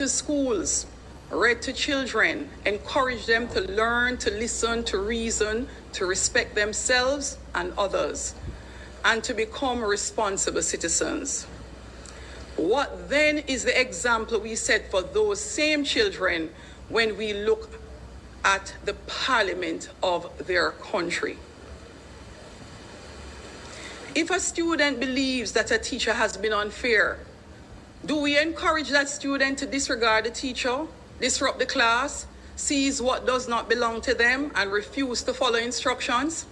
To schools, read to children, encourage them to learn, to listen, to reason, to respect themselves and others, and to become responsible citizens. What then is the example we set for those same children when we look at the parliament of their country? If a student believes that a teacher has been unfair, do we encourage that student to disregard the teacher, disrupt the class, seize what does not belong to them, and refuse to follow instructions?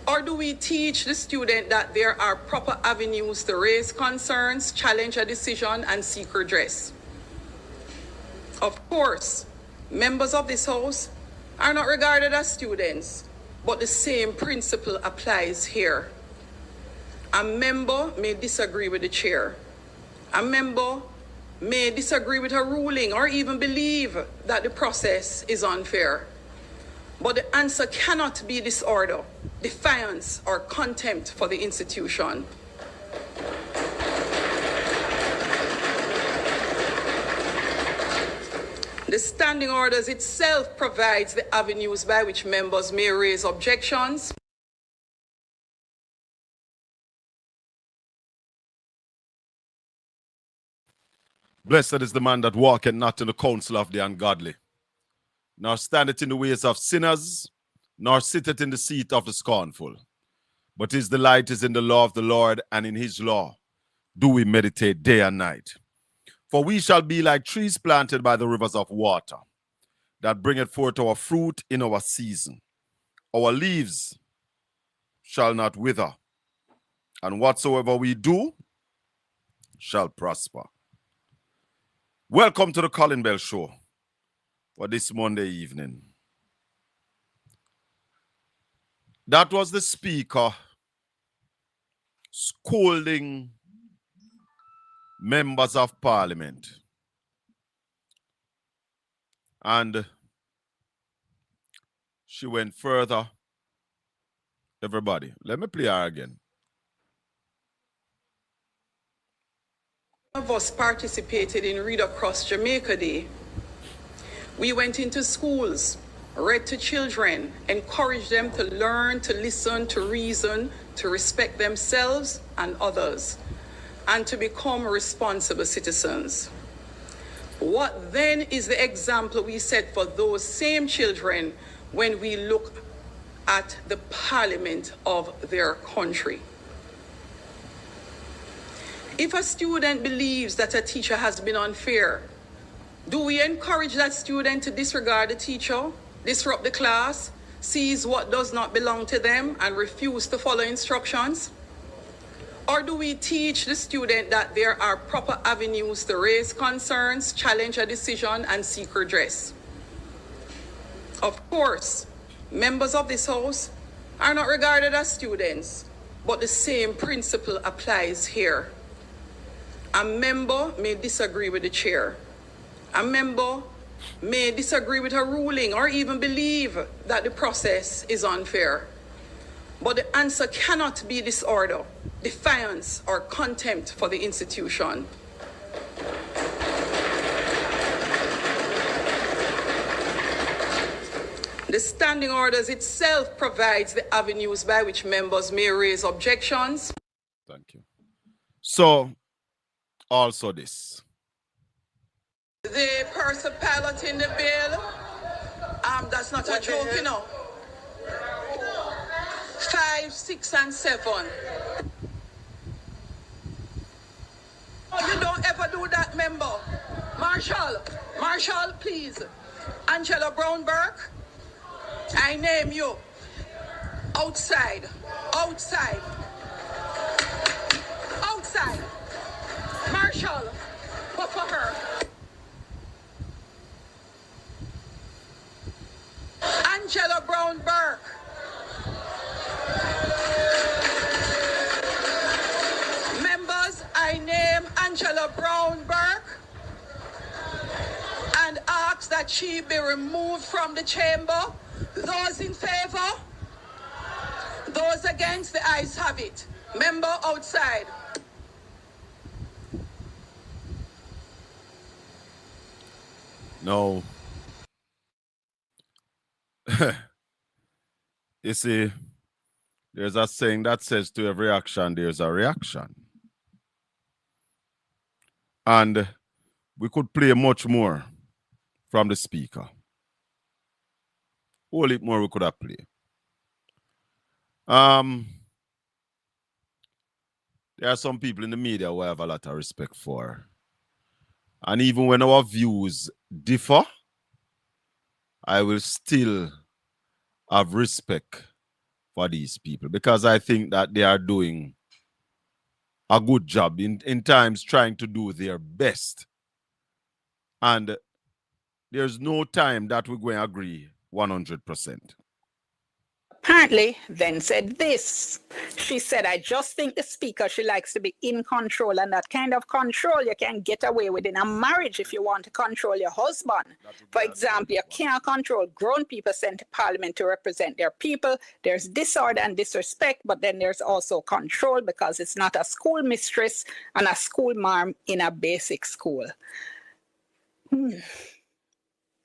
Or do we teach the student that there are proper avenues to raise concerns, challenge a decision, and seek redress? Of course, members of this House are not regarded as students, but the same principle applies here. A member may disagree with the chair. A member may disagree with her ruling or even believe that the process is unfair. But the answer cannot be disorder, defiance, or contempt for the institution. The standing orders itself provides the avenues by which members may raise objections. Blessed is the man that walketh not in the counsel of the ungodly, nor standeth in the ways of sinners, nor sitteth in the seat of the scornful. But his delight is in the law of the Lord, and in his law do we meditate day and night. For we shall be like trees planted by the rivers of water, that bringeth forth our fruit in our season. Our leaves shall not wither, and whatsoever we do shall prosper. Welcome to the Colin Bell Show for this Monday evening. That was the speaker scolding members of parliament. And she went further. Everybody, let me play her again. Of us participated in Read Across Jamaica Day. We went into schools, read to children, encouraged them to learn, to listen, to reason, to respect themselves and others, and to become responsible citizens. What then is the example we set for those same children when we look at the parliament of their country? If a student believes that a teacher has been unfair, do we encourage that student to disregard the teacher, disrupt the class, seize what does not belong to them, and refuse to follow instructions? Or do we teach the student that there are proper avenues to raise concerns, challenge a decision, and seek redress? Of course, members of this House are not regarded as students, but the same principle applies here. A member may disagree with the chair. A member may disagree with her ruling or even believe that the process is unfair. But the answer cannot be disorder, defiance, or contempt for the institution. The standing orders itself provides the avenues by which members may raise objections. Thank you. So, also this. The person piloting the bill, that's not a joke, you know. 5, 6, and 7. Oh, you don't ever do that, member. Marshall, please. Angela Brown-Burke, I name you. Outside. Marshall, what for her? Angela Brown-Burke. Members, I name Angela Brown-Burke and ask that she be removed from the chamber. Those in favor? Those against, the ayes have it. Member outside. No. You see, there's a saying that says to every action, there's a reaction. And we could play much more from the speaker. Whole heap more we could have played. There are some people in the media who I have a lot of respect for. And even when our views differ, I will still have respect for these people because I think that they are doing a good job in times trying to do their best. And there's no time that we're going to agree 100%. Apparently then said this. She said, I just think the speaker, she likes to be in control, and that kind of control you can get away with in a marriage if you want to control your husband. For example, you can't control grown people sent to parliament to represent their people. There's disorder and disrespect, but then there's also control because it's not a school mistress and a school mom in a basic school. All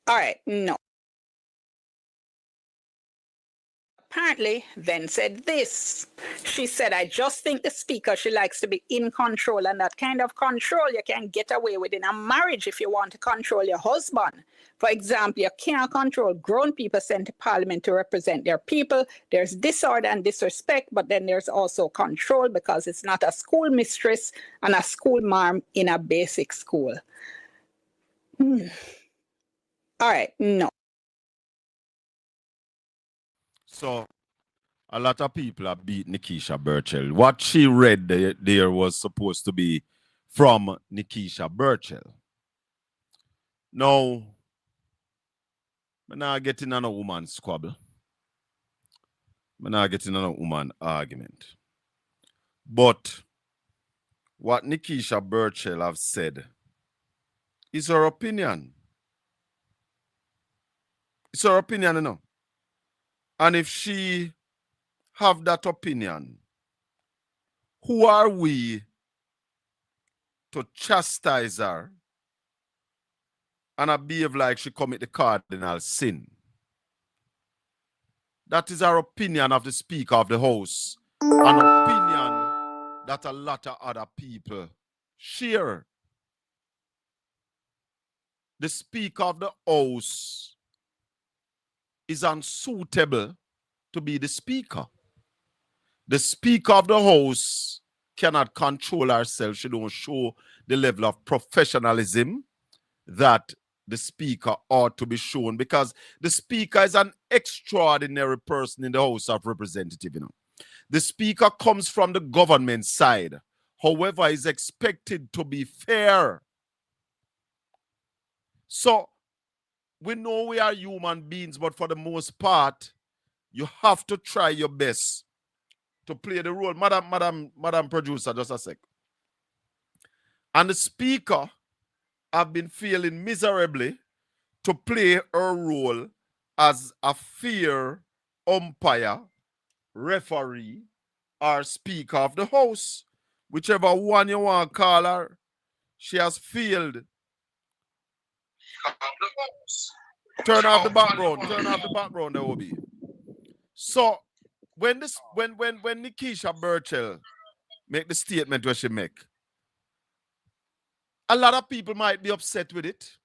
right, no. Apparently then said this. She said, I just think the speaker, she likes to be in control, and that kind of control you can get away with in a marriage if you want to control your husband. For example, you can't control grown people sent to parliament to represent their people. There's disorder and disrespect, but then there's also control because it's not a school mistress and a school mom in a basic school. All right, no. So a lot of people have beat Nikisha Burchell. What she read there was supposed to be from Nikisha Burchell. Now, I'm not getting on a woman's squabble. I'm not getting on a woman argument. But what Nikisha Burchell have said is her opinion. It's her opinion, you know. And if she have that opinion, who are we to chastise her and behave like she commit the cardinal sin? That is our opinion of the Speaker of the House, an opinion that a lot of other people share. The Speaker of the House is unsuitable to be the Speaker. The Speaker of the House cannot control herself. She don't show the level of professionalism that the Speaker ought to be shown, because the Speaker is an extraordinary person in the House of Representatives. You know, the Speaker comes from the government side, however, is expected to be fair. So we know we are human beings, but for the most part, you have to try your best to play the role. Madam producer, just a sec. And the Speaker have been failing miserably to play her role as a fair umpire, referee, or Speaker of the House. Whichever one you want to call her, she has failed. Turn off the background. Turn off the background, there will be. So when Nikisha Burchell make the statement where she make, a lot of people might be upset with it,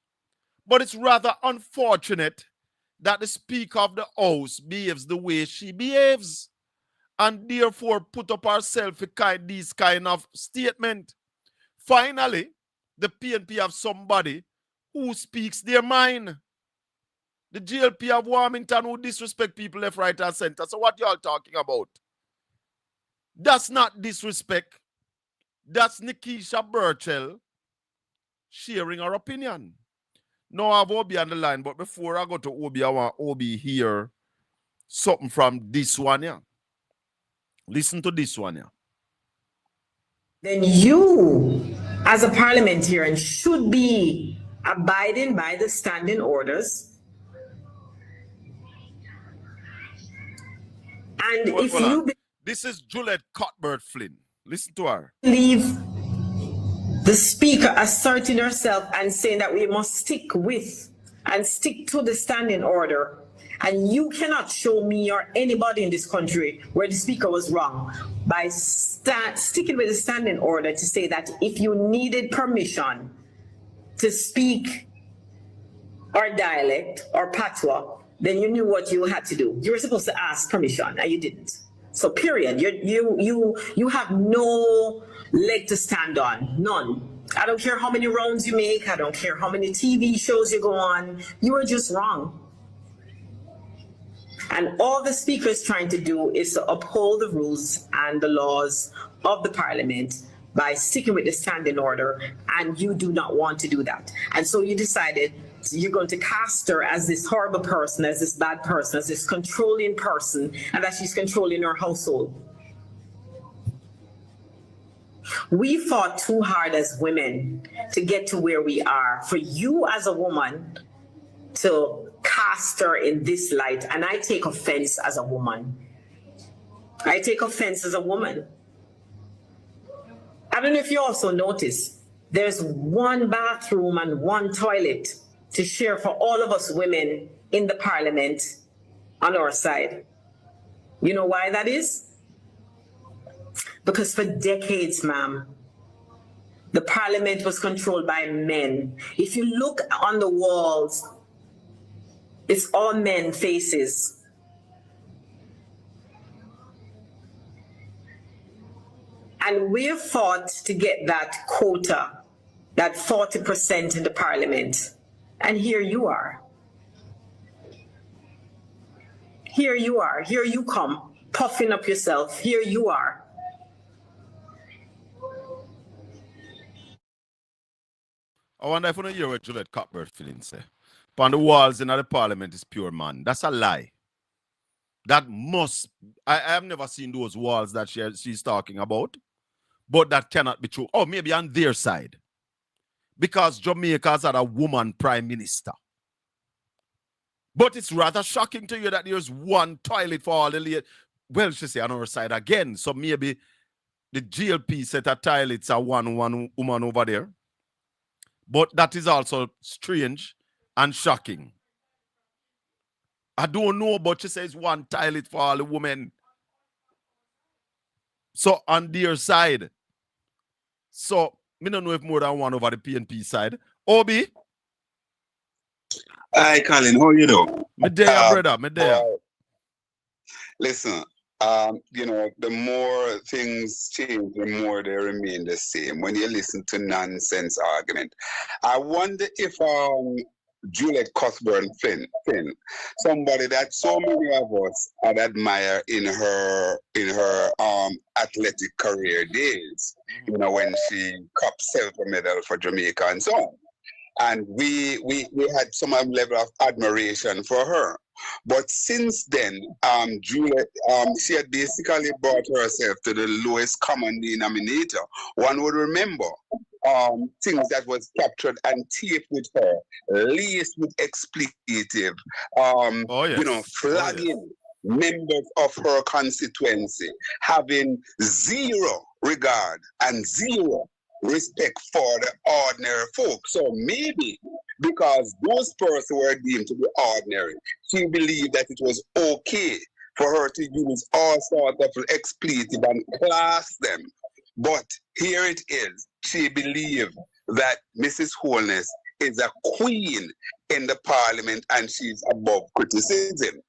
but it's rather unfortunate that the Speaker of the House behaves the way she behaves, and therefore put up herself with these kind of statement. Finally, the PNP have somebody who speaks their mind. The GLP of Warmington who disrespect people left, right, and center. So what y'all talking about? That's not disrespect. That's Nikisha Burchell sharing her opinion. Now I have Obi on the line, but before I go to Obi, I want Obi hear something from this one here. Listen to this one here. Then you, as a parliamentarian, should be abiding by the standing orders. And Hold if on. you This is Juliet Cuthbert Flynn. Listen to her. believe the Speaker asserting herself and saying that we must stick with and stick to the standing order. And you cannot show me or anybody in this country where the speaker was wrong by sticking with the standing order to say that if you needed permission to speak or dialect or patois, then you knew what you had to do. You were supposed to ask permission and you didn't. So period. You have no leg to stand on, none. I don't care how many rounds you make. I don't care how many TV shows you go on. You are just wrong. And all the speaker is trying to do is to uphold the rules and the laws of the parliament by sticking with the standing order, and you do not want to do that. And so you decided you're going to cast her as this horrible person, as this bad person, as this controlling person, and that she's controlling her household. We fought too hard as women to get to where we are. For you as a woman to cast her in this light, and I take offense as a woman. I take offense as a woman. I don't know if you also notice, there's one bathroom and one toilet to share for all of us women in the parliament on our side. You know why that is? Because for decades, ma'am, the parliament was controlled by men. If you look on the walls, it's all men faces. And we've fought to get that quota, that 40% in the parliament. And here you are. Here you are. Here you come, puffing up yourself. Here you are. I wonder if you don't hear what Juliet Cockburn feeling say. On the walls in the parliament is pure man. That's a lie. That must, I have never seen those walls that she's talking about, but that cannot be true. Oh, maybe on their side. Because Jamaica's had a woman prime minister. But it's rather shocking to you that there's one toilet for all the ladies. Well, she say on her side again. So maybe the GLP set of toilets are one woman over there. But that is also strange and shocking. I don't know, but she says one toilet for all the women. So on their side. So, I don't know if more than one over the PNP side. Obi? Hi, Colin. How you doing? Me there, brother. Me there. Listen, you know, the more things change, the more they remain the same. When you listen to nonsense argument, I wonder if Juliet Cockburn Flynn, somebody that so many of us had admired in her athletic career days, you know, when she cupped silver medal for Jamaica and so on. And we had some level of admiration for her. But since then, Juliet, she had basically brought herself to the lowest common denominator. One would remember things that was captured and taped with her, laced with expletive, you know, flagging members of her constituency, having zero regard and zero respect for the ordinary folk. So maybe because those persons were deemed to be ordinary, she believed that it was okay for her to use all sorts of expletive and class them. But here it is. She believed that Mrs. Holness is a queen in the parliament and she's above criticism.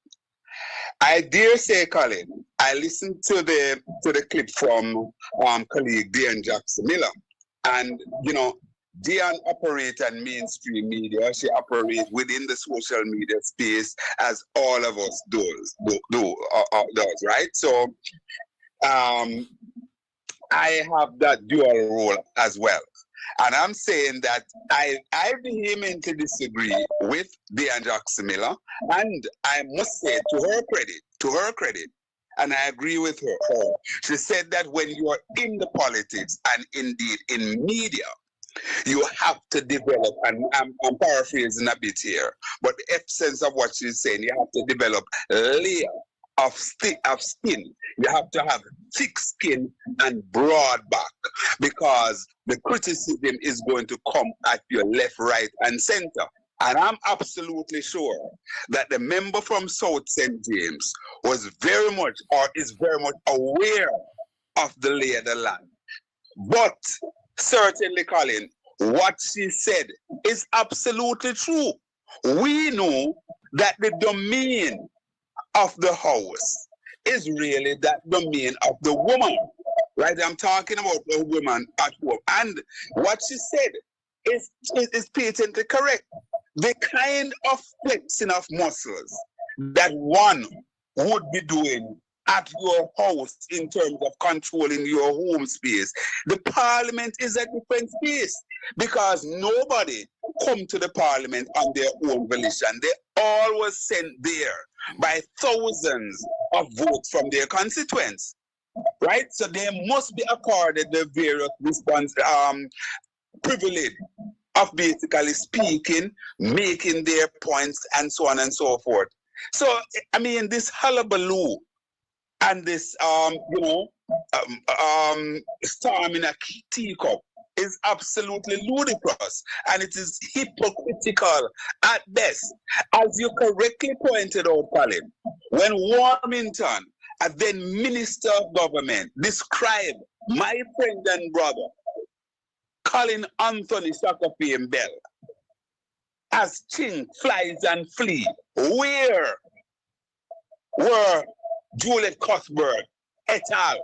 I dare say, Colin, I listened to the clip from colleague Diane Jackson-Miller. And, you know, Diane operates in mainstream media. She operates within the social media space as all of us does, right? So I have that dual role as well. And I'm saying that I vehemently disagree with Diane Jackson-Miller. And I must say, to her credit, and I agree with her. She said that when you are in the politics and indeed in media, you have to develop, and I'm paraphrasing a bit here, but the essence of what she's saying, you have to develop layer of skin. You have to have thick skin and broad back, because the criticism is going to come at your left, right, and center. And I'm absolutely sure that the member from South St. James was very much or is very much aware of the lay of the land. But certainly, Colin, what she said is absolutely true. We know that the domain of the house is really that domain of the woman, right? I'm talking about the woman at home. And what she said is patently correct. The kind of flexing of muscles that one would be doing at your house in terms of controlling your home space. The parliament is a different space because nobody come to the parliament on their own volition. They all were sent there by thousands of votes from their constituents, right? So they must be accorded the various privilege of basically speaking, making their points, and so on and so forth. So, I mean, this hullabaloo and this, storm in a teacup is absolutely ludicrous, and it is hypocritical at best. As you correctly pointed out, Colin, when Warmington, a then Minister of Government, described my friend and brother, Colin Anthony Shackleford Bell, as Ching flies and flee, where were Juliet Cuthbert et al.?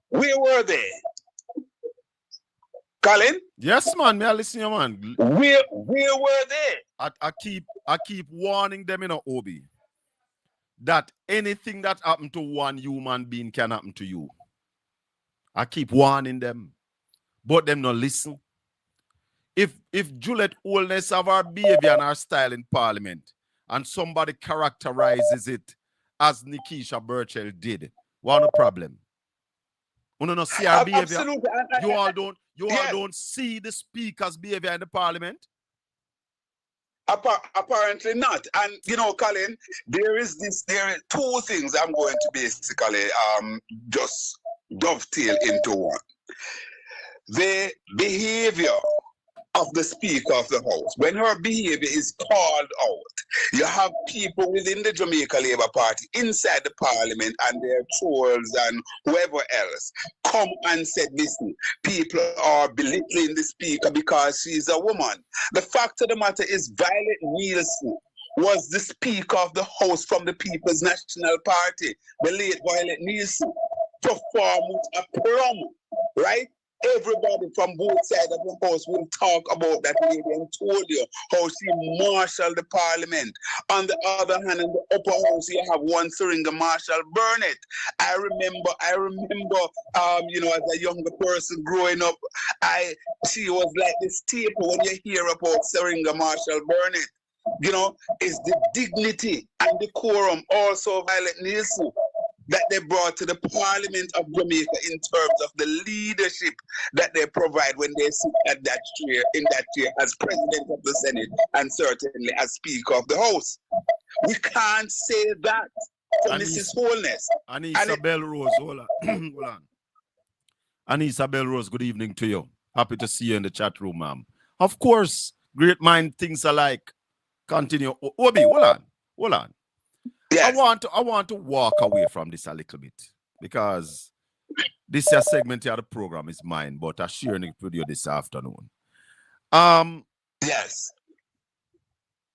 Where were they? Colin? Yes, man. May I listen, you, man? Where were they? I keep warning them in a Obi that anything that happened to one human being can happen to you. I keep warning them, but them not listen. If Juliet Holness have her behavior and her style in Parliament, and somebody characterizes it as Nikisha Burchell did, what a problem? You don't see her behavior. Absolutely. You all don't see the speaker's behavior in the Parliament. Apparently not. And Colin, there are two things I'm going to basically just dovetail into one. The behavior of the Speaker of the House, when her behavior is called out, you have people within the Jamaica Labour Party inside the Parliament and their trolls and whoever else come and said, listen, people are belittling the Speaker because she's a woman. The fact of the matter is Violet Nielsen was the Speaker of the House from the People's National Party, the late Violet Nielsen, performed with aplomb, right? Everybody from both sides of the house will talk about that lady and told you how she marshaled the Parliament. On the other hand, in the upper house, you have one Syringa Marshall Burnett. I remember, as a younger person growing up, she was like this staple when you hear about Syringa Marshall Burnett. Is the dignity and decorum also Violet Nielsen that they brought to the Parliament of Jamaica in terms of the leadership that they provide when they sit at that chair, in that chair as President of the Senate and certainly as Speaker of the House. We can't say that for Mrs. Holness. And Isabel Rose, hold on. Hold on. And Isabel Rose, good evening to you. Happy to see you in the chat room, ma'am. Of course, great mind thinks alike. Continue. Obi, hold on. Yes. I want to walk away from this a little bit because this here segment here of the program is mine, but I'm sharing it with you this afternoon. Yes.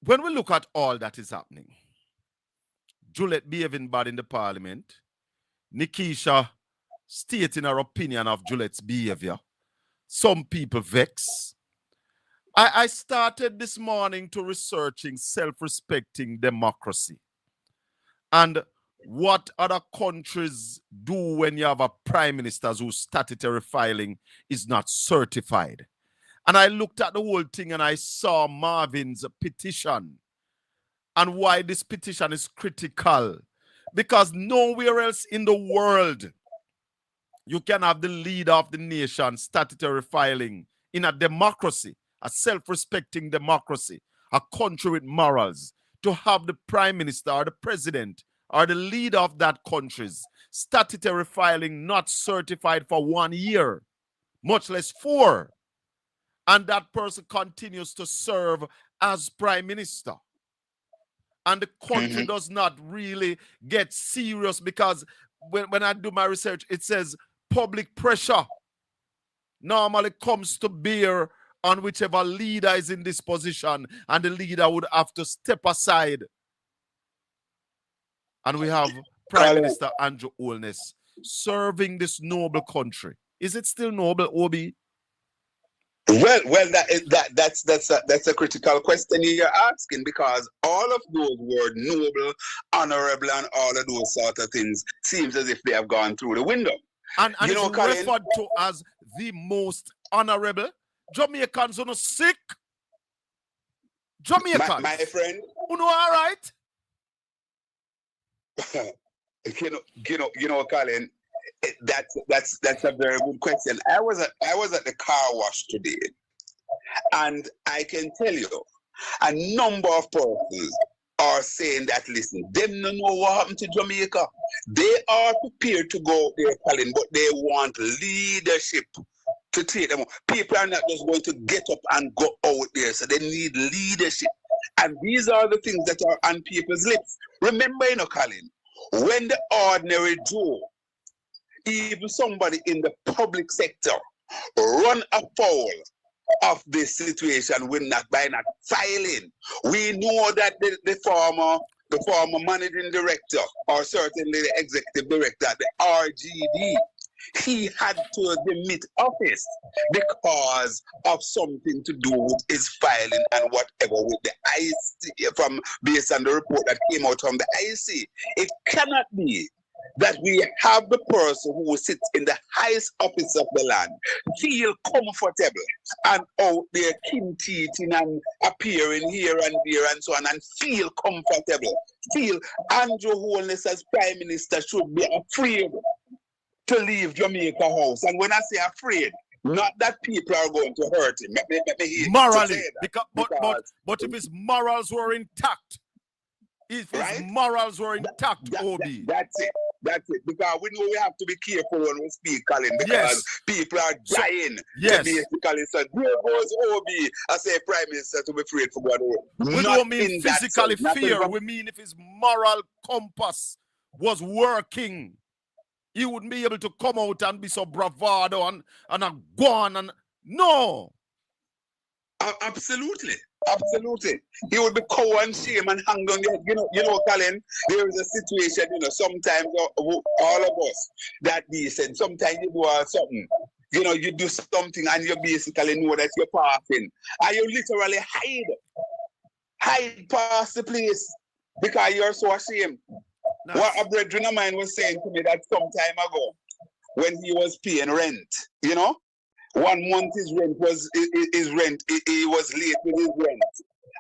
When we look at all that is happening, Juliet behaving bad in the Parliament, Nikisha stating her opinion of Juliet's behavior, some people vex. I started this morning to researching self-respecting democracy. And what other countries do when you have a prime minister whose statutory filing is not certified. And I looked at the whole thing and I saw Marvin's petition and why this petition is critical. Because nowhere else in the world you can have the leader of the nation statutory filing in a democracy, a self-respecting democracy, a country with morals, to have the prime minister or the president or the leader of that country's statutory filing not certified for 1 year, much less 4. And that person continues to serve as prime minister. And the country does not really get serious, because when I do my research, it says public pressure normally comes to bear on whichever leader is in this position, and the leader would have to step aside. And we have Prime Minister Andrew Holness serving this noble country. Is it still noble, Obi? Well, that's a critical question you're asking, because all of those words, noble, honorable, and all of those sort of things, seems as if they have gone through the window. And you know, it's Colin, referred to as the most honorable. Jamaicans are not sick. Jamaicans, my friend, you know, all right. you know, Colin. That's a very good question. I was at the car wash today, and I can tell you, a number of persons are saying that, listen, them don't know what happened to Jamaica. They are prepared to go there, Colin, but they want leadership to take them. People are not just going to get up and go out there, so they need leadership. And these are the things that are on people's lips. Remember, you know, Colin, when the ordinary Joe, even somebody in the public sector, run afoul of this situation by not filing. We know that the former managing director, or certainly the executive director at the RGD, he had to demit office because of something to do with his filing and whatever with the IC, based on the report that came out from the IC. It cannot be that we have the person who sits in the highest office of the land feel comfortable and out there king-teething and appearing here and there and so on, and feel comfortable. Feel Andrew Holness as Prime Minister should be afraid to leave Jamaica House. And when I say afraid, not that people are going to hurt him. Morally, but if his morals were intact, if his morals were intact, Obi. That's it. Because we know we have to be careful when we speak, Colin, because people are dying. So basically, so there goes Obi, I say Prime Minister, to be afraid for God. We don't mean physically fear. We mean if his moral compass was working, he wouldn't be able to come out and be so bravado and go on and no. Absolutely. He would be cow and shame and hang on there. You know, Colin, there is a situation, you know, sometimes all of us that decent, sometimes you do something, you know, you do something and you basically know that you're passing. And you literally hide past the place because you're so ashamed. Nice. What a brethren of mine was saying to me that some time ago when he was paying rent, you know, 1 month his rent was he was late with his rent.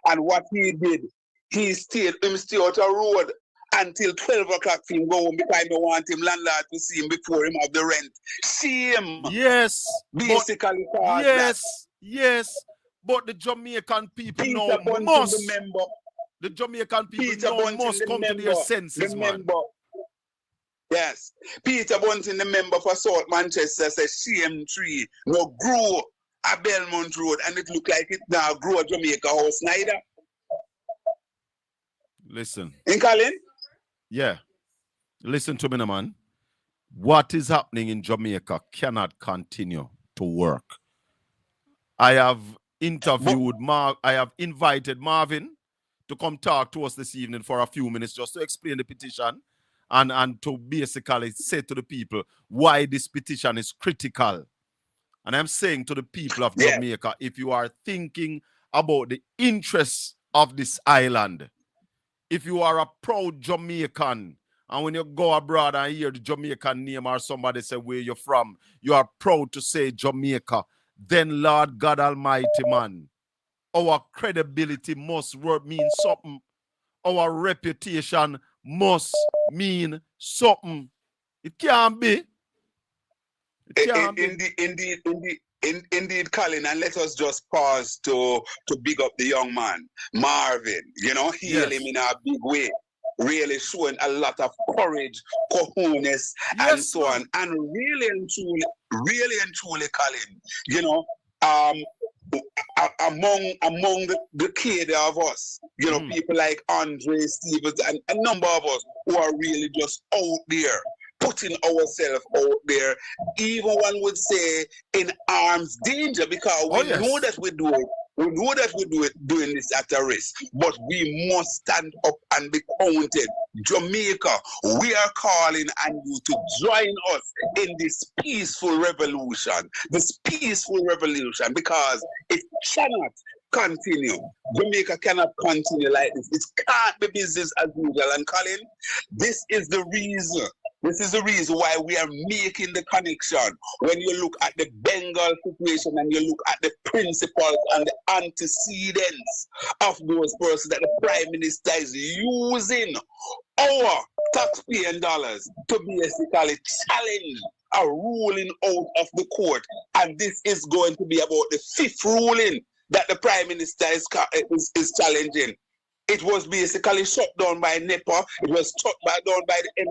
And what he did, he stayed out a road until 12 o'clock for him go home because I don't want him landlord to see him before him have the rent. Shame. Yes. Basically. Yes. But the Jamaican people now must. The Jamaican people now must come to their senses, man. Yes. Peter Bunting, the member for South Manchester, says shame tree no grow a Belmont Road, and it look like it now grow a Jamaica House neither. Listen. In Colin? Yeah. Listen to me, man. What is happening in Jamaica cannot continue to work. I have interviewed I have invited Marvin to come talk to us this evening for a few minutes just to explain the petition and to basically say to the people why this petition is critical. And I'm saying to the people of Jamaica, if you are thinking about the interests of this island, if you are a proud Jamaican, and when you go abroad and hear the Jamaican name or somebody say where you're from, you are proud to say Jamaica, then Lord God Almighty, man, our credibility must mean something. Our reputation must mean something. It can't be. Indeed, Colin, and let us just pause to big up the young man, Marvin. You know, hail him in a big way, really showing a lot of courage, cojones, and so on. And really and truly, Colin, you know, among the cadre of us, you know, people like Andre Stevens and a number of us who are really just out there, putting ourselves out there, even one would say in arm's danger, because we know that we do it. We know that we do it doing this at a risk, but we must stand up and be counted. Jamaica, we are calling on you to join us in this peaceful revolution, because it cannot continue. Jamaica cannot continue like this. It can't be business as usual. And Colin, this is the reason. This is the reason why we are making the connection. When you look at the Bengal situation and you look at the principles and the antecedents of those persons that the Prime Minister is using our taxpaying dollars to basically challenge a ruling out of the court. And this is going to be about the 5th ruling that the Prime Minister is challenging. It was basically shut down by NEPA. It was shut down by the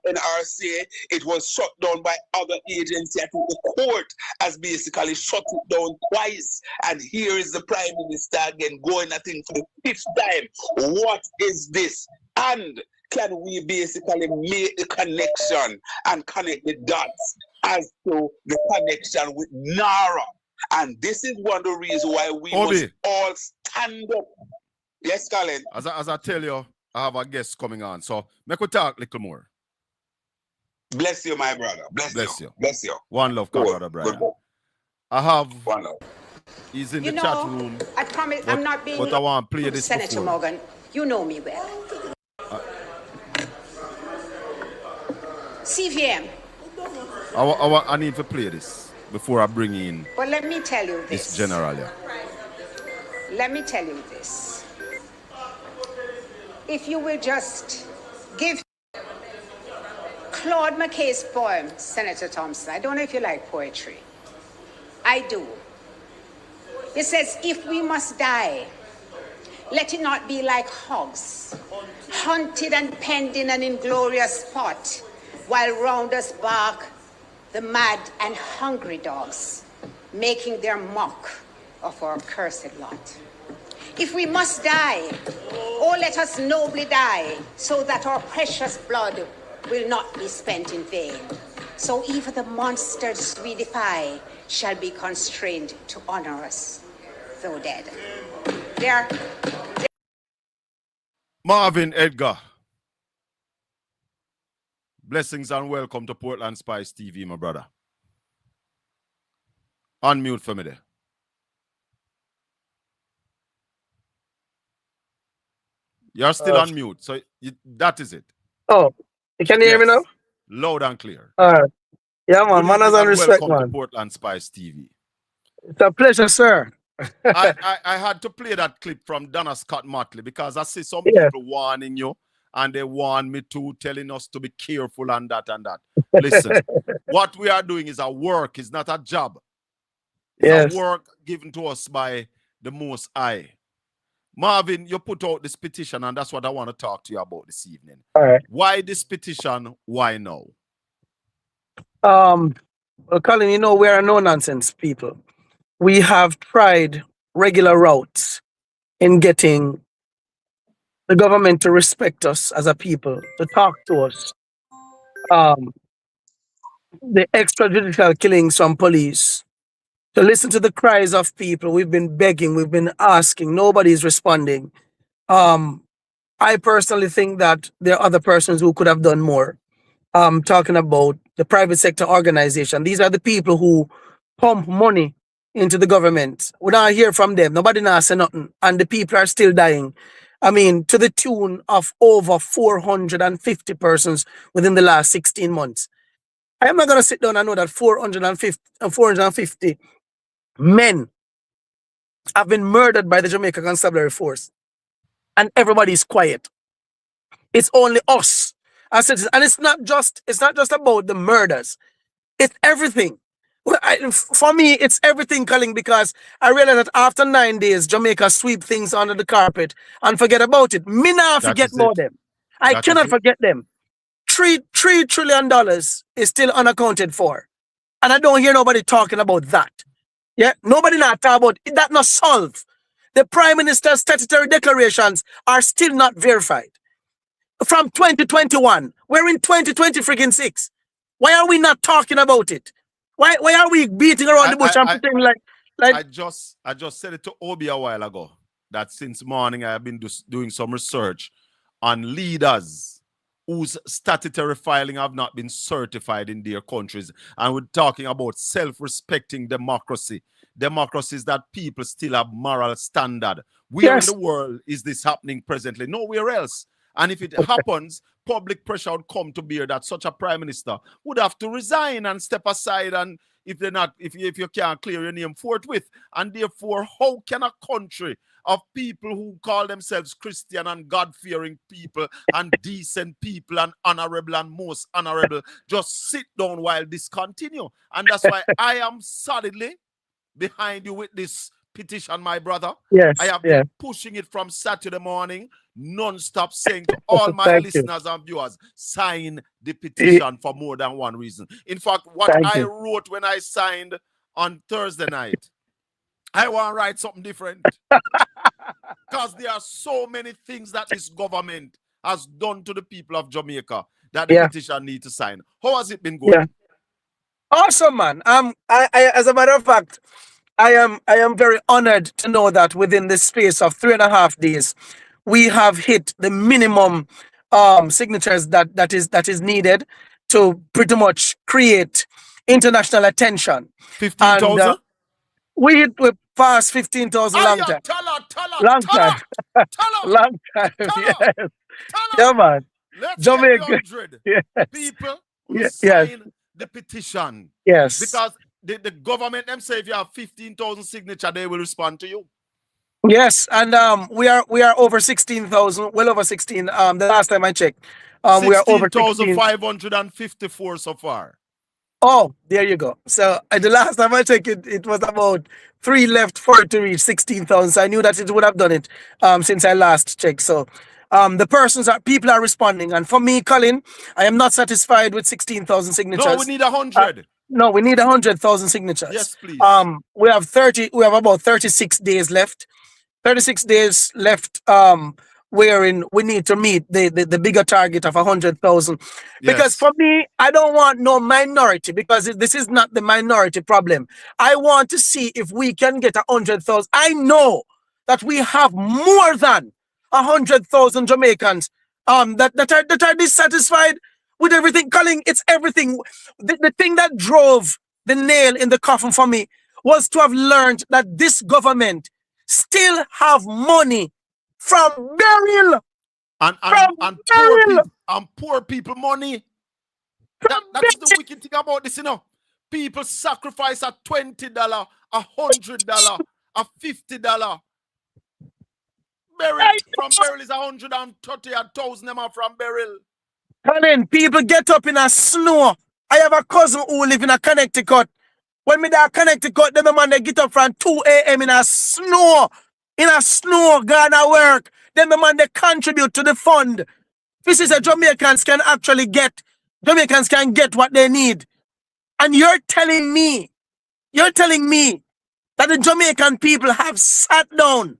NRC. It was shut down by other agencies. I think the court has basically shut it down twice. And here is the Prime Minister again going, I think, for the 5th time. What is this? And can we basically make the connection and connect the dots as to the connection with NARA? And this is one of the reasons why we must all stand up. Yes, Colin. As I tell you, I have a guest coming on. So make we talk a little more. Bless you, my brother. Bless you. Bless you. One love, brother Brian. I have one love. He's in the chat room. I promise I'm not being. But I want to play this Senator before. Morgan, you know me well. CVM. I need to play this before I bring in. But let me tell you this. This general, yeah. Let me tell you this. If you will just give Claude McKay's poem, Senator Thompson, I don't know if you like poetry. I do. It says, if we must die, let it not be like hogs, hunted and penned in an inglorious spot, while round us bark the mad and hungry dogs, making their mock of our cursed lot. If we must die, oh, let us nobly die, so that our precious blood will not be spent in vain. So even the monsters we defy shall be constrained to honor us, though dead. Marvin Edgar. Blessings and welcome to Portland Spice TV, my brother. Unmute for me there. You're still on mute, so that is it. Oh, you can hear me now? Loud and clear. All right. Yeah, man. Manners and respect, welcome man. to Portland Spice TV. It's a pleasure, sir. I had to play that clip from Donna Scott Motley because I see some people warning you, and they warn me too, telling us to be careful and that and that. Listen, what we are doing is a work, it's not a job. It's a work given to us by the Most High. Marvin, you put out this petition, and that's what I want to talk to you about this evening. All right. Why this petition? Why now? Well, Colin, you know, we're a no-nonsense people. We have tried regular routes in getting the government to respect us as a people, to talk to us. The extrajudicial killings from police, to listen to the cries of people. We've been begging, we've been asking, nobody's responding. I personally think that there are other persons who could have done more. Talking about the private sector organization. These are the people who pump money into the government. We don't hear from them. Nobody knows say nothing. And the people are still dying. I mean, to the tune of over 450 persons within the last 16 months. I am not going to sit down and know that 450 men have been murdered by the Jamaica Constabulary Force. And everybody's quiet. It's only us as citizens. And it's not just about the murders. It's everything. For me, it's everything, Colin, because I realize that after 9 days, Jamaica sweep things under the carpet and forget about it. Me now forget more them. I cannot forget them. $3 trillion is still unaccounted for. And I don't hear nobody talking about that. Yeah, nobody not talk about it. That not solve. The Prime Minister's statutory declarations are still not verified. From 2021, we're in 2020 freaking 6. Why are we not talking about it? Why are we beating around the bush and pretending like I just said it to Obi a while ago that since morning I have been doing some research on leaders whose statutory filing have not been certified in their countries, and we're talking about self-respecting democracy. Democracies that people still have moral standard. Where in the world is this happening presently? Nowhere else. And if it happens, public pressure would come to bear that such a prime minister would have to resign and step aside, and if you can't clear your name forthwith. And therefore, how can a country of people who call themselves Christian and God-fearing people and decent people and honorable and most honorable just sit down while this continue? And that's why I am solidly behind you with this petition, my brother. Yes, I have been pushing it from Saturday morning, non-stop, saying to all my listeners and viewers, sign the petition for more than one reason. In fact, what I wrote when I signed on Thursday night, I want to write something different. Because there are so many things that this government has done to the people of Jamaica that the petition need to sign. How has it been going? Yeah. Awesome, man. I as a matter of fact, I am very honored to know that within this space of 3.5 days, we have hit the minimum signatures that is needed to pretty much create international attention. 15,000? We passed 15,000 long time. Long time. Long time. Yes. Yeah, man. Let's Jamaica. get 100 people who sign the petition. Yes. Because the government them say if you have 15,000 signatures, they will respond to you. Yes, and we are over 16,000, well over 16. The last time I checked, we are over 16,554 so far. Oh, there you go. So the last time I checked it was about 3 left for it to reach 16,000. So I knew that it would have done it since I last checked. So people are responding, and for me, Colin, I am not satisfied with 16,000 signatures. No, we need 100. No, we need 100,000 signatures. Yes, please. We have about 36 days left. 36 days left, wherein we need to meet the bigger target of 100,000. Because for me, I don't want no minority, because this is not the minority problem. I want to see if we can get 100,000. I know that we have more than 100,000 Jamaicans that are dissatisfied with everything. Colin, it's everything. The thing that drove the nail in the coffin for me was to have learned that this government still have money from burial. And poor people money. That's the wicked thing about this, you know. People sacrifice a $20, a $100, a $50. Burial from burial is 130, 1,000 them are from burial. Colin, people get up in a snow. I have a cousin who live in a Connecticut. When me there Connecticut, them man they get up from 2 a.m. in a snow, gonna work. Then the man they contribute to the fund. This is a Jamaicans can get what they need. And you're telling me that the Jamaican people have sat down,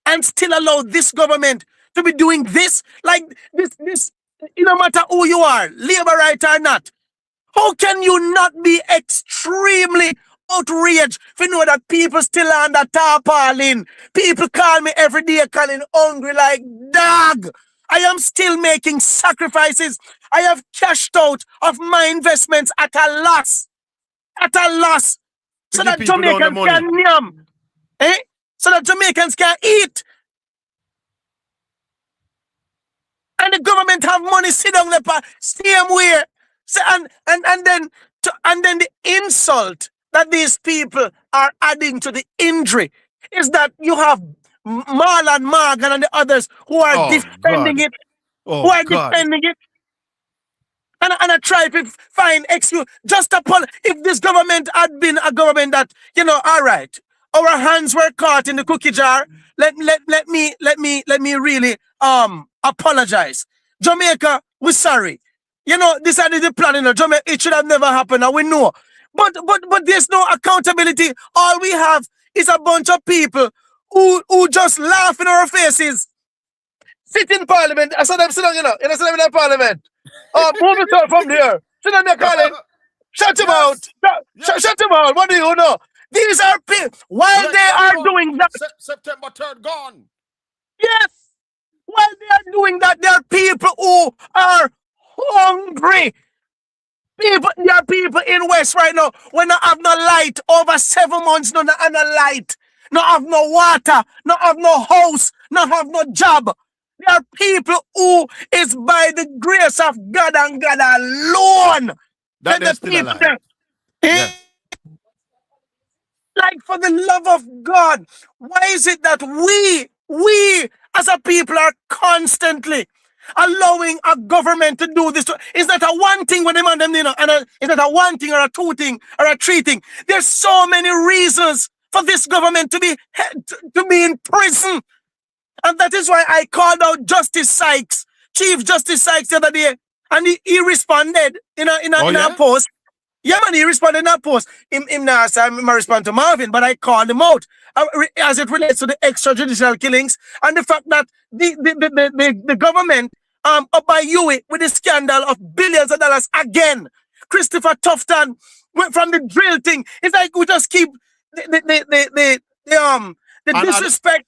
and still allow this government to be doing this, like this, no matter who you are, labor right or not. How can you not be extremely outraged if you know that people still are under tarpaulin? People call me every day calling hungry like dog. I am still making sacrifices. I have cashed out of my investments at a loss. So that Jamaicans can yam. So that Jamaicans can eat. And the government have money sit down the same way. So, and then the insult that these people are adding to the injury is that you have Marlon Morgan and the others who are defending it. Defending it. And I try to find excuse just upon if this government had been a government that, all right, our hands were caught in the cookie jar. Let me really apologize. Jamaica, we're sorry. This is the plan, Jamaica, it should have never happened. And we know But there's no accountability. All we have is a bunch of people who just laugh in our faces. Sit in parliament. I saw them sit down, you know. You know, sit down in that parliament. Move yourself from there. Sit down there, Colin. Shut him out. Shut him out. What do you know? These are people. While they are doing that. September 3rd gone. Yes. While they are doing that, there are people who are hungry. There are people in West right now when not have no light over 7 months, no light, not have no water, not have no house, not have no job. There are people who is by the grace of God and God alone. That they're still alive. Yes. Like, for the love of God, why is it that we as a people are constantly allowing a government to do this? It's not a one thing when they man them, you know, and it's not a one thing or a two thing or a three thing. There's so many reasons for this government to be in prison. And that is why I called out Justice Sykes, Chief Justice Sykes, the other day, and he responded in a post. Yeah, man, he responded in that post. Him now, I respond to Marvin, but I called him out as it relates to the extrajudicial killings and the fact that the government up by Huey with the scandal of billions of dollars again. Christopher Tufton went from the drill thing. It's like we just keep the disrespect.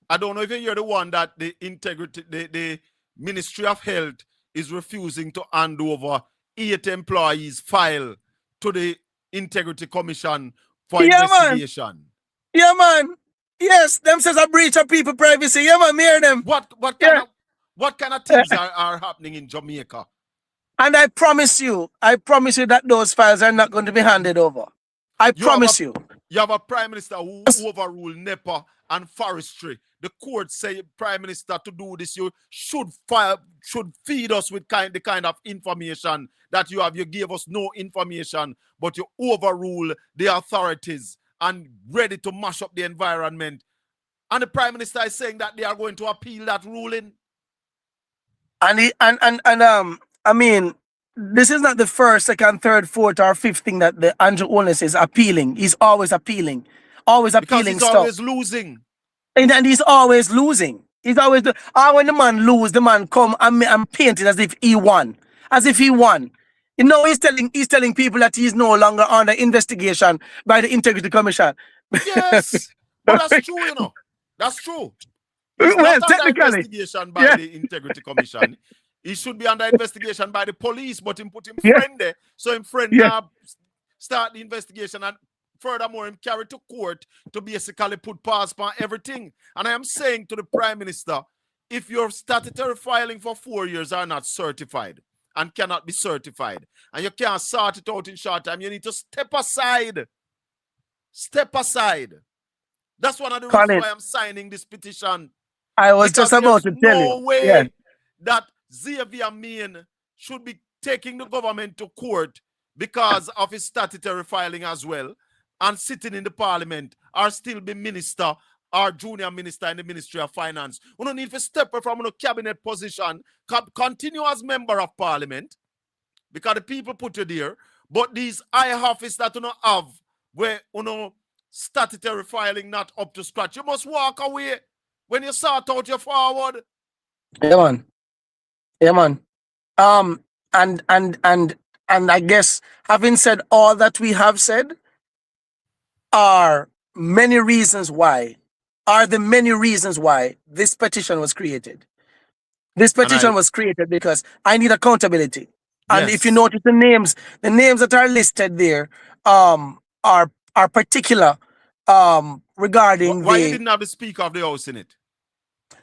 I don't know if you're the one that the integrity, the Ministry of Health is refusing to hand over 8 employees' file to the Integrity Commission for investigation. Man. Yeah, man. Yes, them says a breach of people privacy. Yeah, man, hear them. What kind of things are happening in Jamaica? And I promise you that those files are not going to be handed over. I promise you. You have a Prime Minister who overruled NEPA and forestry. The court say, Prime Minister, to do this, you should feed us with the kind of information that you have. You gave us no information, but you overrule the authorities and ready to mash up the environment. And the Prime Minister is saying that they are going to appeal that ruling. I mean, this is not the first, second, third, fourth, or fifth thing that the Andrew Holness is appealing. He's always appealing. Always appealing because he's stuff. Always losing. And he's always losing. He's always when the man lose, the man come and paint it as if he won. As if he won. You know, he's telling people that he's no longer under investigation by the Integrity Commission. Yes. But that's true, you know. That's true. He's not under investigation by the Integrity Commission. He should be under investigation by the police, but him put him friend there. So him friend start the investigation, and furthermore, him carry to court to basically put pause on everything. And I am saying to the Prime Minister, if your statutory filing for 4 years are not certified and cannot be certified, and you can't sort it out in short time, you need to step aside. Step aside. That's one of the reasons why I'm signing this petition. I was just about to tell you. No way that Xavier Main should be taking the government to court because of his statutory filing as well, and sitting in the parliament, or still be minister or junior minister in the Ministry of Finance. We don't need to step away from a cabinet position, continue as member of parliament, because the people put you there, but these high office that you don't have, where statutory filing not up to scratch, you must walk away when you sort out your forward. Yeah, man. Yeah, man. And I guess, having said all that we have said, are the many reasons why this petition was created. This petition was created because I need accountability. And if you notice the names that are listed there are particular regarding why you didn't have the Speaker of the House in it?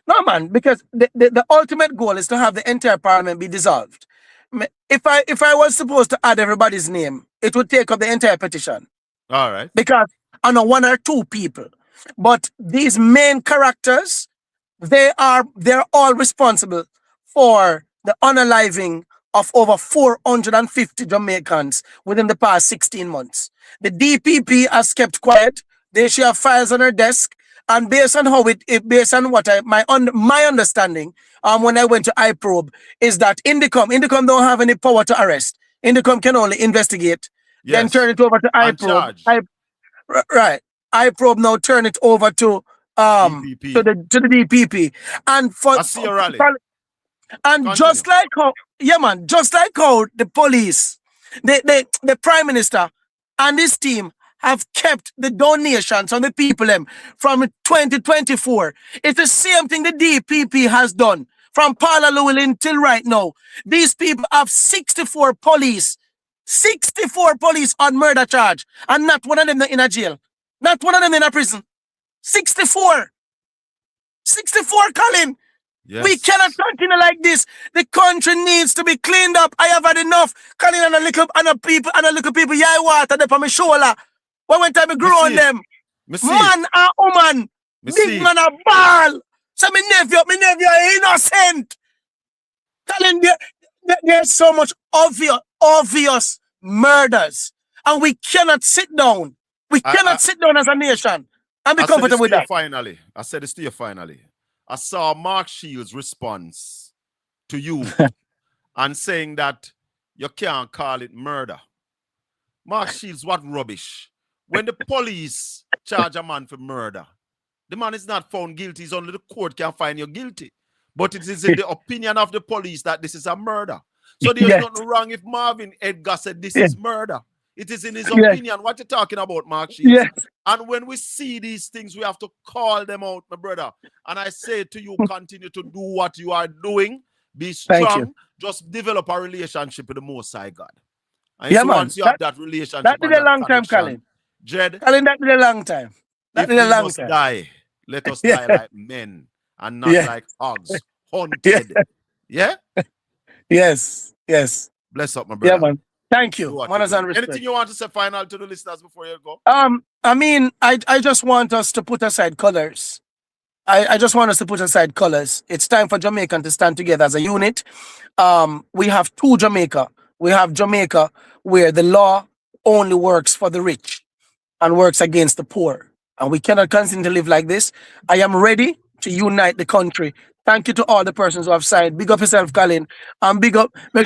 No, man, because the ultimate goal is to have the entire parliament be dissolved. If I was supposed to add everybody's name, it would take up the entire petition. All right. Because I know 1 or 2 people. But these main characters, they're all responsible for the unaliving of over 450 Jamaicans within the past 16 months. The DPP has kept quiet. They should have files on her desk. And based on based on what my understanding, when I went to iProbe, is that Indicom don't have any power to arrest. Indicom can only investigate. then Yes. turn it over to And iProbe. charge. Right. iProbe now turn it over to DPP. the DPP. And I see a rally. and Continue. just like how just like how the police, the Prime Minister and his team have kept the donations on the people them from 2024. It's the same thing the DPP has done from Paula Llewellyn till right now. These people have 64 police on murder charge, and not one of them in a jail. Not one of them in a prison. 64. 64, Colin. Yes. We cannot continue like this. The country needs to be cleaned up. I have had enough. Colin and a little people, yeah, water there on my shoulder. When time I grew on them, man and woman, big man a ball. So my nephew are innocent. Colin, there's so much obvious murders. And we cannot sit down. We cannot sit down as a nation and be comfortable with that. I said this to you finally. I saw Mark Shields' response to you and saying that you can't call it murder. Mark Shields, what rubbish. When the police charge a man for murder, the man is not found guilty. It's only the court can find you guilty. But it is in the opinion of the police that this is a murder. So there's nothing wrong if Marvin Edgar said this is murder. It is in his opinion. What you talking about, Mark Shields? Yes. And when we see these things, we have to call them out, my brother. And I say to you, continue to do what you are doing. Be strong. Just develop a relationship with the Most High God. And so once you have that relationship, that did a long time, Colin. Jed, Colin, that did a long time. That did a long time. Die, let us die like men and not like hogs, hunted. Yeah? Yes. Bless up, my brother. Yeah, man. Thank you. Anything you want to say final to the listeners before you go? I mean, I just want us to put aside colors. I just want us to put aside colors. It's time for Jamaican to stand together as a unit. We have two Jamaica. We have Jamaica where the law only works for the rich and works against the poor. And we cannot continue to live like this. I am ready to unite the country. Thank you to all the persons who have signed. Big up yourself, Colin. And make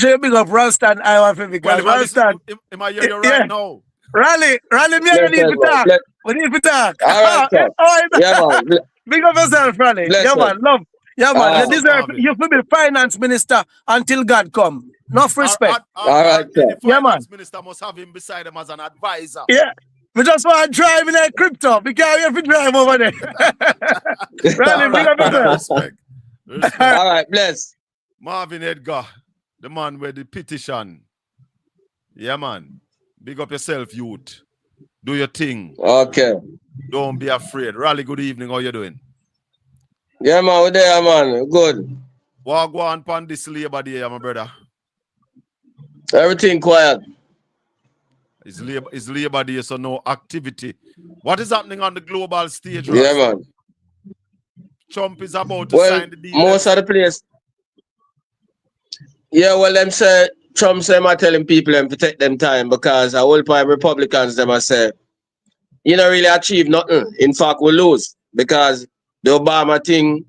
sure you big up Ralston. I want to because Ralston. Am I hearing you right now? Rally, me and you need to talk. We need to talk. All right, yeah, man. Big up yourself, Rally. Yeah, man. Love. Yeah, man. You deserve it. You will be finance minister until God come. Enough respect. All right, the yeah, man. Minister must have him beside him as an advisor. Yeah. We just want to drive in that crypto because we have to drive over there. Rally, big up yourself. Respect. All right, bless. Marvin Edgar, the man with the petition. Yeah, man. Big up yourself, youth. Do your thing. Okay. Don't be afraid. Rally, good evening. How you doing? Yeah, man. We're there, man. Good. What go on upon this Labor Day, my brother? Everything quiet. It's Labor Day, so no activity. What is happening on the global stage? Yeah, man. Trump is about to sign the deal. Most of the place. Yeah, well, them say Trump say I'm telling people them to take them time because a whole time Republicans them I say, you don't really achieve nothing. In fact, we lose because the Obama thing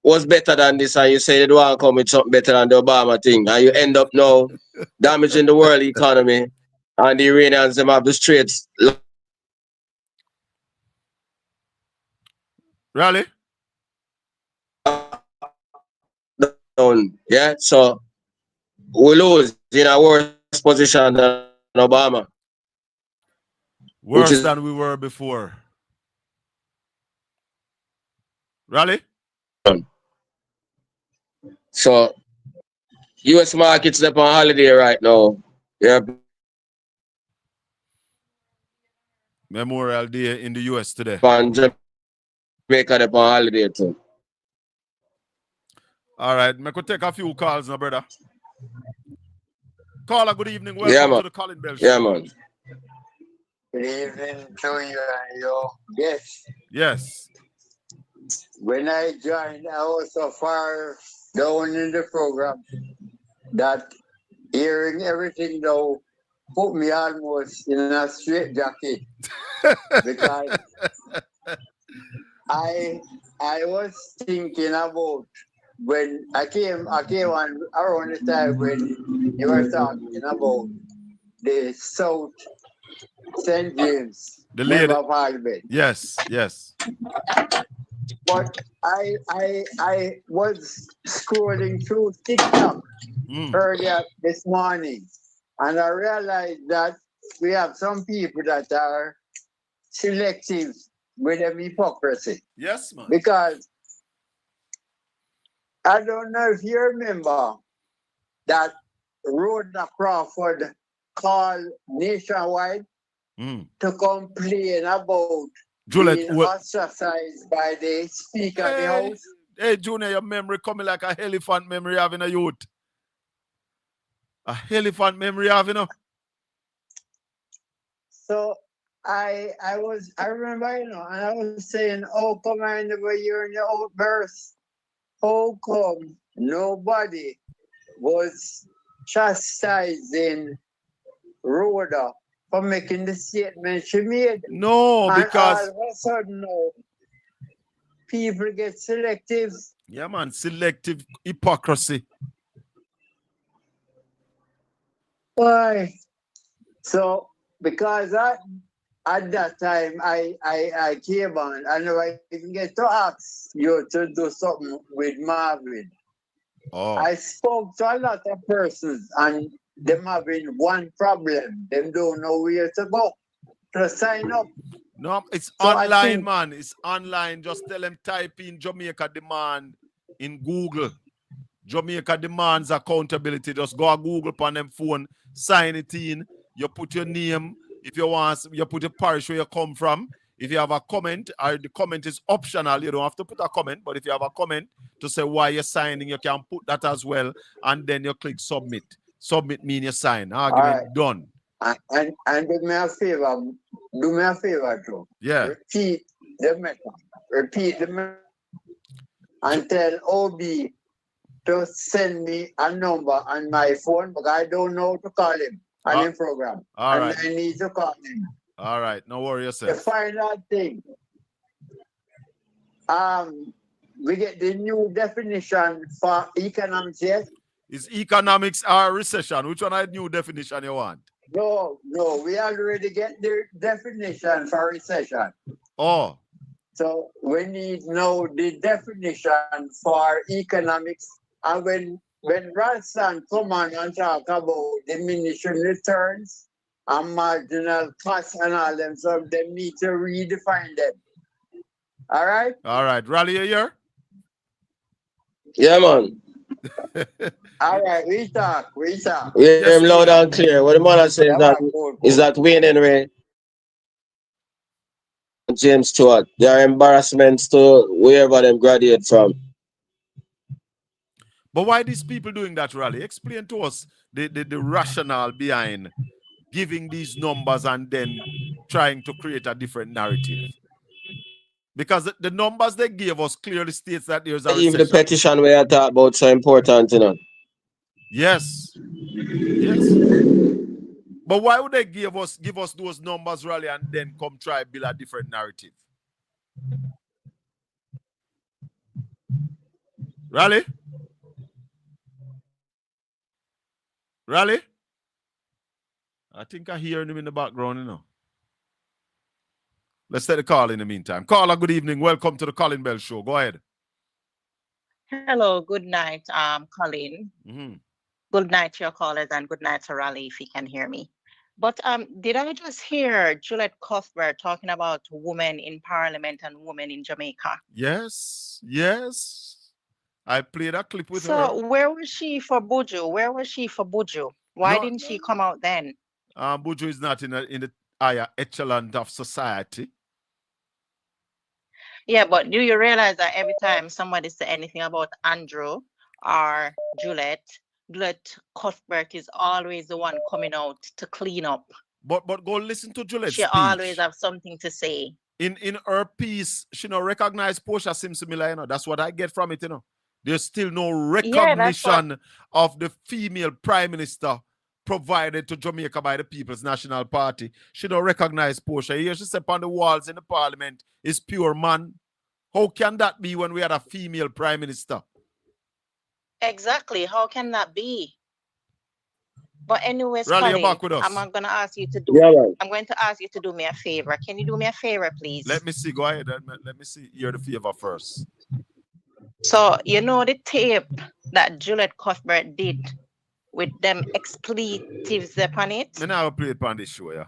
was better than this, and you say they don't want to come with something better than the Obama thing, and you end up now damaging the world economy, and the Iranians them have the straits. Really? Yeah, so we lose in a worse position than Obama. Worse than we were before. Really? So US markets up on holiday right now. Yeah. Memorial Day in the US today. And Jamaica up on holiday too. All right, I could take a few calls now, brother. Caller, good evening. Welcome to the Colin Bell Show. Yeah, man. Good evening to you and your guests. Yes. When I joined, I was so far down in the program that hearing everything now put me almost in a straight jacket because I was thinking about when I came on around the time when you were talking about the South St. James The lady. Member of Parliament. Yes, yes. But I was scrolling through TikTok earlier this morning, and I realized that we have some people that are selective with them hypocrisy. Yes, man. Because I don't know if you remember that Rhoda Crawford called Nationwide to complain about Juliet, being ostracized by the Speaker of the House. Hey, Junior, your memory coming like a elephant memory having a youth. A elephant memory having a. So I remember, and I was saying, oh, come on, never hear in the outburst. How come nobody was chastising Rhoda for making the statement she made? No, and because all of a sudden now, people get selective. Yeah, man, selective hypocrisy. Why? So because at that time I came on, I never even get to ask you to do something with Marvin. Oh. I spoke to a lot of persons and them having one problem. Them don't know where to go to sign up. No, it's So online, man. It's online. Just tell them type in Jamaica Demand in Google. Jamaica Demands Accountability. Just go to Google on them phone, sign it in. You put your name. If you want, you put your parish where you come from. If you have a comment, the comment is optional. You don't have to put a comment, but if you have a comment to say why you're signing, you can put that as well. And then you click submit. Submit means you sign. Argument done. And do me a favor. Do me a favor too. Yeah. Repeat the message. Repeat the message. And tell OB to send me a number on my phone, but I don't know to call him on the program. All right. I need to call him. All right. No worry yourself. The final thing. We get the new definition for economics, yes? Is economics or recession? Which one is the new definition you want? No, we already get the definition for recession. Oh. So we need now the definition for economics. And when Ralston come on and talk about diminishing returns and marginal costs and all them, so they need to redefine them. All right? All right. Rally, you here? Yeah, man. All right, we talk. We hear him loud and clear. What the man says is that Wayne Henry and James Stewart, they are embarrassments to wherever them graduate from. But why these people doing that, Rally? Explain to us the rationale behind giving these numbers and then trying to create a different narrative. Because the numbers they gave us clearly states that there's a recession. Even the petition we are talking about so important, you know. Yes. Yes. But why would they give us those numbers, Rally, and then come try build a different narrative? Rally? Rally? I think I hear him in the background, you know. Let's take the call in the meantime. Caller, good evening. Welcome to the Colin Bell Show. Go ahead. Hello, good night, Colin. Mm-hmm. Good night to your callers and good night to Raleigh, if you can hear me. But did I just hear Juliet Cuthbert talking about women in Parliament and women in Jamaica? Yes, yes. I played a clip with her. So where was she for Buju? Why didn't she come out then? Buju is not in the higher echelon of society. Yeah, but do you realize that every time somebody say anything about Andrew or Juliet Cuthbert is always the one coming out to clean up. But go listen to Juliet's speech. She always have something to say. In her piece, she no recognize Portia Simpson Miller, you know. That's what I get from it, you know. There's still no recognition of the female prime minister provided to Jamaica by the People's National Party. She don't recognize Portia. Here she said on the walls in the parliament is pure man. How can that be when we had a female prime minister? Exactly. How can that be? But anyways, Rally, you're Collie, back with us. I'm gonna ask you to do. Yeah, man. I'm going to ask you to do me a favor. Can you do me a favor, please? Let me see. Go ahead. Let me see. Hear the favor first. So you know the tape that Juliet Cuthbert did with them expletives upon it. Me now play it on this show, yeah.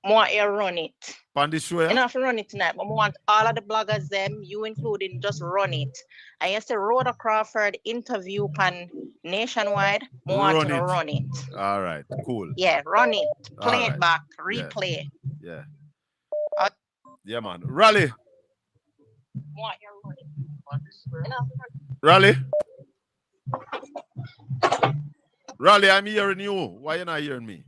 Want you run it. On this show, yeah. Enough to run it tonight, but I want all of the bloggers, them, you including, just run it. I used to Rhoda Crawford interview pan nationwide. I want you to run it. All right, cool. Yeah, run it. Play All it right. back. Replay. Yeah. Yeah, man. Rally. Want you to run it. Enough to Rally. Rally, I'm hearing you. Why you not hearing me?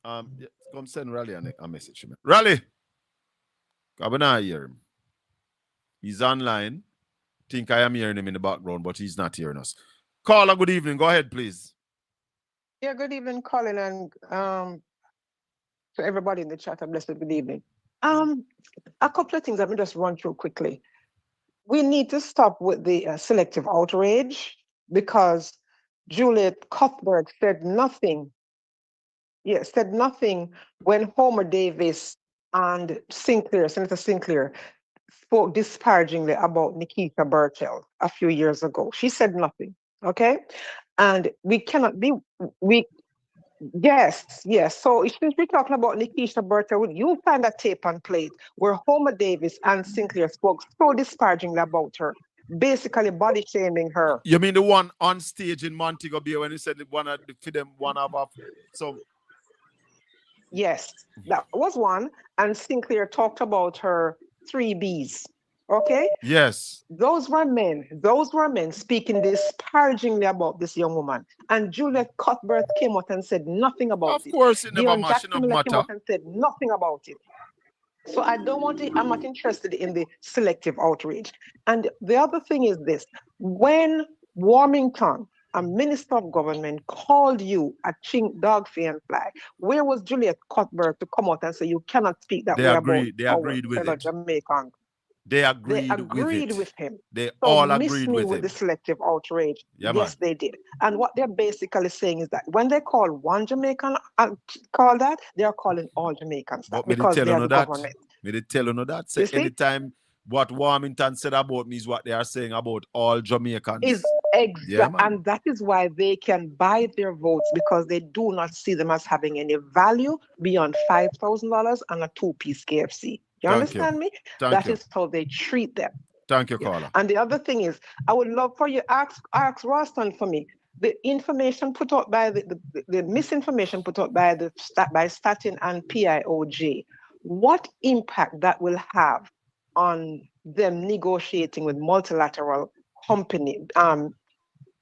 Yeah, come send Rally a message. Rally. I'm not hear him. He's online. Think I am hearing him in the background, but he's not hearing us. Caller, good evening. Go ahead, please. Yeah, good evening, Colin, and to everybody in the chat. A blessed good evening. A couple of things let me just run through quickly. We need to stop with the selective outrage because Juliet Cuthbert said nothing. Yeah, said nothing when Homer Davis and Sinclair, Senator Sinclair, spoke disparagingly about Nikita Bertel a few years ago. She said nothing. Okay, and we cannot be Yes, yes. So since we're talking about Nikisha Berta, you'll find that tape and play it where Homer Davis and Sinclair spoke so disparagingly about her, basically body shaming her. You mean the one on stage in Montego Bay when he said one of so? Yes, that was one. And Sinclair talked about her 3Bs. Okay? Yes. Those were men speaking disparagingly about this young woman. And Juliet Cuthbert came out and said nothing about it. Of course, it never Dion matter. Jackson Miller came out and said nothing about it. So I don't want to, I'm not interested in the selective outrage. And the other thing is this, when Warmington, a minister of government, called you a chink, dog, fee, and fly, where was Juliet Cuthbert to come out and say you cannot speak that way about They agreed with fellow it. Jamaicans? They agreed with him. They So all miss agreed me with him. the selective outrage. Yeah, Yes, man. they did. And what they're basically saying is that when they call one Jamaican call that, they are calling all Jamaicans that But me because tell they you are the that. government. Me tell you that. Say You see? anytime what Warmington said about me is what they are saying about all Jamaicans. Is Yeah, man. and that is why they can buy their votes because they do not see them as having any value beyond $5,000 and a 2-piece KFC. You understand me? That is how they treat them. Thank you, caller. And the other thing is, I would love for you ask Ralston for me. The information put out by the misinformation put out by by Statin and PIOJ, what impact that will have on them negotiating with multilateral company,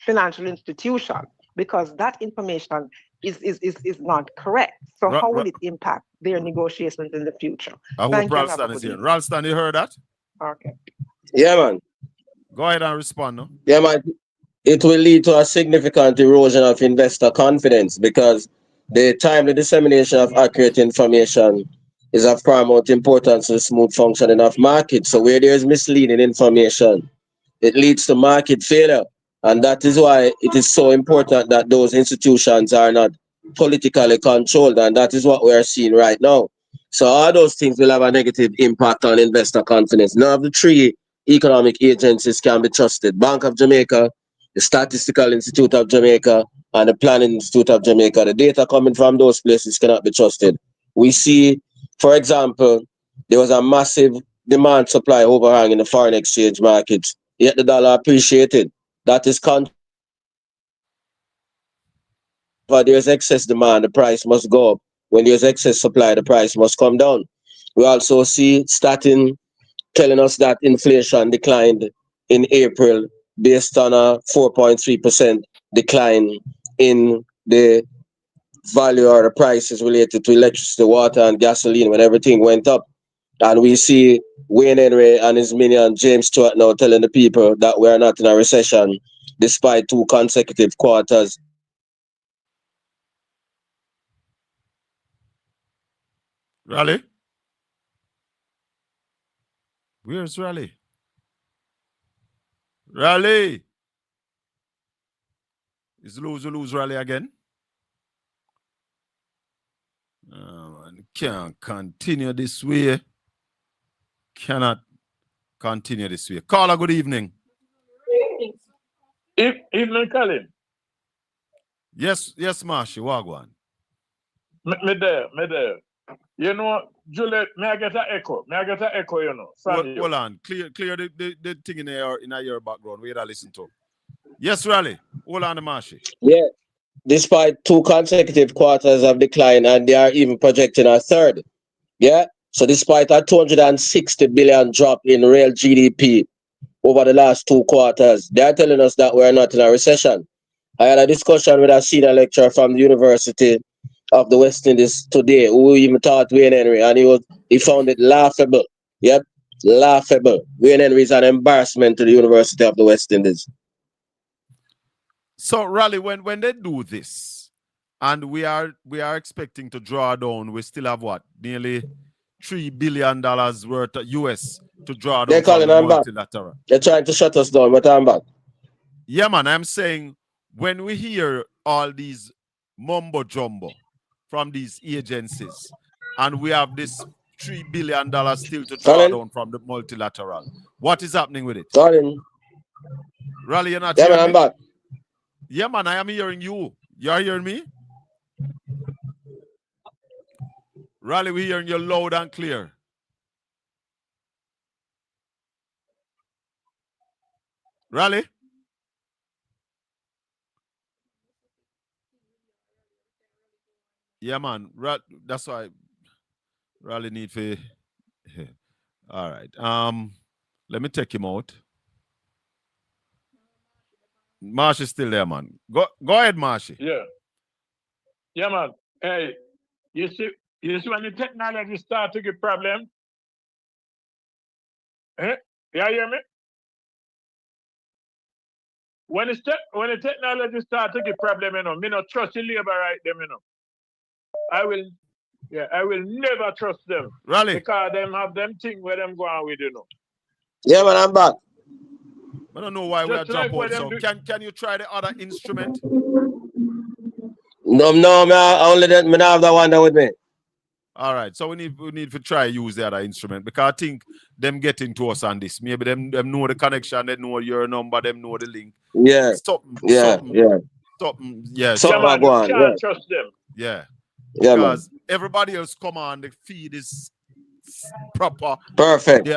financial institution, because that information is not correct. So how will it impact their negotiations in the future? I hope Ralston is here. Ralston, you heard that? Okay. Yeah, man. Go ahead and respond, no? Yeah, man. It will lead to a significant erosion of investor confidence because the timely dissemination of accurate information is of paramount importance to the smooth functioning of markets. So where there is misleading information, it leads to market failure. And that is why it is so important that those institutions are not politically controlled. And that is what we are seeing right now. So all those things will have a negative impact on investor confidence. None of the three economic agencies can be trusted. Bank of Jamaica, the Statistical Institute of Jamaica, and the Planning Institute of Jamaica. The data coming from those places cannot be trusted. We see, for example, there was a massive demand supply overhang in the foreign exchange markets, yet the dollar appreciated. That is but there's excess demand, the price must go up. When there's excess supply, the price must come down. We also see Statin telling us that inflation declined in April based on a 4.3% decline in the value or the prices related to electricity, water, and gasoline when everything went up. And we see Wayne Henry and his minion James Stewart now telling the people that we are not in a recession despite 2 consecutive quarters. Raleigh? Where's Raleigh? Raleigh! Is lose rally again? Man, can't continue this way. Cannot continue this way. Caller, good evening. Evening, Colin. Yes, Marshy, Wagwan. Me there. You know, Juliet, may I get an echo? You know. Hold on. Clear the thing in your background. Where I listen to. Yes, Raleigh. Hold on, Marshy. Yeah. Despite 2 consecutive quarters of decline, and they are even projecting a third. Yeah. So despite a 260 billion drop in real GDP over the last 2 quarters, they are telling us that we're not in a recession. I had a discussion with a senior lecturer from the University of the West Indies today, who even taught Wayne Henry, and he found it laughable. Yep, laughable. Wayne Henry is an embarrassment to the University of the West Indies. So, Raleigh, when they do this, and we are expecting to draw down, we still have what? Nearly $3 billion worth of US to draw down. They're calling from the I'm back. multilateral. They're trying to shut us down, but I'm back. Yeah, man, I'm saying when we hear all these mumbo jumbo from these agencies, and we have this $3 billion still to draw down from the multilateral, what is happening with it? Colin. Raleigh, you're not Yeah, hearing man, me? I'm back. Yeah, man, I am hearing you. You're hearing me? Raleigh, we're hearing you loud and clear. Raleigh? Yeah, man. That's why Raleigh need for. All right. Let me take him out. Marsh is still there, man. Go ahead, Marshy. Yeah, man. Hey, you see when the technology start to give problem? You hear me? When the technology start to give problem, you know, me not trust the labor right them, you know. I will never trust them. Raleigh. Because them have them thing where them go on with, you know. Yeah, man, I'm back. I don't know why we are Just like dropping out. So can you try the other instrument? No, I only me not have that one there with me. All right, so we need to try use the other instrument because I think them getting to us on this. Maybe them know the connection, they know your number, them know the link. Yeah. Stop. Yeah. Yeah. So man, go on. You can't trust them. Yeah. Yeah, because everybody else come on, the feed is proper. Perfect.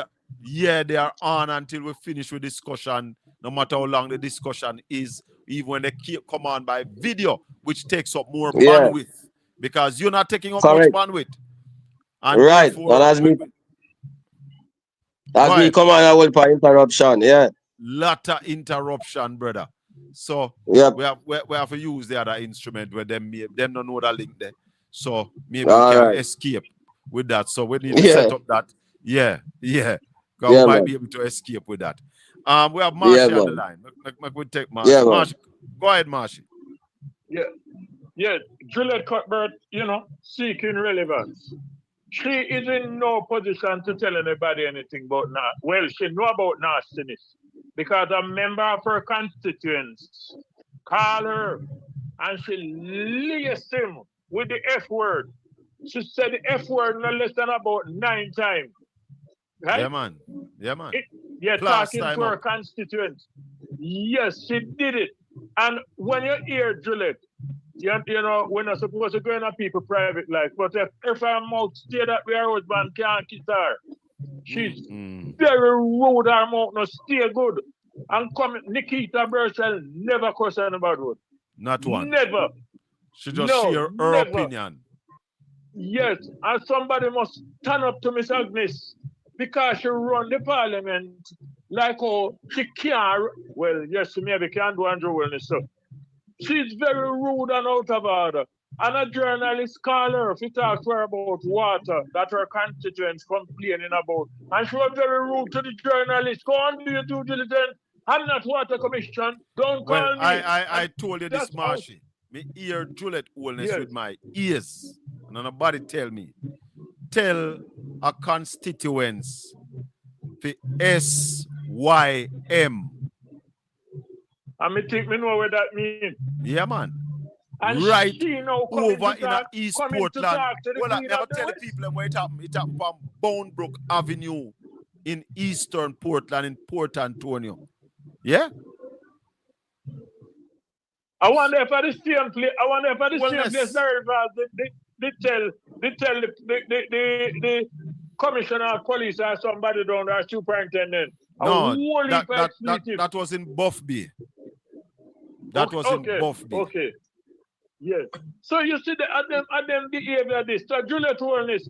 They are on until we finish with discussion. No matter how long the discussion is, even when they come on by video, which takes up more bandwidth, because you're not taking up much bandwidth. And right. Therefore, and as me come on, I will put interruption. Yeah. Lot of interruption, brother. So we have to use the other instrument where them don't know the link there. So maybe we can escape with that. So we need to set up that. Yeah. Because we might be able to escape with that. We have Marshy on the line. We take Marshy. Marshy. Go ahead, Marshy. Yeah. Juliet Cuthbert, you know, seeking relevance. She is in no position to tell anybody anything about that. Well, she know about nastiness because a member of her constituents call her and she laced him with the F word. She said the F word no less than about 9 times. Right? Yeah, man. Talking to her constituents. Yes, she did it. And when you hear Juliet, you know, we're not supposed to go in a people's private life. But if her mouth stay that way, her husband can't kiss her. She's very rude. Her mouth no stay good. And Nikita Burchell never cuss anybody word. Not one. Never. She just share her opinion. Yes, and somebody must stand up to Miss Agnes because she run the parliament like how she can't. Well, yes, she maybe can't do Andrew Wellness stuff. She's very rude and out of order. And a journalist called her to talk to her about water that her constituents complaining about. And she was very rude to the journalist. Go on, do your due diligence. I'm not water commission. Don't call me. I told you this, Marshy. Me hear Juliet Wellness with my ears. And nobody tell me. Tell a constituents the SYM. And me think me know what that means. Yeah, man. And Right she now over in a East coming to Portland. talk to the Well, I Queen never of the tell the West. people where it happened. It happened from Bonebrook Avenue in Eastern Portland in Port Antonio. Yeah? I wonder if at the same place. I wonder if at the same Wellness. place the rivers they tell the commissioner of police or somebody down there, superintendent. No, a whole heap of expletive. that was in Buff Bay. That was in Buff Bay. Okay. Yes. So you see the them behavior this. So Juliet Wellness,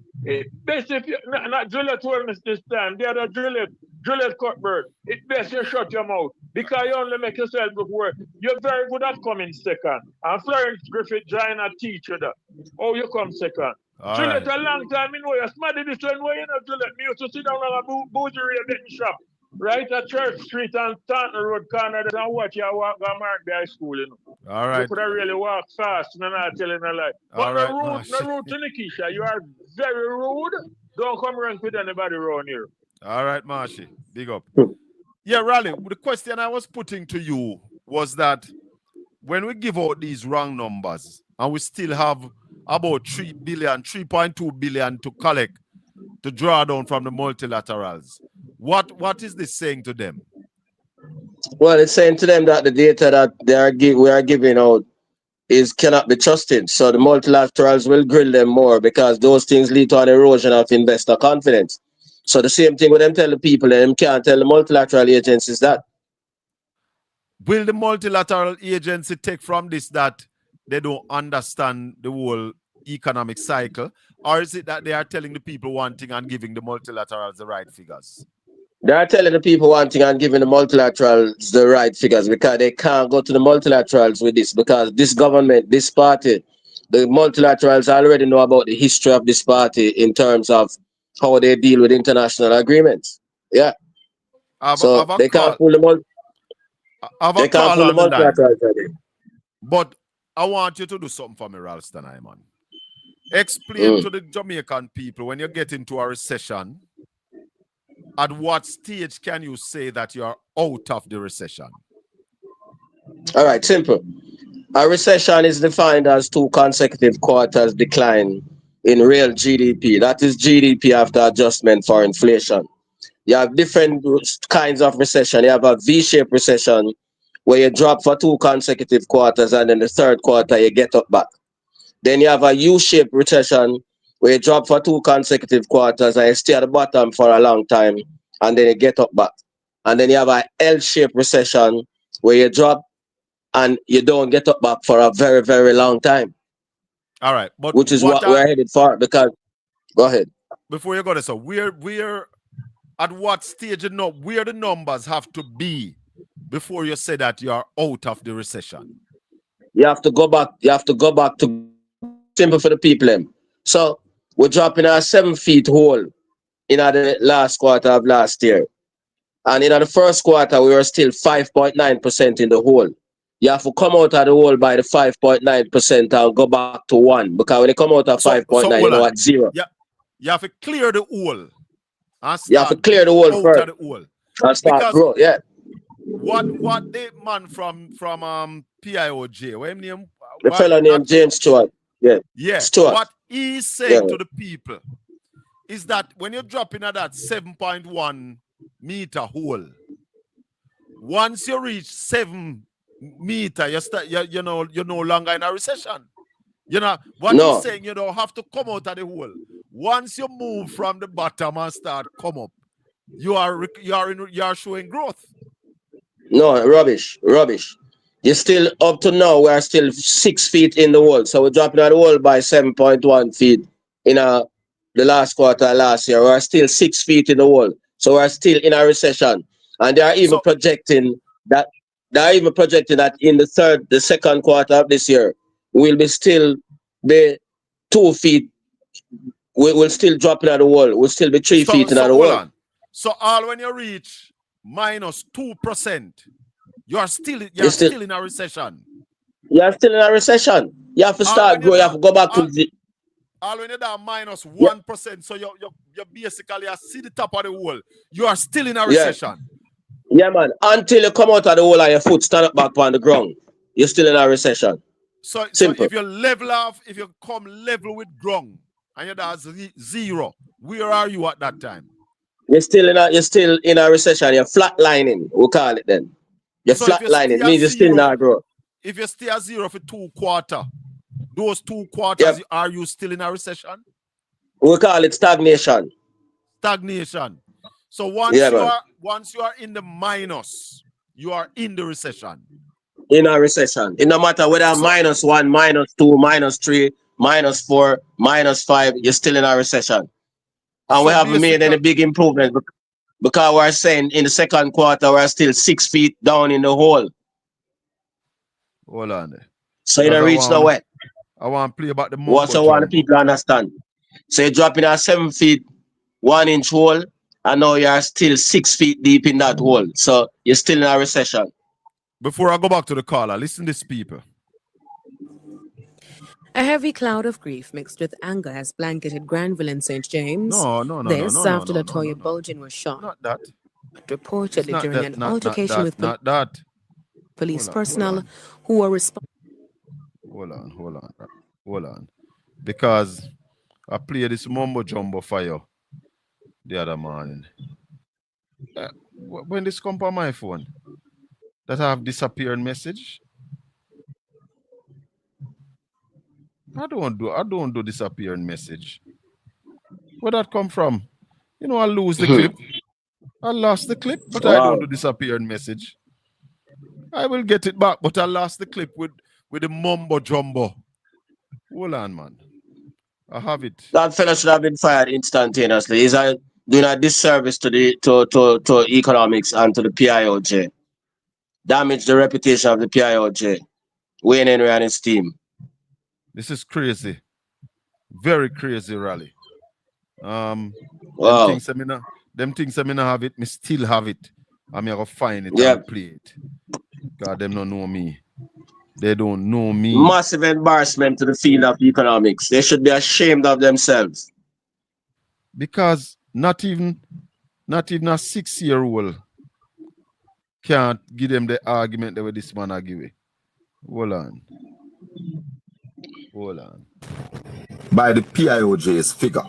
basically not Juliet Wellness this time. The other Juliet Cuthbert. It's best you shut your mouth because you only make yourself look worse. You're very good at coming second. And Florence Griffith join a teacher that. Oh, you come second. All Juliet right. a long time, you know, you're smart this one way, you know, Juliet. Me used to sit down on a bougerie betting shop. Right at Church Street and Taunton Road corner and watch you walk on Mark High School, you know. All right. You could have really walked fast, and I'm not telling a lie. But All right, no rude to Nikisha. You are very rude. Don't come around with anybody around here. All right, Marshy. Big up. Yeah, Raleigh, the question I was putting to you was that when we give out these wrong numbers and we still have about 3.2 billion to collect, to draw down from the multilaterals, what is this saying to them? Well, it's saying to them that the data that we are giving out cannot be trusted. So the multilaterals will grill them more because those things lead to an erosion of investor confidence. So the same thing with them tell the people, and them can't tell the multilateral agencies that. Will the multilateral agency take from this that they don't understand the whole economic cycle, or is it that they are telling the people one thing and giving the multilaterals the right figures? They are telling the people one thing and giving the multilaterals the right figures because they can't go to the multilaterals with this because this government, this party, the multilaterals already know about the history of this party in terms of how they deal with international agreements. Yeah. So they can't pull the multilaterals. But I want you to do something for me, Ralston Hyman. Explain to the Jamaican people when you get into a recession, at what stage can you say that you are out of the recession? All right, simple. A recession is defined as 2 consecutive quarters decline in real GDP. That is GDP after adjustment for inflation. You have different kinds of recession. You have a V-shaped recession where you drop for 2 consecutive quarters and then the third quarter you get up back. Then you have a U-shaped recession where you drop for 2 consecutive quarters and you stay at the bottom for a long time and then you get up back. And then you have a L-shaped recession where you drop and you don't get up back for a very, very long time. All right. But which is what we're headed for because, go ahead. Before you go there, so we're at what stage where the numbers have to be before you say that you are out of the recession? You have to go back to simple for the people. So we're dropping a 7 feet hole in the last quarter of last year. And in the first quarter, we were still 5.9% in the hole. You have to come out of the hole by the 5.9% and go back to 1. Because when you come out of 5.9, you know at 0. Yeah, you have to clear the hole. You have to clear the hole first. And start grow, yeah. What the man from PIOJ, what name? The fellow named James Stewart. Yeah. Yeah. Stewart. What he's saying to the people is that when you're dropping at that 7.1 meter hole, once you reach 7 meter, you're no longer in a recession. You know what he's saying, you don't have to come out of the hole. Once you move from the bottom and start come up, you are showing growth. No, rubbish. You're still up to now. We are still 6 feet in the hole, so we're dropping out the hole by 7.1 feet in the last quarter of last year. We're still 6 feet in the hole, so we're still in a recession. And they are even projecting that in the second quarter of this year, we'll be still be 2 feet. We'll still drop out the hole. We'll still be 3 feet in the hole. So all when you reach minus 2%, you're still in a recession. You're still in a recession. You have to start growing. You have to go back to the. All when you're down minus 1%, so you basically see the top of the hole. You are still in a recession. Yeah, man. Until you come out of the hole of your foot, stand up back on the ground. You're still in a recession. So Simple. if you level off, if you come level with ground and you're at zero, where are you at that time? You're still in a recession. You're flatlining. We'll call it then. You're So if you flatlining. stay It at means you're still zero, not growth. if you stay at zero for 2 quarters, those 2 quarters, are you still in a recession? We'll call it stagnation. Stagnation. So once you are in the minus, you are in the recession. In a recession. It no matter whether -1, -2, -3, -4, -5, you're still in a recession. And So we haven't made any big improvement because we're saying in the second quarter we're still 6 feet down in the hole. Hold on there. So you don't reach nowhere. I want to play about the mumbo What I want the people to understand. So you're dropping a 7 feet 1 inch hole, and now you're still 6 feet deep in that hole. So you're still in a recession. Before I go back to the caller, listen to this, people. A heavy cloud of grief mixed with anger has blanketed Granville and St. James. This after Latoya Bulgin was shot. Not that. Reportedly during that, an altercation with police personnel who were responsible. Hold on. Because I played this mumbo jumbo for you the other morning. When this come on my phone, that I have disappearing message. I don't do disappearing message. Where that come from? You know, I lose the clip. I lost the clip, but I don't do disappearing message. I will get it back, but I lost the clip with the mumbo jumbo. Hold on, man. I have it. That fella should have been fired instantaneously. He's doing a disservice to economics and to the PIOJ. Damage the reputation of the PIOJ. Wayne Henry and his team. This is crazy. Very crazy rally. Wow. Them things I have it, me still have it. I'm gonna find it and play it. God, them don't know me. They don't know me. Massive embarrassment to the field of economics. They should be ashamed of themselves. Because not even a 6-year-old can't give them the argument that this man are giving. Hold on. By the PIOJ's figure.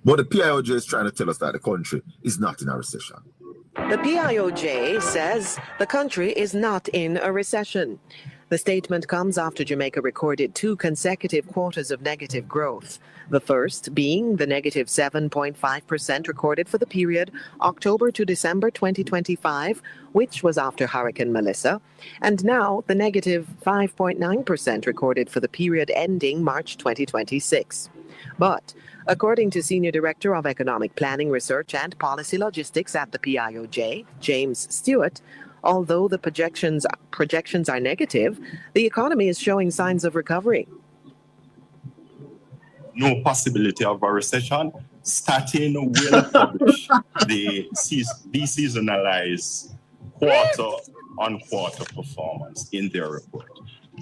But the PIOJ is trying to tell us that the country is not in a recession. The PIOJ says the country is not in a recession. The statement comes after Jamaica recorded 2 consecutive quarters of negative growth. The first being the negative 7.5% recorded for the period October to December 2025, which was after Hurricane Melissa, and now the negative 5.9% recorded for the period ending March 2026. But according to Senior Director of Economic Planning, Research and Policy Logistics at the PIOJ, James Stewart, although the projections are negative, the economy is showing signs of recovery. No possibility of a recession. Starting will publish the deseasonalized quarter-on-quarter performance in their report.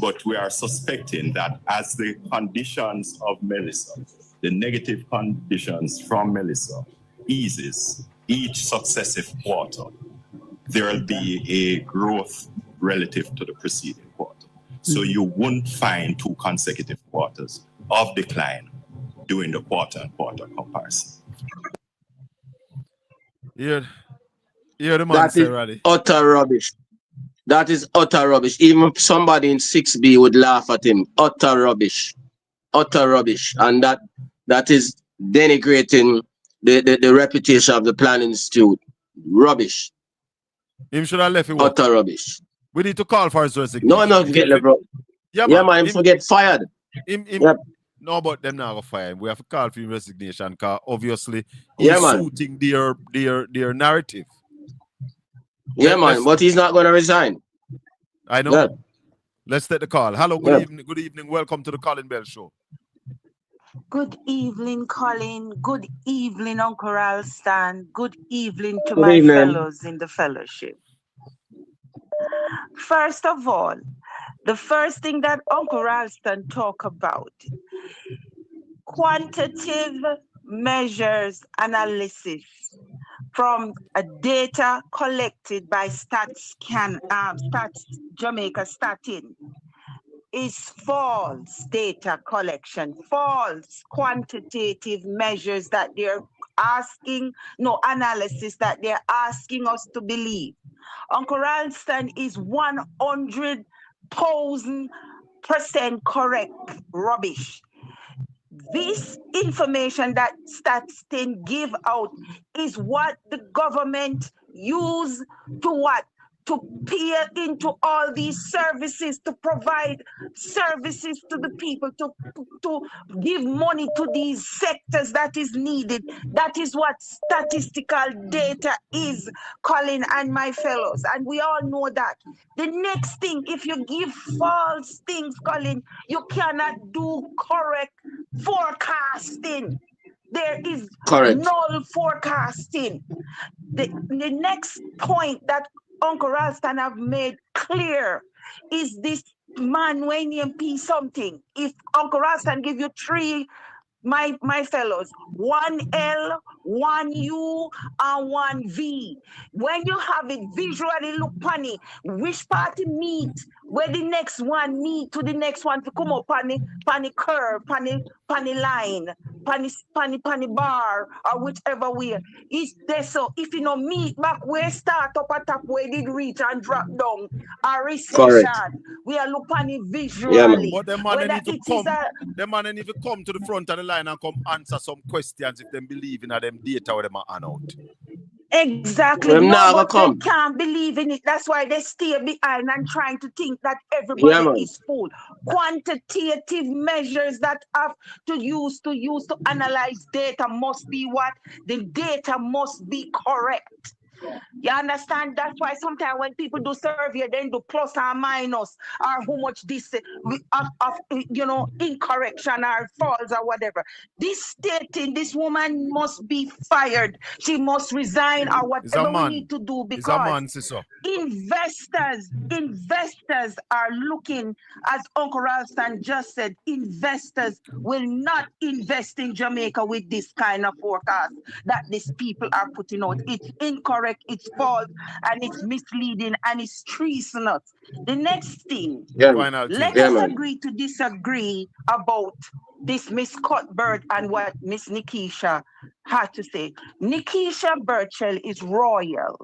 But we are suspecting that as the conditions of Melissa, the negative conditions from Melissa eases each successive quarter, there will be a growth relative to the preceding quarter. So you won't find 2 consecutive quarters of decline during the quarter-on-quarter comparison. Hear the man say, Raleigh. Utter rubbish. That is utter rubbish. Even somebody in 6B would laugh at him. Utter rubbish. Utter rubbish. And that is denigrating the reputation of the Planning Institute. Rubbish. Him should have left it. Utter rubbish. We need to call for his resignation. No, get left, bro. Yeah, man, him get fired. No, but them now go fire him. We have to call for his resignation because obviously he's suiting their narrative. Yeah, man, but he's not going to resign. I know. Yeah. Let's take the call. Hello, good evening. Good evening. Welcome to the Colin Bell Show. Good evening, Colin. Good evening, Uncle Ralston. Good evening to my fellows in the fellowship. First of all, the first thing that Uncle Ralston talk about, quantitative measures analysis from data collected by Stats Jamaica Statin is false data collection, false quantitative measures that they're asking, no analysis that they're asking us to believe. Uncle Ralston is 100,000% correct rubbish. This information that Statin give out is what the government use to what? To peer into all these services, to provide services to the people, to give money to these sectors that is needed. That is what statistical data is, Colin and my fellows. And we all know that. The next thing, if you give false things, Colin, you cannot do correct forecasting. There is null forecasting. The next point that Uncle Ralston have made clear is this man when you P something. If Uncle Ralston give you three, my fellows, 1L, 1U, and 1V. When you have it visually look funny, which party meet, where the next one meet to the next one to come up on the curve, on the line, on the bar, or whichever way. It's there. So if you know meet back where start up at top where did reach and drop down, a recession, we are looking it visually. Yeah, but the man Whether need to it come. is a The man need to come to the front of the line and come answer some questions if they believe in them data where them are out. Exactly. No, but they can't believe in it. That's why they stay behind and trying to think that everybody is full. Quantitative measures that have to use to analyze data must be what? The data must be correct. You understand? That's why sometimes when people do survey, they do plus or minus or how much this incorrection or false or whatever. This stating this woman must be fired. She must resign or whatever we need to do because investors are looking, as Uncle Ralston just said, investors will not invest in Jamaica with this kind of forecast that these people are putting out. It's incorrect, it's false, and it's misleading, and it's treasonous. The next thing, let us agree to disagree about this Miss Cuthbert and what Miss Nikisha had to say. Nikisha Burchell is royal.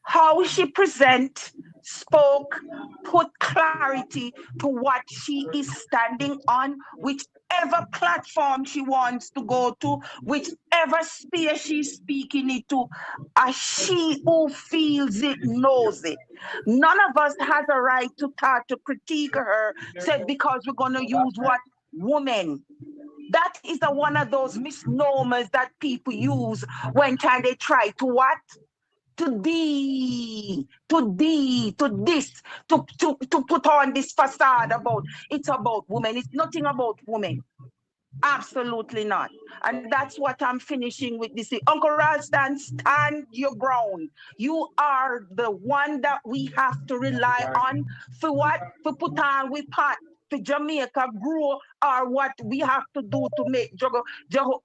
How she present, spoke, put clarity to what she is standing on, whichever platform she wants to go to, whichever space she's speaking it to, as she who feels it knows it. None of us has a right to start to critique her, said because we're going to use what? Woman. That is one of those misnomers that people use when they try to what? To put on this facade about it's about women. It's nothing about women. Absolutely not. And that's what I'm finishing with this. Uncle Ralston, stand your ground. You are the one that we have to rely on for what? For put on we part. To Jamaica grow or what we have to do to make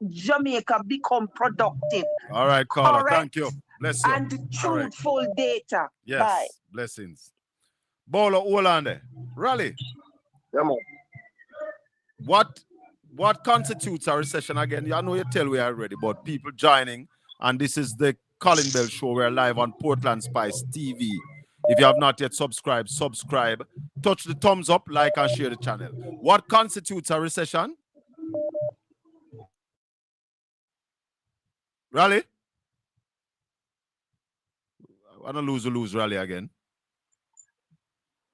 Jamaica become productive. All right, caller. Correct? Thank you. Bless you. And truthful data. Yes. Bye. Blessings. Bolo Olande. Raleigh. Yeah, man. What constitutes a recession again? I know you tell we already, but people joining, and this is the Colin Bell Show. We're live on PortlandspiceTV. If you have not yet subscribed, subscribe. Touch the thumbs up, like, and share the channel. What constitutes a recession? Raleigh? I don't lose Raleigh again.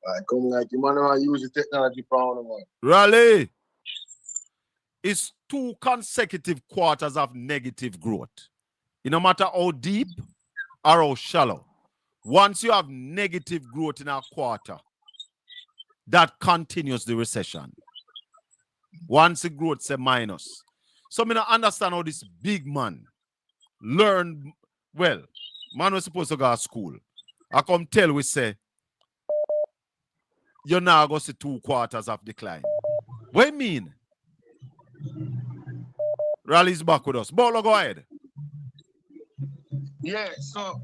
I come like you man use the technology for one. Raleigh. It's 2 consecutive quarters of negative growth. It no matter how deep or how shallow. Once you have negative growth in a quarter, that continues the recession. Once the growth say minus. So I don't understand how this big man learn well. Man was supposed to go to school. I come tell we say you're now going to see 2 quarters of decline. What do you mean? Raleigh's back with us. Bolo, go ahead. Yeah, so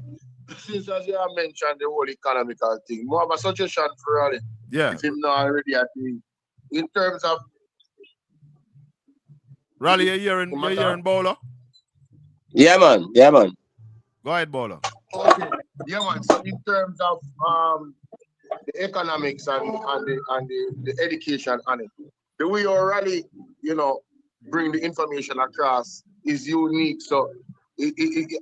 since as you have mentioned the whole economical thing, more of a suggestion for Raleigh. Yeah. If him not already at the in terms of Raleigh, you're hearing Bowler? Yeah, man. Yeah, man. Go ahead, Bowler. Okay. Yeah, man. So in terms of the economics and the education on it, the way you Raleigh, bring the information across is unique. So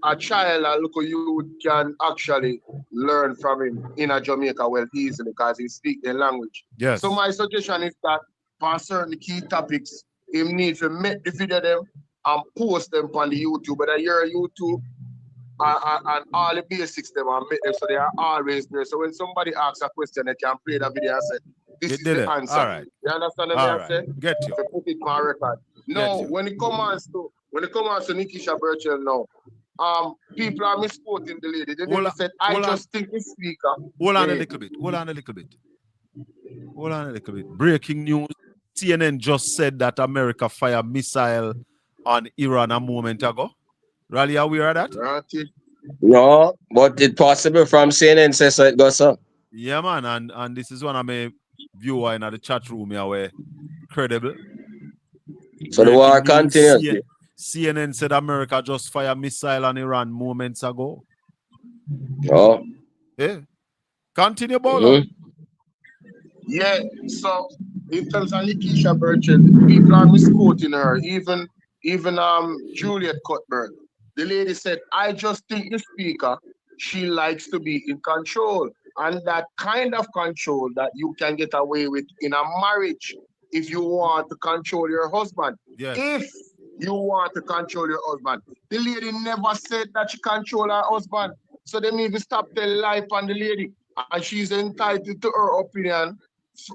a child, a local youth can actually learn from him in a Jamaica well easily because he speaks the language. Yes. So my suggestion is that for certain key topics, him need to make the video them and post them on the YouTube. But your YouTube and all the basics them and make them so they are always there. So when somebody asks a question, they can play that video and say, this is the answer. All right. You understand what All I say? Get you. To put it on record. No, when it comes to Nikisha Birchall now, people are misquoting the lady. They never said, I just think the speaker. Hold on a little bit. Breaking news. CNN just said that America fired missile on Iran a moment ago. Raleigh, are we aware of that? No, but it's possible from CNN says so it goes up. Yeah, man, and this is one of my viewers in the chat room here where credible. So the war continues. CNN said America just fired missile on Iran moments ago. Oh. Yeah. Continue, Bowler. Yeah, so in terms of Nikisha Birchall, people are misquoting her, even Juliet Cuthbert. The lady said, I just think the speaker, she likes to be in control. And that kind of control that you can get away with in a marriage if you want to control your husband. Yes. If you want to control your husband. The lady never said that she control her husband. So they need to stop the life on the lady. And she's entitled to her opinion.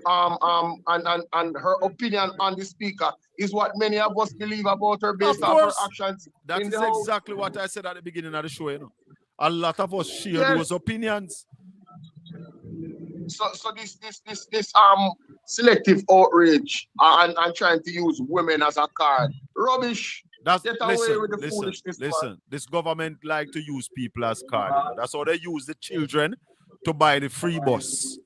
And her opinion on the speaker is what many of us believe about her based on her actions. That is exactly what I said at the beginning of the show, you know. A lot of us share those opinions. So this selective outrage and trying to use women as a card. Rubbish. Listen. This government like to use people as card. You know? That's how they use the children to buy the free bus.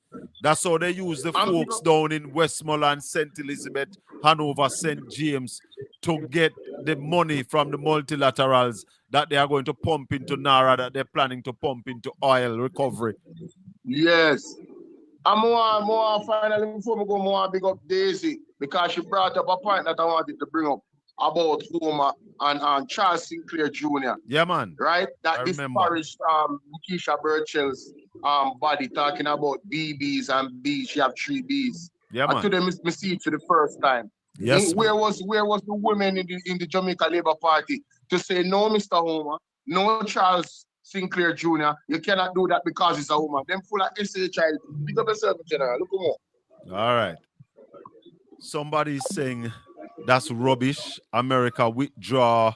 That's how they use the folks down in Westmoreland, St. Elizabeth, Hanover, St. James to get the money from the multilaterals that they are going to pump into Nara, that they're planning to pump into oil recovery. Yes. And more finally, before we go, more big up Daisy, because she brought up a point that I wanted to bring up about Homer and Charles Sinclair Jr. Yeah, man. Right? That disparaged Nikisha Birchall's body, talking about BBs and Bs. She have 3 Bs. Yeah, man. And to them, me see it for the first time. Yes. Where was the women in the Jamaica Labour Party to say, no, Mr. Homer, no Charles Sinclair Jr., you cannot do that because it's a woman. Them full of SHI. Pick up yourself, General. Look more. All right. Somebody is saying that's rubbish. America withdraw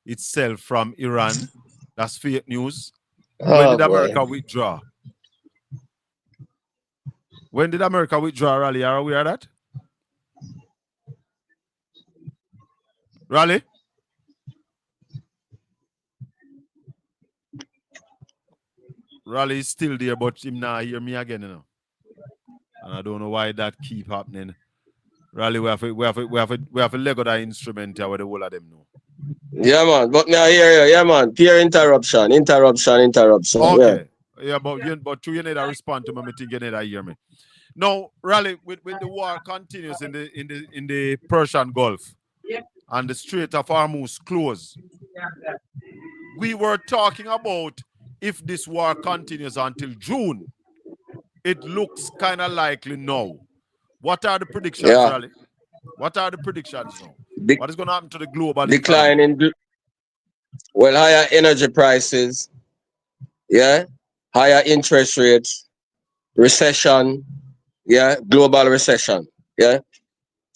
itself from Iran. That's fake news. When did America withdraw? When did America withdraw, Raleigh? Are we aware of that? Raleigh? Raleigh is still there, but him not hear me again, you know. And I don't know why that keep happening. Raleigh, we have a Lego that instrument here where the whole of them know. Yeah, man. But me I hear you. Yeah, man. Pure interruption. Okay. Yeah, but you need to respond to me. I think you need to hear me. Now, Raleigh, with the war continues in the Persian Gulf and the Strait of Hormuz closed. We were talking about if this war continues until June. It looks kind of likely now. What are the predictions, Raleigh? What are the predictions now? What is going to happen to the global decline economy? Higher energy prices, higher interest rates, recession, global recession,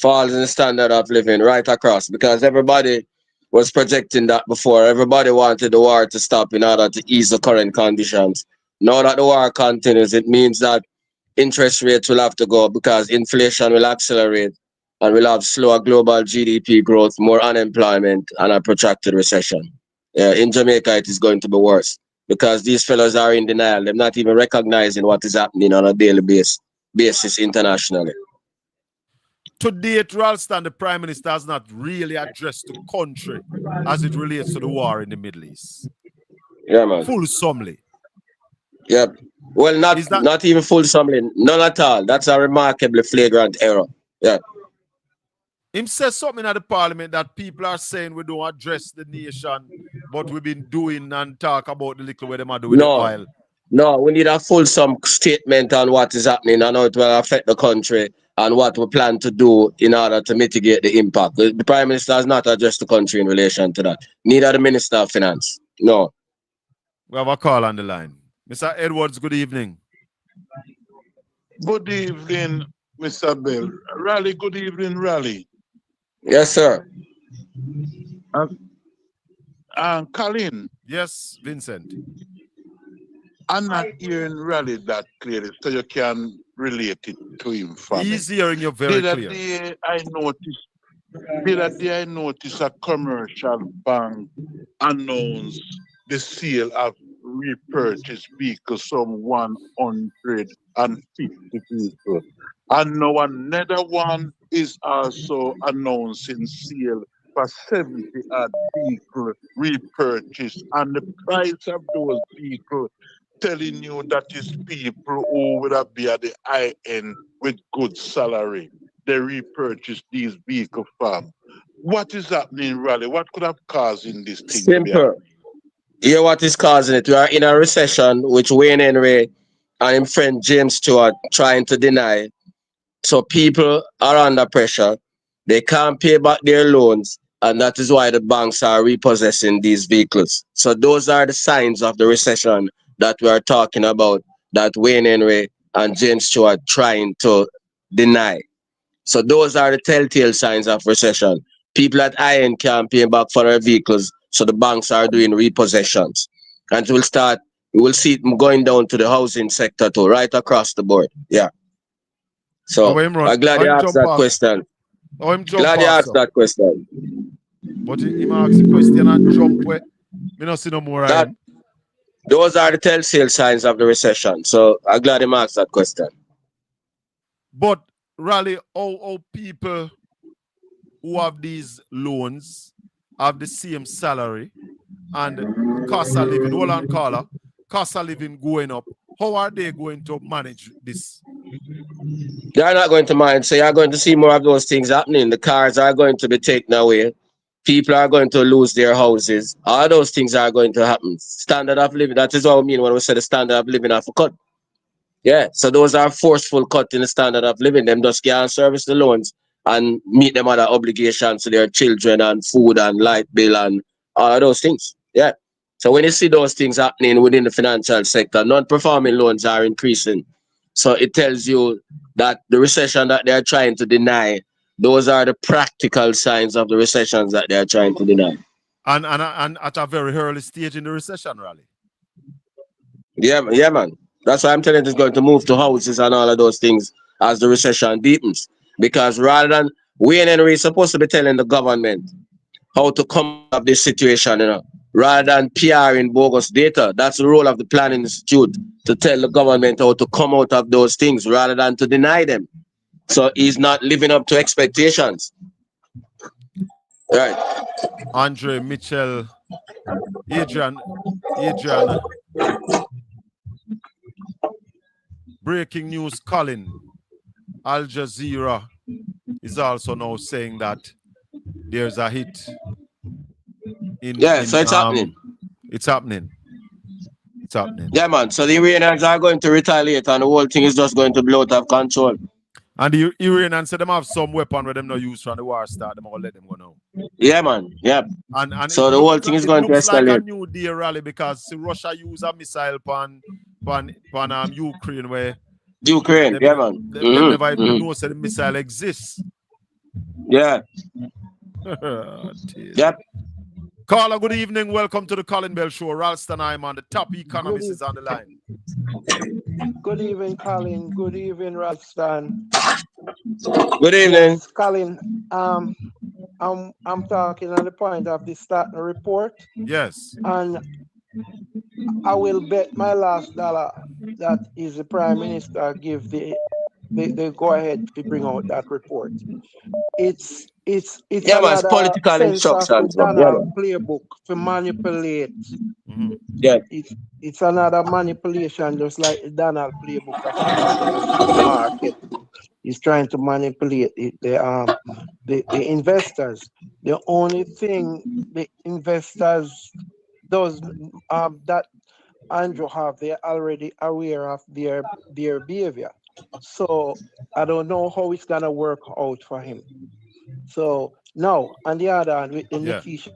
falls in the standard of living right across, because everybody was projecting that before. Everybody wanted the war to stop in order to ease the current conditions. Now that the war continues, it means that interest rates will have to go because inflation will accelerate and we'll have slower global GDP growth, more unemployment, and a protracted recession. Yeah, in Jamaica, it is going to be worse because these fellows are in denial. They're not even recognizing what is happening on a daily basis internationally. To date, Ralston, the Prime Minister has not really addressed the country as it relates to the war in the Middle East. Yeah, man. Fulsomely. Yep. Well, not even fulsomely. None at all. That's a remarkably flagrant error. Yeah. Him says something at the parliament that people are saying we don't address the nation, but we've been doing and talk about the little way they do with the oil. No, we need a fulsome statement on what is happening and how it will affect the country and what we plan to do in order to mitigate the impact. The Prime Minister has not addressed the country in relation to that. Neither the Minister of Finance. No. We have a call on the line. Mr. Edwards, good evening. Good evening, Mr. Bell. Raleigh, good evening, Raleigh. Yes, sir. Colin. Yes, Vincent. I'm not hearing Raleigh that clearly, so you can relate it to him for me. He's hearing you very clear. The other day I noticed a commercial bank announce the sale of repurchased vehicles, some 150 vehicles. And now another one is also announcing sale for 70 vehicles repurchased. And the price of those vehicles telling you that is people who would have be at the high end with good salary. They repurchase these vehicles from. What is happening, Raleigh? What could have caused in this thing? Simple. Here what is causing it. We are in a recession, which Wayne Henry and his friend James Stewart trying to deny. So people are under pressure. They can't pay back their loans, and that is why the banks are repossessing these vehicles. So those are the signs of the recession that we are talking about, that Wayne Henry and James Stewart trying to deny. So those are the telltale signs of recession. People at high end can't pay back for their vehicles, so the banks are doing repossessions. And we will see it going down to the housing sector too, right across the board. Yeah. So I'm glad you asked that question. Glad you asked that question. But he asks the question and jump where me not see no more. Those are the telltale signs of the recession. So I'm glad you asked that question. But Raleigh, how people who have these loans have the same salary and cost of living, hold on, caller, cost of living going up, how are they going to manage this? They're not going to mind. So you're going to see more of those things happening. The cars are going to be taken away. People are going to lose their houses. All those things are going to happen. Standard of living, that is what we mean when we say the standard of living have a cut. Yeah, so those are forceful cut in the standard of living. Them just can't service the loans and meet them other obligations to their children and food and light bill and all of those things. Yeah. So when you see those things happening within the financial sector, non-performing loans are increasing. So it tells you that the recession that they're trying to deny, those are the practical signs of the recessions that they're trying to deny. And at a very early stage in the recession, Raleigh. Yeah, man. That's why I'm telling you it's going to move to houses and all of those things as the recession deepens. Because rather than Wayne Henry is supposed to be telling the government how to come up this situation, rather than PRing bogus data. That's the role of the Planning Institute, to tell the government how to come out of those things rather than to deny them. So he's not living up to expectations. Right. Andre, Mitchell, Adrian. Breaking news, Colin. Al Jazeera is also now saying that there's a hit. So it's happening. It's happening. It's happening. Yeah, man. So the Iranians are going to retaliate and the whole thing is just going to blow out of control. And the Iranians say them have some weapon where them not use from the war start. Them all let them go now. Yeah, man. Yeah. And so the whole thing is going to escalate. Like a new day, Raleigh, because Russia use a missile pan Ukraine where Ukraine, yeah, man. They never even know that the missile exists. Yeah. Yep. Caller, good evening. Welcome to the Colin Bell Show. Ralston, I'm on the top economist is on the line. Good evening, Colin. Good evening, Ralston. Good evening. Yes, Colin. I'm talking on the point of the starting report, Yes. and I will bet my last dollar that is the Prime Minister give the go ahead to bring out that report. It's Yeah, man, it's another political sense of the instructions. So, yeah, Donald man. playbook to manipulate. Yeah. It's another manipulation, just like the Donald playbook of manipulation of the market. He's trying to manipulate the investors. The only thing the investors does that Andrew have, they're already aware of their behavior. So I don't know how it's gonna work out for him. So now, on the other hand, with the Yeah. Nikisha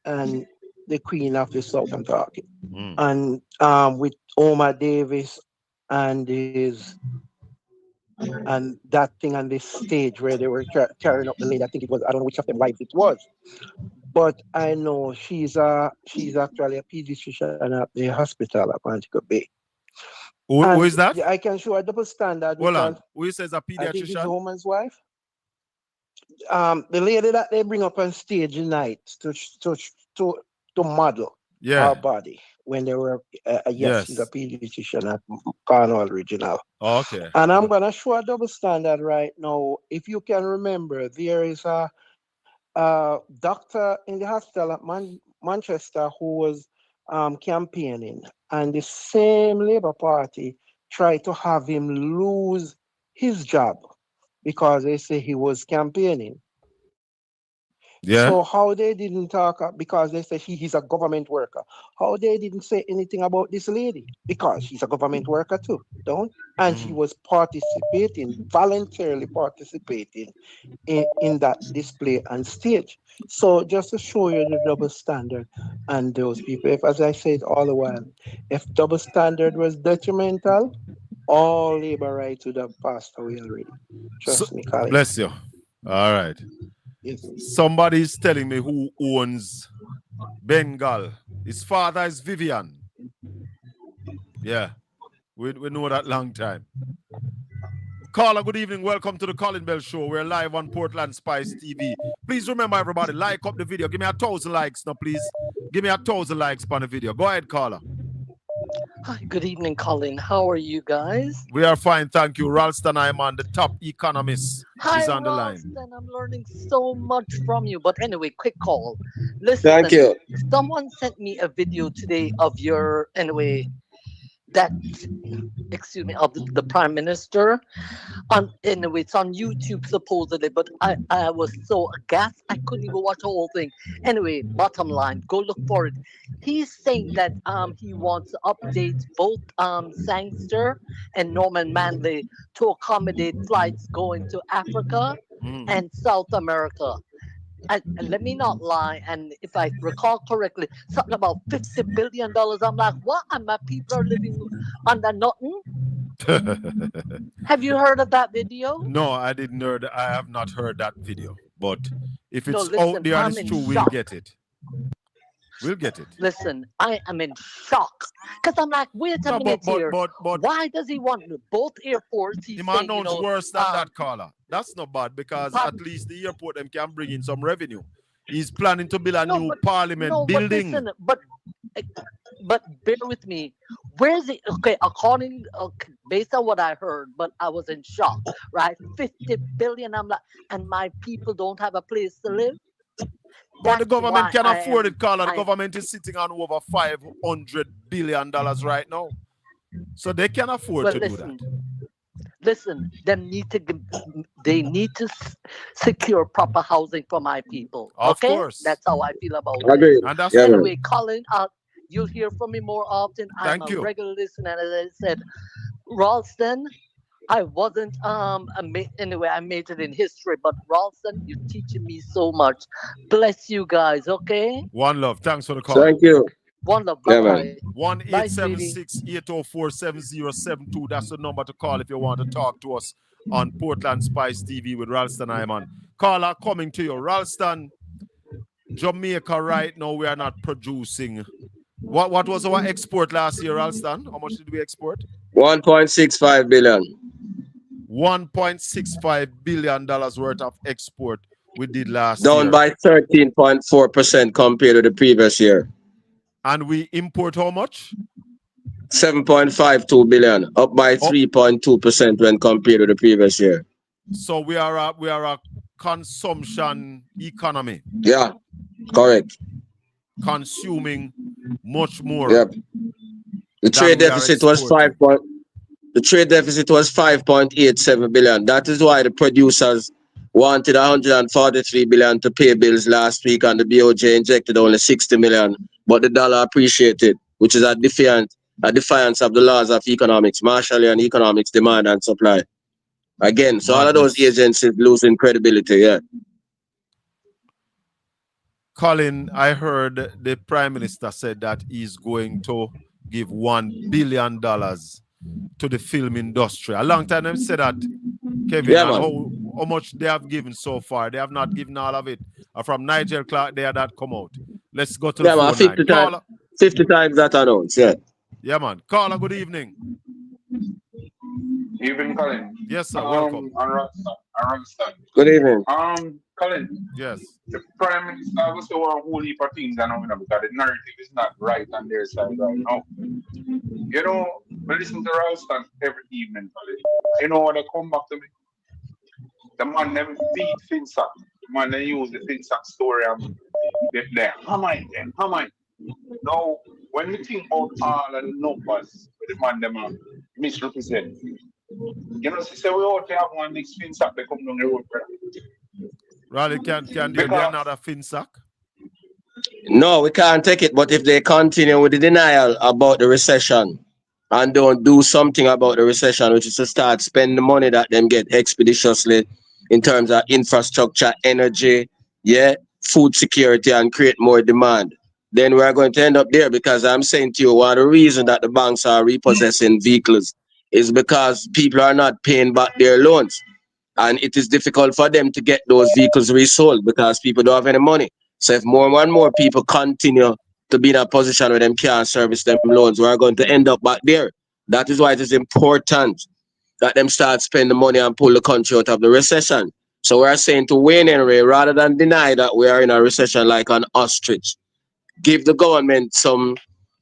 and the Queen of the South, I'm talking, Mm. and with Omar Davis and his and that thing on this stage where they were carrying up the lady. I think it was, I don't know which of them wives it was, but I know she's actually a pediatrician at the hospital at Montego Bay. Who And is that? I can show a double standard Hold because on. Who says a I think it's the pediatrician? woman's wife. The lady that they bring up on stage tonight to to to model Yeah. her body when they were yes, she's a Yes. pediatrician at Cornwall Regional. Oh, okay. And I'm gonna show a double standard right now. If you can remember, there is a doctor in the hospital at Manchester who was campaigning, and the same Labour Party tried to have him lose his job because they say he was campaigning. Yeah. So how they didn't talk because they say he's a government worker. How they didn't say anything about this lady because she's a government worker too, don't? And she was participating, voluntarily participating in that display on stage. So just to show you the double standard and those people, if as I said all the while, if double standard was detrimental, all labor rights would have passed away already. So, Trust me, Colin. bless you. All right. Yes. Somebody's telling me who owns Bengal. His father is Vivian. Yeah. We know that long time. Caller, good evening. Welcome to the Colin Bell Show. We're live on Portland Spice TV. Please remember, everybody, like up the video. Give me 1,000 likes now, please. Give me 1,000 likes on the video. Go ahead, caller. Hi, good evening, Colin. How are you guys? We are fine, thank you. Ralston Iman, the top economist, Hi, is on the line. Ralston. I'm learning so much from you. But anyway, quick call. Listen, Thank you. someone sent me a video today of your, anyway, that, excuse me, of the Prime Minister. Anyway, it's on YouTube supposedly, but I was so aghast I couldn't even watch the whole thing. Anyway, bottom line, go look for it. He's saying that he wants to update both Sangster and Norman Manley to accommodate flights going to Africa and South America. And let me not lie, and if I recall correctly, something about $50 billion. I'm like, what? And my people are living under nothing? Have you heard of that video? No, I didn't hear that. I have not heard that video. But if it's listen, out there and I'm it's in true, we'll shock. get it. We'll get it. Listen, I am in shock. Because I'm like, wait a minute here. Why does he want both airports? He's He saying, might know worse than that, caller. That's not bad because at least the airport them can bring in some revenue. He's planning to build a new parliament building. But bear with me. Where's it? Okay, based on what I heard, but I was in shock, right? 50 billion. I'm like, and my people don't have a place to live. But the government can afford it, caller. The government is sitting on over $500 billion right now. So they can afford to do that. Listen, they need to secure proper housing for my people. Of Okay? course. That's how I feel about Agreed. it. And that's Anyway, Colin, you'll hear from me more often. I'm Thank a you. regular listener, and as I said, Ralston, I wasn't anyway, I majored in history, but Ralston, you're teaching me so much. Bless you guys, okay? One love. Thanks for the call. Thank you. One love. Yeah, Bye-bye. man. 1-876-804-7072. That's the number to call if you want to talk to us on Portland Spice TV with Ralston Iman. Caller, coming to you. Ralston, Jamaica right now, we are not producing. What was our export last year, Ralston? How much did we export? 1.65 billion. $1.65 billion worth of export we did last Down year. by 13.4% compared to the previous year. And we import how much? 7.52 billion, up by 3.2% when compared to the previous year. So we are a consumption economy. Yeah, correct. Consuming much more. Yep. The trade deficit was the trade deficit was 5.87 billion. That is why the producers wanted 143 billion to pay bills last week, and the BOJ injected only 60 million. But the dollar appreciated, which is a defiance of the laws of economics, Marshallian economics, demand and supply. Again, so all of those agencies losing credibility. Yeah. Colin, I heard the Prime Minister said that he's going to give $1 billion to the film industry. A long time they said that, Kevin, Yeah, and man. how much they have given so far. They have not given all of it. From Nigel Clark there that come out. Let's go to the phone line. 50 times that announced, yeah. Yeah, man. Caller, good evening. Evening, Colin. Yes, sir. Welcome. Good evening. Colin. Yes. The Prime Minister was the one whole heap of things, because the narrative is not right on their side right now. You know, I listen to Ralston every evening, Colin. You know when they come back to me? The man never beat Finsack. The man they use the Finsack story and they hammer it. Now, when we think about all of the numbers the man them are misrepresent, you know, say we ought to have one next Finsack they come down the road, brother. Raleigh, can there be another Finsack? No, we can't take it. But if they continue with the denial about the recession and don't do something about the recession, which is to start spending the money that them get expeditiously in terms of infrastructure, energy, yeah, food security, and create more demand, then we're going to end up there. Because I'm saying to you, one of the reasons that the banks are repossessing vehicles is because people are not paying back their loans. And it is difficult for them to get those vehicles resold because people don't have any money. So if more and more people continue to be in a position where them can't service them loans, we're going to end up back there. That is why it is important that them start spending money and pull the country out of the recession. So we're saying to Wayne Henry, rather than deny that we are in a recession like an ostrich, give the government some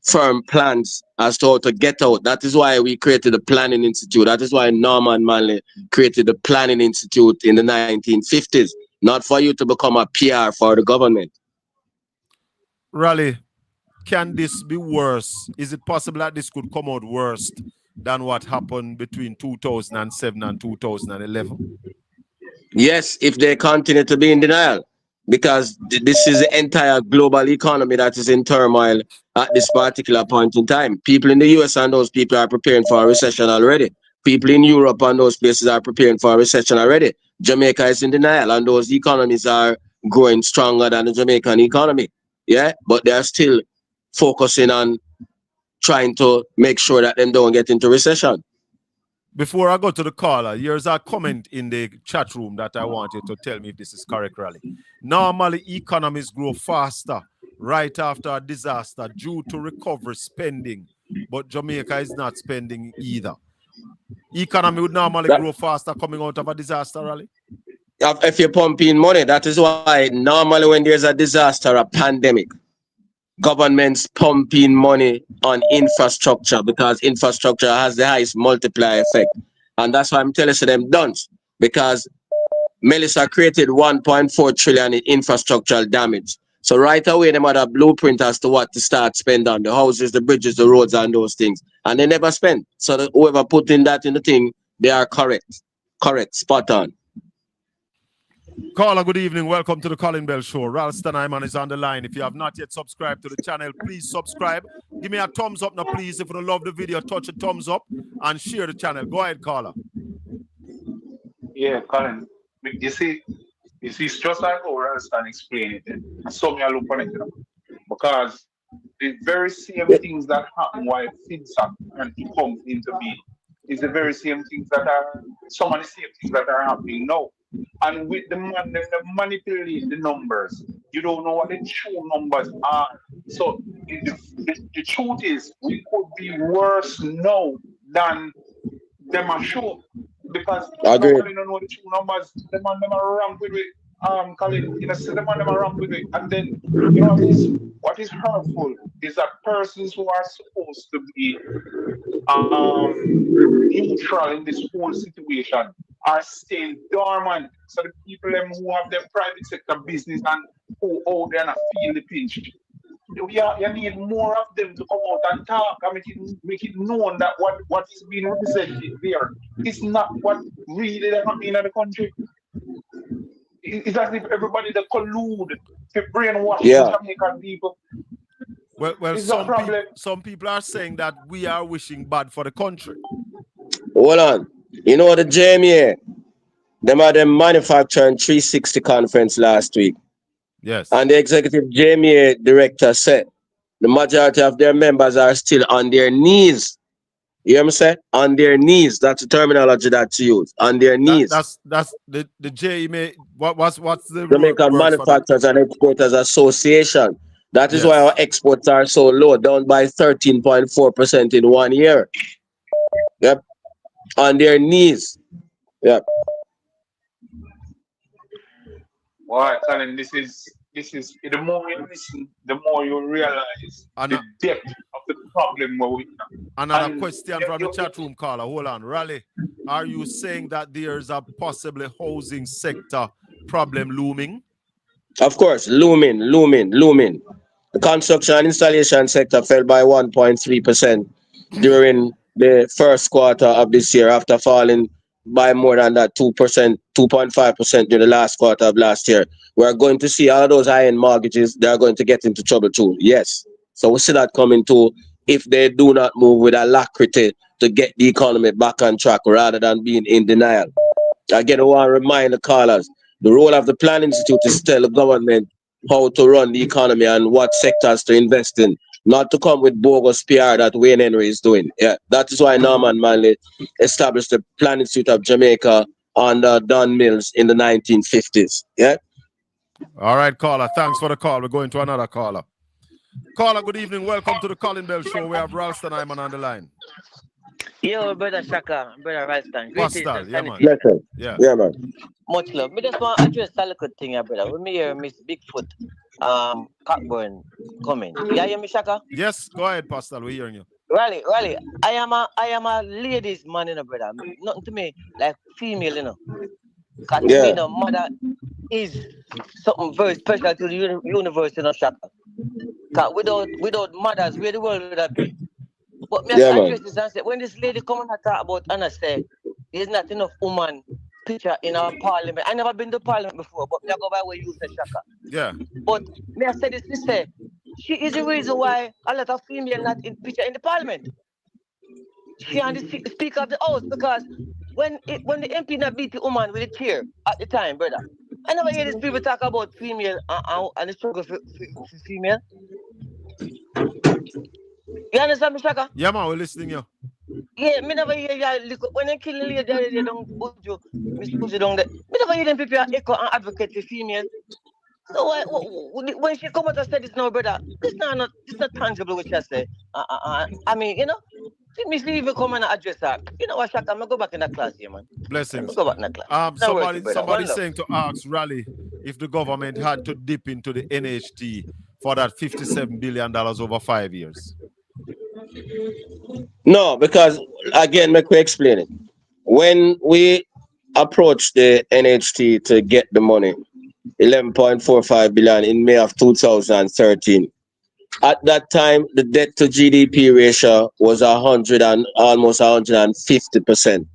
firm plans as to how to get out. That is why we created the Planning Institute. That is why Norman Manley created the Planning Institute in the 1950s. Not for you to become a PR for the government. Raleigh, can this be worse? Is it possible that this could come out worse than what happened between 2007 and 2011? Yes, if they continue to be in denial. Because this is the entire global economy that is in turmoil at this particular point in time. People in the US and those people are preparing for a recession already. People in Europe and those places are preparing for a recession already. Jamaica is in denial and those economies are growing stronger than the Jamaican economy. Yeah, but they're still focusing on trying to make sure that them don't get into recession. Before I go to the caller, here's a comment in the chat room that I want you to tell me if this is correct, Raleigh. Normally, economies grow faster right after a disaster due to recovery spending, but Jamaica is not spending either. Economy would normally grow faster coming out of a disaster, Raleigh? If you pump in money, that is why normally when there's a disaster, a pandemic, governments pump in money on infrastructure because infrastructure has the highest multiplier effect. And that's why I'm telling you them don't. Because Melissa created 1.4 trillion in infrastructural damage. So right away, they had a blueprint as to what to start spend on the houses, the bridges, the roads, and those things. And they never spend. So whoever put in that in the thing, they are correct. Correct, spot on. Caller, good evening. Welcome to the Colin Bell Show. Ralston Hyman is on the line. If you have not yet subscribed to the channel, please subscribe. Give me a thumbs up now, please. If you don't love the video, touch a thumbs up and share the channel. Go ahead, caller. Yeah, Colin. You see, it's just like how Ralston explained it. So me I look on it, you know, because the very same things that happen while FinSac and it comes into being is the very same things that are some of the same things that are happening now. And with the man, they manipulate the numbers. You don't know what the true numbers are. So the truth is, we could be worse now than them are sure. Because nobody don't know the true numbers. The man them are wrong with it. Colin, you know, say the man them are wrong with it. And then, what is hurtful is that persons who are supposed to be neutral in this whole situation are staying dormant. So the people them who have their private sector business and who out there and feel the pinch. You need more of them to come out and talk and make it known that what is being represented there is not what really happening in the country. It's as if everybody that collude to brainwash the Jamaican people. Well, some people are saying that we are wishing bad for the country. Hold on. You know the JMA, them had a manufacturing 360 conference last week. Yes. And the executive JMA director said the majority of their members are still on their knees. You hear me say? On their knees. That's the terminology that's used. On their knees. That's the JMA. What's the Jamaican Manufacturers and Exporters Association. That is why our exports are so low, down by 13.4% in 1 year. Yep. On their knees. Yep. All right, Colin, this is the more you listen, the more you realize the depth of the problem where we have. Another question from the chat room caller. Hold on, Raleigh. Are you saying that there's a possibly housing sector problem looming? Of course, looming. The construction and installation sector fell by 1.3% during the first quarter of this year, after falling by more than that 2%, 2.5% during the last quarter of last year. We're going to see all of those high-end mortgages, they're going to get into trouble too. Yes. So we see that coming too if they do not move with alacrity to get the economy back on track rather than being in denial. Again, I want to remind the callers, the role of the Plan Institute is to tell the government how to run the economy and what sectors to invest in, not to come with bogus PR that Wayne Henry is doing. Yeah, that is why Norman Manley established the Plan Institute of Jamaica under Don Mills in the 1950s. Yeah. All right, caller. Thanks for the call. We're going to another caller. Caller, good evening. Welcome to the Colin Bell Show. We have Ralston Hyman on the line. Yo, brother Shaka, brother Ralston. Pastor, yeah, man. Yeah, man. Much love. Me just want to address a little thing here, brother. When me hear Miss Bigfoot, Cockburn coming. You hear me, Shaka? Yes, go ahead, Pastor. We're hearing you. Rally. I am a ladies man, you know, brother. Nothing to me like female, you know. Because to me, the mother is something very special to the universe, you know, Shaka. Because without mothers, where the world would have been. But me address this and say, when this lady come and talk about Anna say, there's not enough woman picture in our parliament. I never been to parliament before, but me I go by where you say, Shaka. Yeah. But me I say this to say, she is the reason why a lot of female not in picture in the parliament. She and the speaker of the house, because when the MP not beat the woman with a chair at the time, brother. I never hear these people talk about female and the struggle for female. You understand me, Shaka? Yeah, man, we're listening you. Yeah, me never hear you when they kill the lady, they don't Buju, Miss Buju down there. Me never hear them people echo and advocate for female. So when she come out and say this now, brother, it's not tangible what she say. I mean, you know, me even come and address her. You know what, Shaka? I'm gonna go back in that class here, man. Blessings. Go back in that class. Somebody's saying to ask Raleigh if the government had to dip into the NHT for that $57 billion over 5 years. No, because again, make me explain it. When we approached the NHT to get the money, 11.45 billion in May of 2013. At that time, the debt to GDP ratio was almost 150%.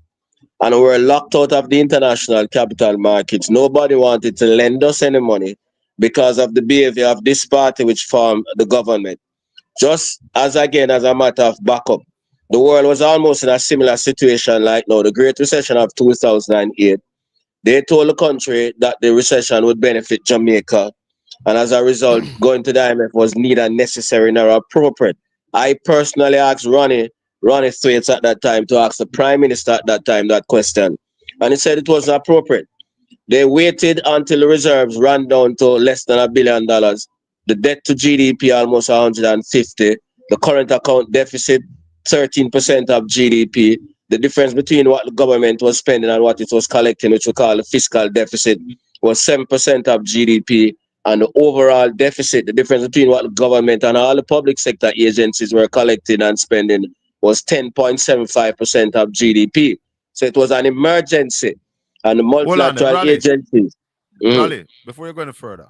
And we were locked out of the international capital markets. Nobody wanted to lend us any money because of the behavior of this party which formed the government. Just as a matter of backup, the world was almost in a similar situation like now, the Great Recession of 2008. They told the country that the recession would benefit Jamaica. And as a result, going to the IMF was neither necessary nor appropriate. I personally asked Ronnie Thwaites at that time to ask the Prime Minister at that time that question. And he said it wasn't appropriate. They waited until the reserves ran down to less than $1 billion. The debt to GDP almost 150. The current account deficit 13% of GDP. The difference between what the government was spending and what it was collecting, which we call the fiscal deficit, was 7% of GDP, and the overall deficit, the difference between what the government and all the public sector agencies were collecting and spending, was 10.75% of GDP. So it was an emergency, and the multilateral agencies. Raleigh, before you go any further,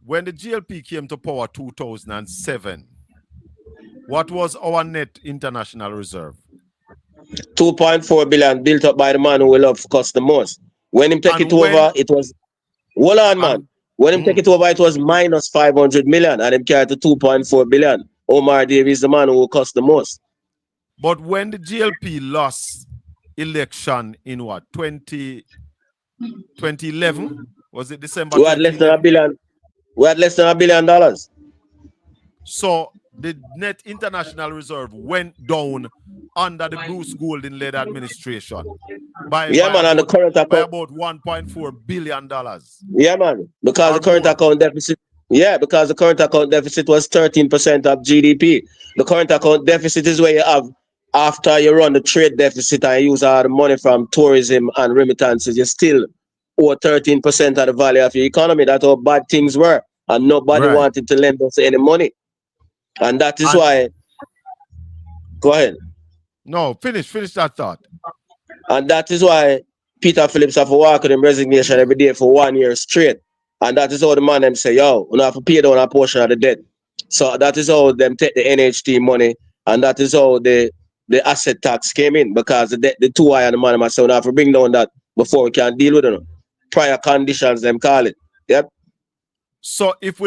when the GLP came to power 2007, what was our net international reserve? 2.4 billion, built up by the man who will love cost the most. When him take it over, it was, hold on, man. When him take it over, it was minus 500 million, and him carried to 2.4 billion. Omar Davies, the man who will cost the most. But when the GLP lost election in what, 2011? Was it December 2011? We had less than $1 billion. We had less than $1 billion. So the net international reserve went down under the Bruce Golding-led administration by about $1.4 billion. Yeah, man. Because the current account deficit. Yeah, because the current account deficit was 13% of GDP. The current account deficit is where you have, after you run the trade deficit and you use all the money from tourism and remittances, you still owe 13% of the value of your economy. That's how bad things were. And nobody wanted to lend us any money. And that is why. Go ahead. No, finish that thought. And that is why Peter Phillips have to walk with him resignation every day for 1 year straight. And that is how the man them say, yo, we have to pay down a portion of the debt. So that is how them take the NHT money, and that is how the asset tax came in, because the two high and the man them say we have to bring down that before we can deal with it. Prior conditions, them call it. Yep. So if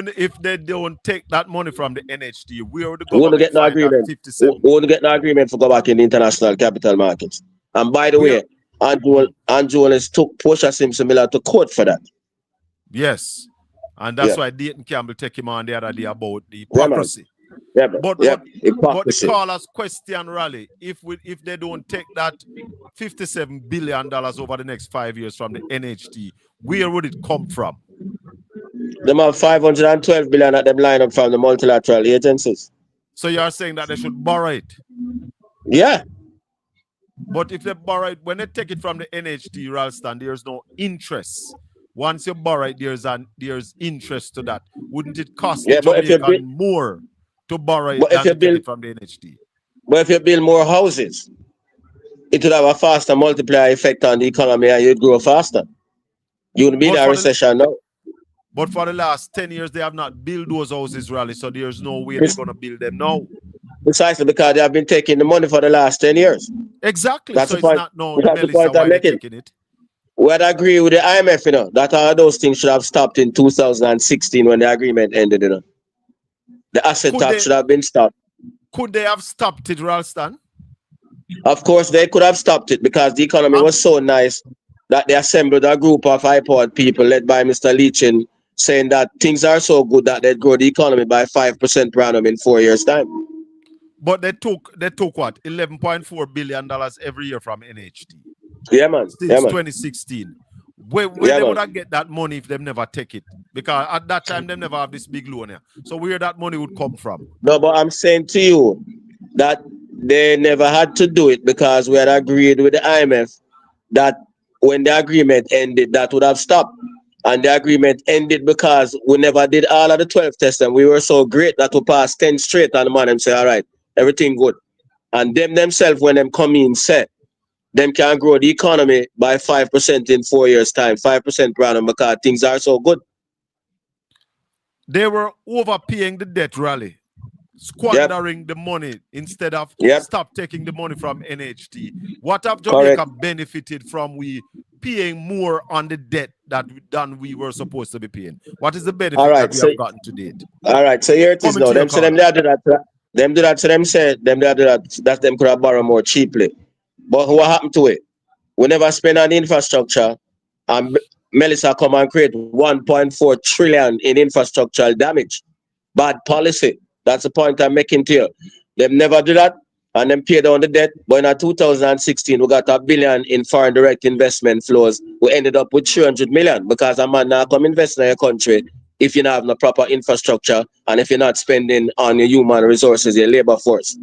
they don't take that money from the NHT, we would get no agreement. We won't get no agreement for go back in the international capital markets. And by the way, Andrew took Portia Simpson Miller to court for that. Yes. And that's why Dayton Campbell take him on the other day about the hypocrisy. But the caller's question, Raleigh, if they don't take that $57 billion over the next 5 years from the NHT, where would it come from? Them have 512 billion at them line up from the multilateral agencies. So you are saying that they should borrow it? Yeah. But if they borrow it, when they take it from the NHT, Ralston, there's no interest. Once you borrow it, there's interest to that. Wouldn't it cost the Jamaican more to borrow it than to take it from the NHT? But if you build more houses, it would have a faster multiplier effect on the economy and you'd grow faster. You wouldn't be in a recession now. But for the last 10 years, they have not built those houses, Raleigh, so there's no way they're going to build them now. Precisely because they have been taking the money for the last 10 years. Exactly. That's so the point. It's not no Melissa why they're taking it. We'd agree with the IMF, that all those things should have stopped in 2016 when the agreement ended, The asset tax should have been stopped. Could they have stopped it, Ralston? Of course, they could have stopped it because the economy was so nice that they assembled a group of iPod people led by Mr. Leachin, saying that things are so good that they'd grow the economy by 5% per annum in 4 years' time. But they took what? $11.4 billion every year from NHT. Yeah, man. Since 2016. Where they would have get that money if they never take it? Because at that time, they never have this big loan here. So where that money would come from? No, but I'm saying to you that they never had to do it because we had agreed with the IMF that when the agreement ended, that would have stopped. And the agreement ended because we never did all of the 12 tests, and we were so great that we passed 10 straight, and the man them say, all right, everything good. And them themselves, when them come in, say, them can grow the economy by 5% in 4 years' time, 5% per annum, because things are so good. They were overpaying the debt, Raleigh, squandering the money instead of stop taking the money from NHT. What have Jamaica benefited from we paying more on the debt than we were supposed to be paying? What is the benefit that we have gotten to date? All right, so here it is now. Them say them they do that. Them do that. So them say them they do that them could have borrowed more cheaply. But what happened to it? We never spend on infrastructure, and Melissa come and create 1.4 trillion in infrastructural damage. Bad policy. That's the point I'm making to you. Them never do that, and them pay down the debt. But in 2016, we got $1 billion in foreign direct investment flows. We ended up with 300 million because a man now come invest in your country if you don't have no proper infrastructure and if you're not spending on your human resources, your labor force.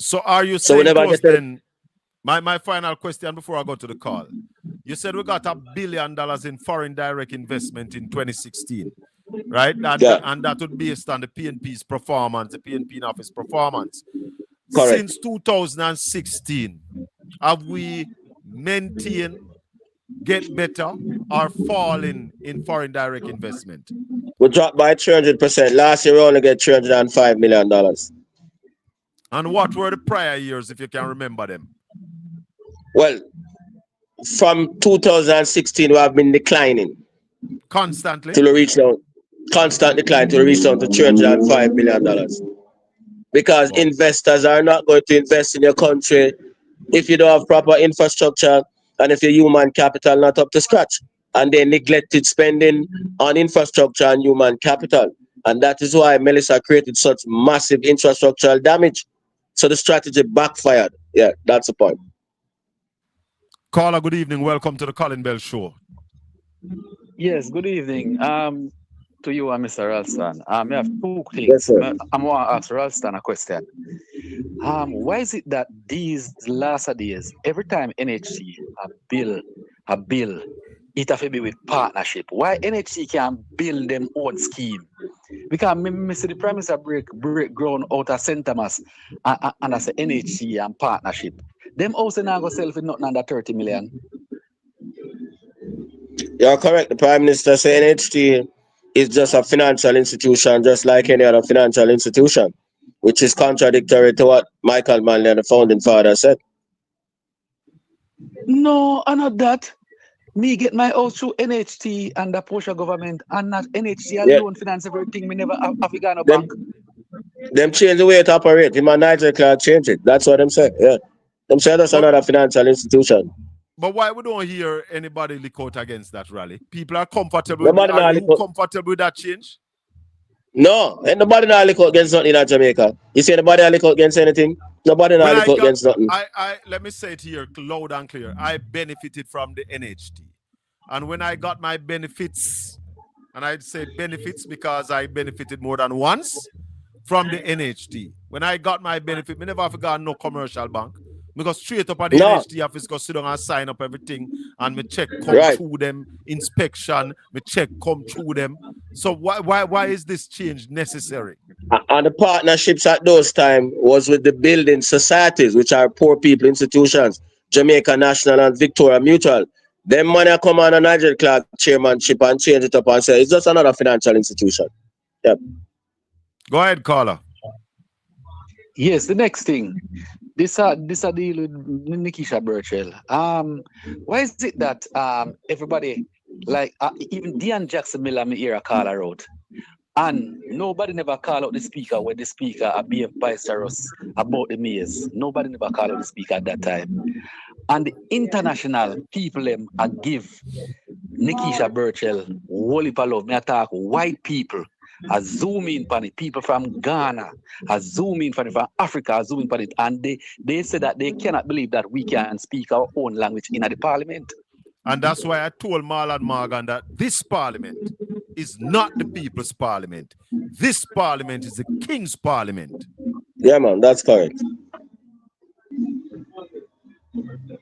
So are you saying to us then, my final question before I go to the call, You said we got $1 billion in foreign direct investment in 2016, right? And, and that would be based on the PNP's performance, the PNP office performance. Correct. Since 2016, have we maintained, get better, or fallen in foreign direct investment? We dropped by 300%. Last year we only get $305 million. And what were the prior years, if you can remember them? Well, from 2016 we have been declining. Constantly? Till we reach down, constant decline till we reach down to $305 million. Because investors are not going to invest in your country if you don't have proper infrastructure and if your human capital not up to scratch. And they neglected spending on infrastructure and human capital. And that is why Melissa created such massive infrastructural damage. So the strategy backfired. Yeah, that's the point. Caller, good evening. Welcome to the Colin Bell Show. Yes, good evening. To you and Mr. Ralston. I have two things. Yes, sir. I want to ask Ralston a question. Why is it that these last days, every time NHC a bill, it have to be with partnership? Why NHC can build them own scheme? Because I see the Prime Minister break ground out of St. Thomas and I say NHC and partnership. Them also now go sell for nothing under 30 million. You're correct. The Prime Minister said NHT is just a financial institution, just like any other financial institution, which is contradictory to what Michael Manley, the founding father, said. No, I'm not that. Me get my house through NHT and the Porsche government, and not NHT alone finance everything. Me never have to go no bank. Them change the way it operate. Him and Nigel Clark change it. That's what them say. Yeah. Them say that's another financial institution. But why we don't hear anybody leak out against that rally? People are comfortable with it. Are you comfortable with that change? No, ain't nobody now leak out against nothing in Jamaica. You see anybody leak out against anything? Nobody now leak out against nothing. Let me say it here loud and clear. I benefited from the NHT. And when I got my benefits, and I'd say benefits because I benefited more than once from the NHT. When I got my benefit, I never forgot no commercial bank. Because straight up at the NHT office, go sit down and sign up everything, and me check come through them, inspection, me check come through them. So why is this change necessary? And the partnerships at those times was with the building societies, which are poor people institutions, Jamaica National and Victoria Mutual. Them money come on a Nigel Clark chairmanship and change it up and say it's just another financial institution. Yep. Go ahead, caller. Yes, the next thing. This a deal with Nikisha Burchell. Why is it that everybody, like even Dean Jackson Miller, me hear a call her out, and nobody never call out the speaker when the speaker be boisterous about the maze. Nobody never call out the speaker at that time. And the international people them give Nikisha Burchell whole heap of love. Me attack white people. I zoom in on it. People from Ghana, I zoom in on it, from Africa, I zoom in on it. And they say that they cannot believe that we can speak our own language in the parliament. And that's why I told Marlon Morgan that this parliament is not the people's parliament. This parliament is the king's parliament. Yeah, man, that's correct.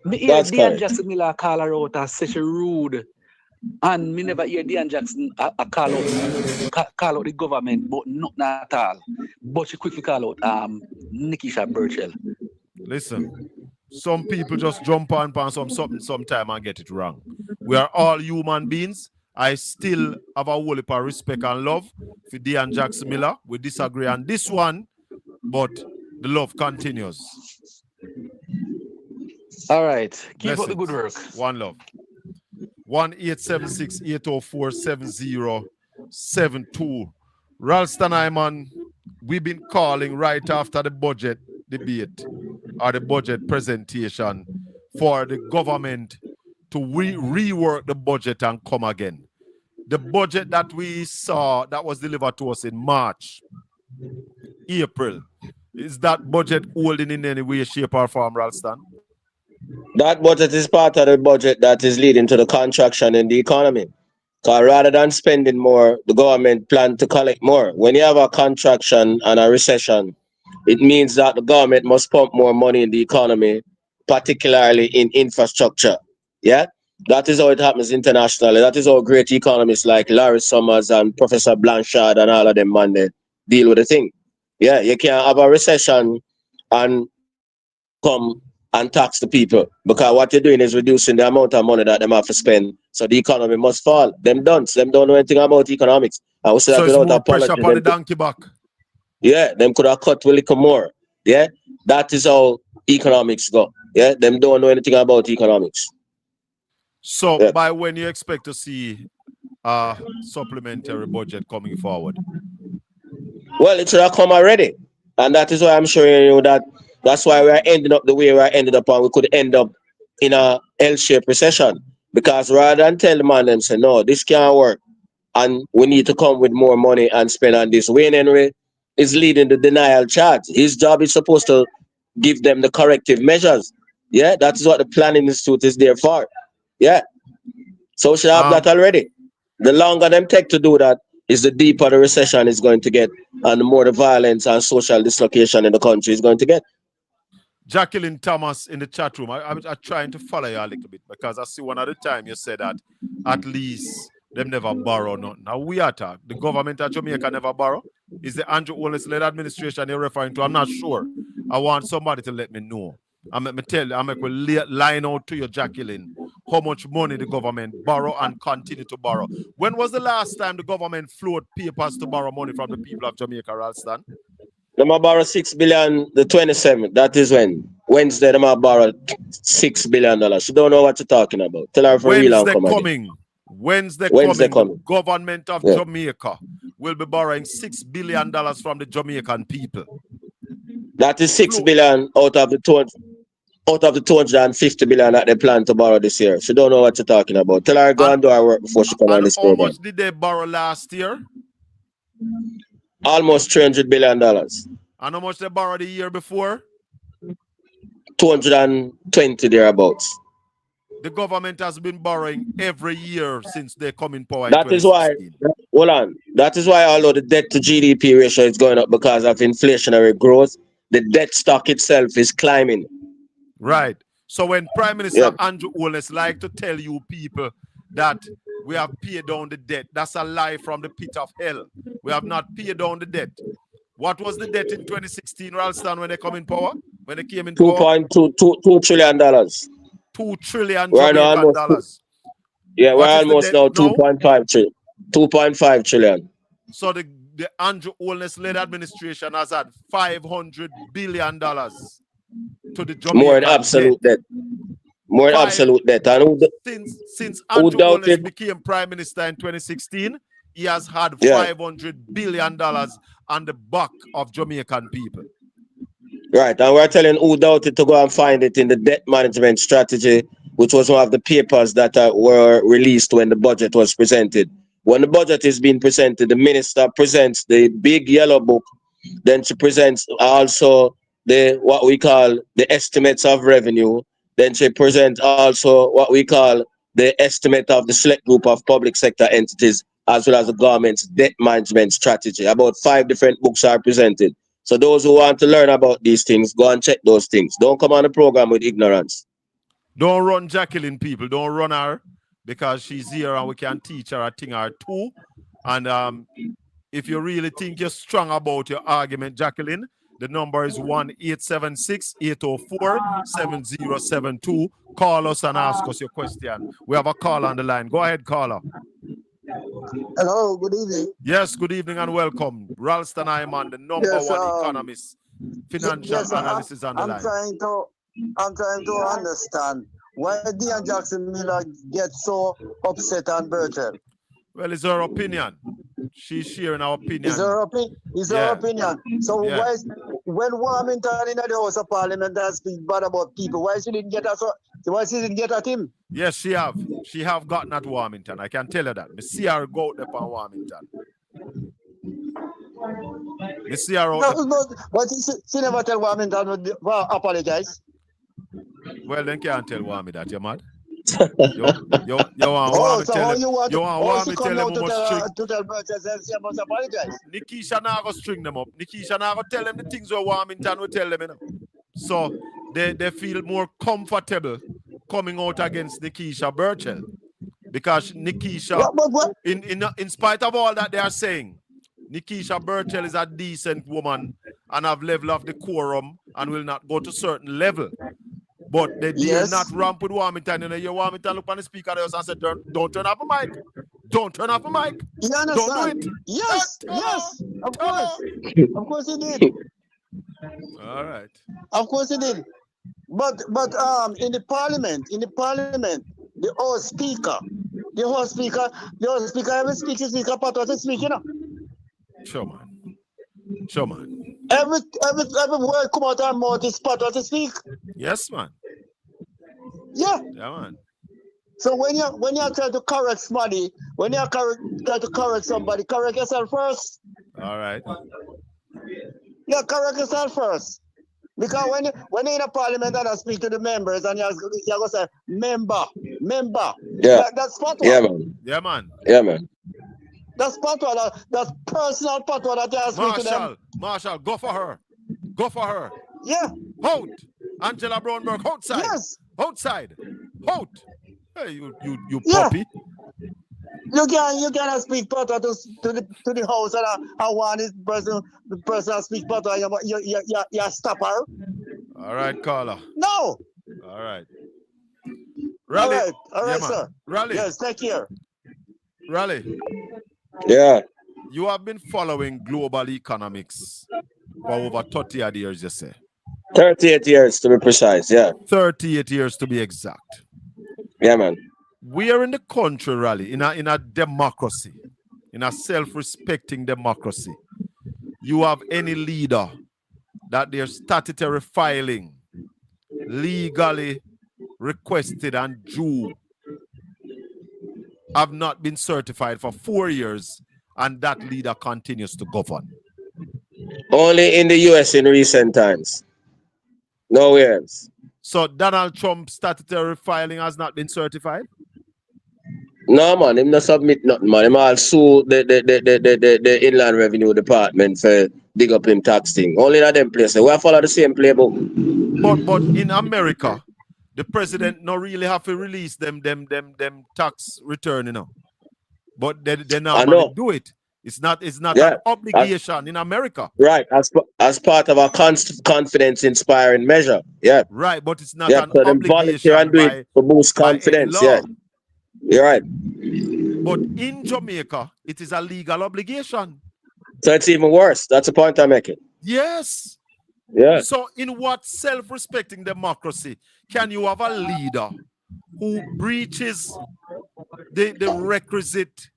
Me hear Dean Jackson Miller call her out as such a rude. And me never hear Dean Jackson call out the government, but not at all. But she quickly call out Nikisha Burchell. Listen, some people just jump on something sometime and get it wrong. We are all human beings. I still have a whole heap of respect and love for Dean Jackson Miller. We disagree on this one, but the love continues. All right. Keep up the good work. One love. 1-876-804-7072. Ralston Hyman, we've been calling right after the budget debate or the budget presentation for the government to rework the budget and come again. The budget that we saw that was delivered to us in March, April, is that budget holding in any way, shape, or form, Ralston? That budget is part of the budget that is leading to the contraction in the economy. Because rather than spending more, the government plans to collect more. When you have a contraction and a recession, it means that the government must pump more money in the economy, particularly in infrastructure. Yeah? That is how it happens internationally. That is how great economists like Larry Summers and Professor Blanchard and all of them, man, they deal with the thing. Yeah, you can't have a recession and come and tax the people, because what you're doing is reducing the amount of money that them have to spend. So the economy must fall. Them don't know anything about economics. I would say So that it's without more pressure apology. upon the donkey back. Yeah, them could have cut a little more. Yeah, that is how economics go. Yeah, them don't know anything about economics. So by when you expect to see a supplementary budget coming forward? Well, it should have come already. And that is why I'm showing you that that's why we're ending up the way we're ended up, and we could end up in a L-shaped recession. Because rather than tell the man them say, no, this can't work, and we need to come with more money and spend on this. Wayne Henry is leading the denial charge. His job is supposed to give them the corrective measures. Yeah, that is what the Planning Institute is there for. Yeah. So we should have that already. The longer them take to do that, is the deeper the recession is going to get, and the more the violence and social dislocation in the country is going to get. Jacqueline Thomas in the chat room, I'm trying to follow you a little bit, because I see one at a time you said that at least them never borrow nothing. Now we attack. The government of Jamaica never borrow. Is the Andrew Holness-led administration you're referring to? I'm not sure. I want somebody to let me know. I'm going to line out to you, Jacqueline, how much money the government borrow and continue to borrow. When was the last time the government floated papers to borrow money from the people of Jamaica, Ralston? Them a borrow $6 billion the 27th. That is when Wednesday them a borrow $6 billion. She don't know what you're talking about. Tell her for real and come again. Wednesday coming. The government of Jamaica will be borrowing $6 billion from the Jamaican people. That is $6 billion out of the 250 billion that they plan to borrow this year. She don't know what you're talking about. Tell her go and do her work before she come on this program. How much did they borrow last year? Almost $300 billion. And how much they borrowed the year before? 220 thereabouts. The government has been borrowing every year since they come in power. That is why, hold on. That is why, although the debt to GDP ratio is going up because of inflationary growth, the debt stock itself is climbing. Right. So when Prime Minister Andrew Holness like to tell you people that we have paid down the debt, that's a lie from the pit of hell. We have not paid down the debt. What was the debt in 2016, Ralston, when they come in power? When they came in power? $2 trillion. $2 trillion Jamaican dollars. Yeah, we're almost now 2.5 trillion. 2.5 trillion. So the Andrew Holness-led administration has had $500 billion to the Jamaican more in absolute debt. More in absolute debt. And since Andrew Holness became Prime Minister in 2016, he has had $500 billion on the back of Jamaican people. Right, and we're telling who doubted to go and find it in the debt management strategy, which was one of the papers that were released when the budget was presented. When the budget is being presented, the minister presents the big yellow book. Then she presents also what we call the estimates of revenue. Then she presents also what we call the estimate of the select group of public sector entities, as well as the government's debt management strategy. About 5 different books are presented. So those who want to learn about these things, go and check those things. Don't come on the program with ignorance. Don't run Jacqueline, people. Don't run her, because she's here and we can teach her a thing or two. And if you really think you're strong about your argument, Jacqueline, the number is 1-876-804-7072. Call us and ask us your question. We have a call on the line. Go ahead, caller. Hello, good evening. Yes, good evening and welcome. Ralston Iman, the number one economist, financial analysis on the line. I'm trying to understand why Dean Jackson Miller gets so upset on Bertel. Well, it's her opinion. She's sharing our opinion. It's her opinion. So why when Warmington in the House of Parliament has speak bad about people, why she didn't get at him? Yes, she have. She have gotten at Warmington. I can tell her that. I see her go out there on Warmington. I see her out there. But she never tell Warmington to apologize. Well, then can't tell Warmy that, you mad? You want Warmy tell him must apologize. Nikisha now go string them up. Nikisha now go tell them the things where Warmington will tell them, you know. So they feel more comfortable coming out against Nikisha Burchell. Because Nikisha, in spite of all that they are saying, Nikisha Burchell is a decent woman and have level of decorum and will not go to certain level. But they dare not ramp with Warmington. You know, you Warmington look on the speaker and said, don't turn off the mic. Don't turn off the mic. You understand? Don't do it. Yes, of course. Of course he did. All right. Of course he did. But in the parliament, the house speaker every speech is speaker part of the speech, you know. Sure, man. Every word come out of her mouth is part of the speak. Yes, man. Yeah. Yeah, man. So when you try to correct somebody, try to correct somebody, correct yourself first. All right. Yeah, correct yourself first. Because when you're in a parliament and I speak to the members and you're going to say, member. Yeah. That's fatwa. Yeah, man. Yeah, man. Yeah, man. That's fatwa. That's personal fatwa that you speak to them. Marshall, go for her. Go for her. Yeah. Out. Angela Brownberg, outside. Yes. Outside. Out. Hey, you Yeah. puppy. You can speak fatwa to the house and I want the person that speak fatwa. You stop her. All right, caller. No. All right. Rally. All right, yeah, sir. Rally. Yes, take care. Rally. Yeah. You have been following global economics for over 30 odd years, you say? 38 years to be precise, yeah. 38 years to be exact. Yeah, man. We are in the country, Rally, in a democracy, in a self-respecting democracy. You have any leader that their statutory filing legally requested and due have not been certified for 4 years, and that leader continues to govern? Only in the US in recent times. Nowhere else. So Donald Trump's statutory filing has not been certified? No, man, him not submit nothing, man. Him all sue the Inland Revenue Department for dig up him tax thing. Only in them places. We follow the same playbook. But in America, the president not really have to release them tax return, you know. But they now do it. It's not an obligation in America. Right, as part of a confidence inspiring measure. Yeah. Right, but it's not an so obligation and do it to boost confidence. Yeah. You're right. But in Jamaica, it is a legal obligation. So it's even worse. That's the point I'm making. Yes. Yeah. So in what self-respecting democracy can you have a leader who breaches the requisite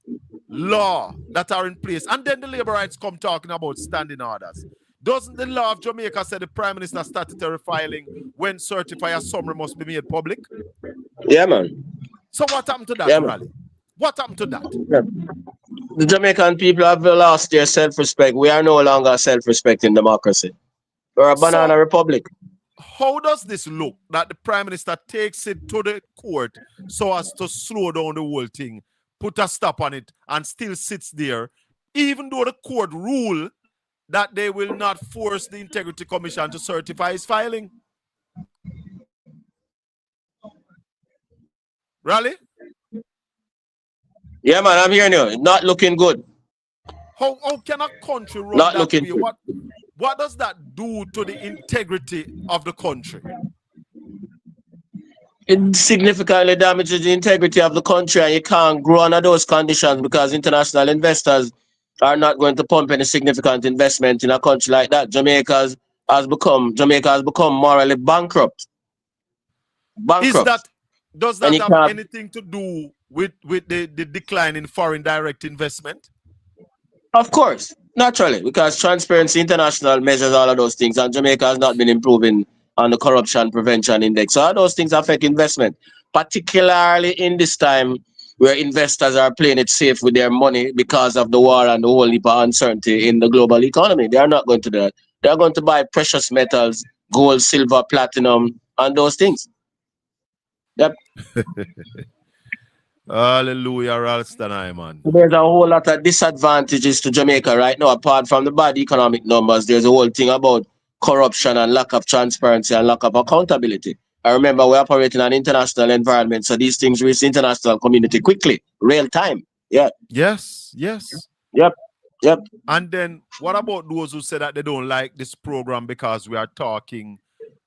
law that are in place, and then the labor rights come talking about standing orders? Doesn't the law of Jamaica say the Prime Minister statutory filing when certified as summary must be made public? Yeah, man. So what happened to that, Rally? What happened to that? Yeah. The Jamaican people have lost their self-respect. We are no longer a self-respecting democracy. We're a banana republic. How does this look that the Prime Minister takes it to the court so as to slow down the whole thing, put a stop on it, and still sits there, even though the court rule that they will not force the Integrity Commission to certify his filing? Rally? Yeah, man, I'm hearing you. Not looking good. How can a country run Not that looking way? good. What does that do to the integrity of the country? It significantly damages the integrity of the country, and you can't grow under those conditions because international investors are not going to pump any significant investment in a country like that. Jamaica has become morally bankrupt. Does that have anything to do with the decline in foreign direct investment? Of course, naturally, because Transparency International measures all of those things, and Jamaica has not been improving on the corruption prevention index. So all those things affect investment, particularly in this time where investors are playing it safe with their money because of the war and the whole heap of uncertainty in the global economy. They are not going to do that. They are going to buy precious metals, gold, silver, platinum, and those things. Yep. Hallelujah, Ralston, man. There's a whole lot of disadvantages to Jamaica right now, apart from the bad economic numbers. There's a whole thing about corruption and lack of transparency and lack of accountability. I remember we operate in an international environment, so these things reach the international community quickly, real time. Yeah. Yes. Yep. And then what about those who say that they don't like this program because we are talking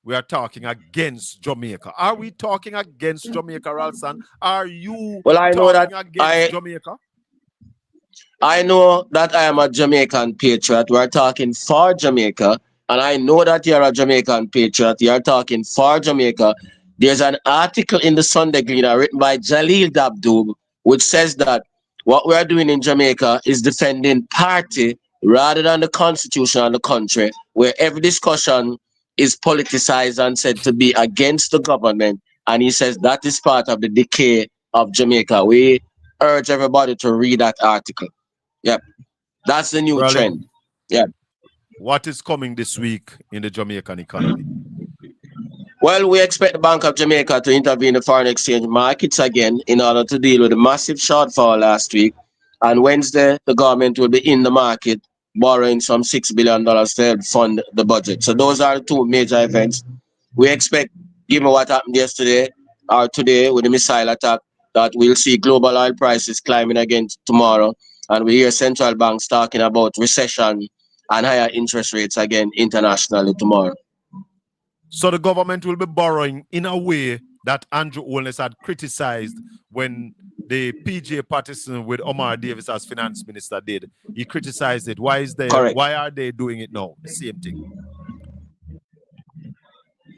against Jamaica? Are we talking against Jamaica, Ralston? Are you talking against Jamaica? I know that I am a Jamaican patriot. We're talking for Jamaica. And I know that you're a Jamaican patriot. You're talking for Jamaica. There's an article in the Sunday Gleaner written by Jalil Dabdoub, which says that what we're doing in Jamaica is defending party rather than the constitution of the country, where every discussion is politicized and said to be against the government. And he says that is part of the decay of Jamaica. We urge everybody to read that article. Yep. That's the new trend. Yeah. What is coming this week in the Jamaican economy? Well, we expect the Bank of Jamaica to intervene in the foreign exchange markets again in order to deal with the massive shortfall last week. And Wednesday, the government will be in the market borrowing some $6 billion to help fund the budget. So those are the two major events. We expect, given what happened yesterday or today with the missile attack, that we'll see global oil prices climbing again tomorrow. And we hear central banks talking about recession and higher interest rates again internationally tomorrow. So the government will be borrowing in a way that Andrew Holness had criticized when the PJ partisan with Omar Davis as finance minister did. He criticized it. Why are they doing it now? The same thing.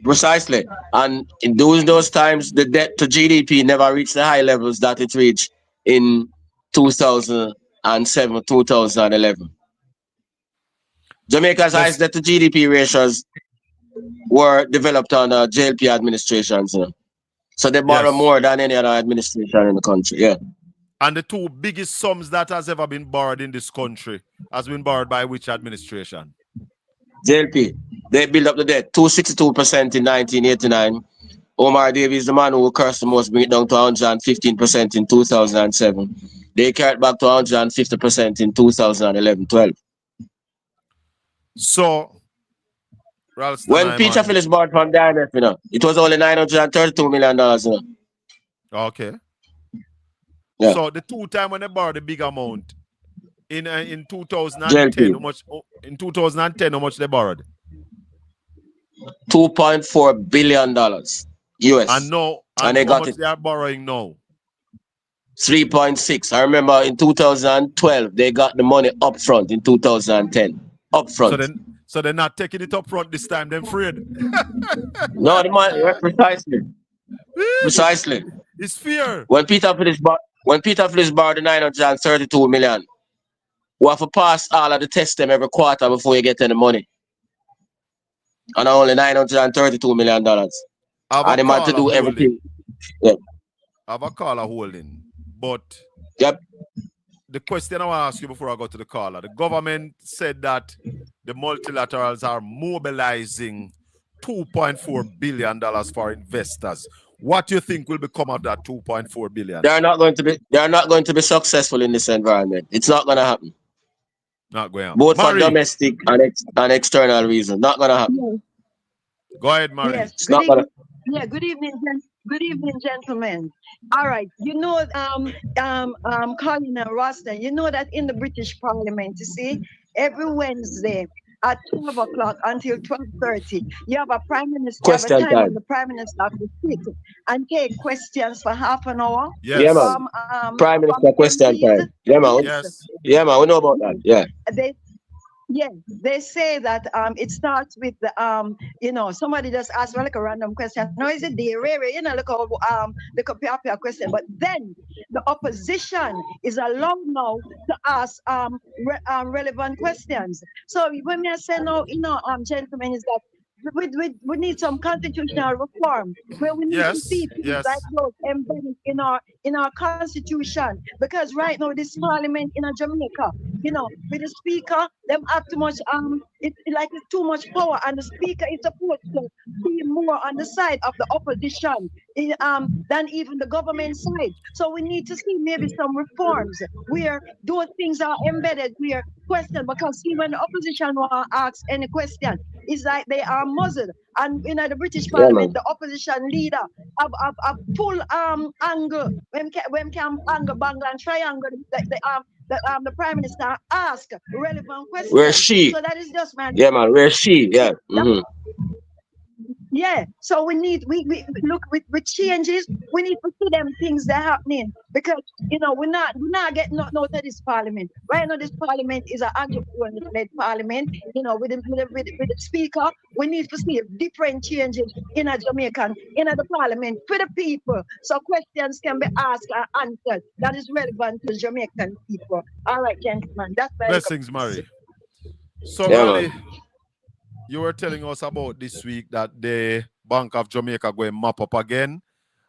Precisely. And in those times, the debt to GDP never reached the high levels that it reached in 2007, 2011. Jamaica's highest debt to GDP ratios were developed under JLP administrations. You know? So they borrow more than any other administration in the country. Yeah. And the two biggest sums that has ever been borrowed in this country has been borrowed by which administration? JLP. They built up the debt 262% in 1989. Omar Davies, the man who cursed the most, bring it down to 115% in 2007. They carried back to 150% in 2011-12. So, when Peter Phillips bought from the IMF, you know, it was only $932 million. You know. Okay. Yeah. So the two time when they borrowed a big amount in 2010, how much? In 2010, how much they borrowed? $2.4 billion US. And now, and they how got much it. they are borrowing now? 3.6. I remember in 2012 they got the money up front in 2010. Up front. So they're not taking it up front this time, they're afraid. No, the money, precisely. Precisely. It's fear. When Peter Phillips borrowed the 932 million, we have to pass all of the tests them every quarter before you get any money. And only $932 million. And they had to do everything. Yeah. I have a caller holding. But the question I want to ask you before I go to the caller, the government said that the multilaterals are mobilizing $2.4 billion for investors. What do you think will become of that $2.4 billion? They are not going to be successful in this environment. It's not going to happen. Not going to happen. Both for domestic and external reasons. Not going to happen. Go ahead, Marie. Yes. It's not gonna... Good evening, gentlemen. All right. You know, Colin and Roston, you know that in the British Parliament, you see, every Wednesday at 12 o'clock until 12:30, you have a prime minister. Question you have a time time. when the prime minister have to sit and take questions for half an hour. Yes. Yeah, man. Prime Minister question time. Yeah, man. Yes. Yeah, man. We know about that. Yeah. They say that it starts with the somebody just asked like a random question. No, is it the area? You know, look a question. But then the opposition is allowed now to ask relevant questions. So when I say no, gentlemen, is that we need some constitutional reform where we need to see things like those embedded in our constitution, because right now this parliament in Jamaica, with the speaker, them have too much it's too much power, and the speaker is supposed to be more on the side of the opposition than even the government side. So we need to see maybe some reforms where those things are embedded, where question, because see when the opposition want to ask any question, it's like they are muzzled. And in the British Yeah, Parliament, man. the opposition leader have full angle when can angle bang and triangle the Prime Minister ask relevant Where's questions. she? So that is just man. Yeah, man. Where's she? Yeah. Mm-hmm. Yeah, so we need we look with changes. We need to see them things that are happening because we're not getting out of this parliament right now. This parliament is an led parliament. With the speaker, we need to see different changes in a Jamaican the parliament for the people, so questions can be asked and answered that is relevant to Jamaican people. All right, gentlemen, that's my Blessings, Mary. So, Yeah, Raleigh, man. you were telling us about this week that the Bank of Jamaica going mop up again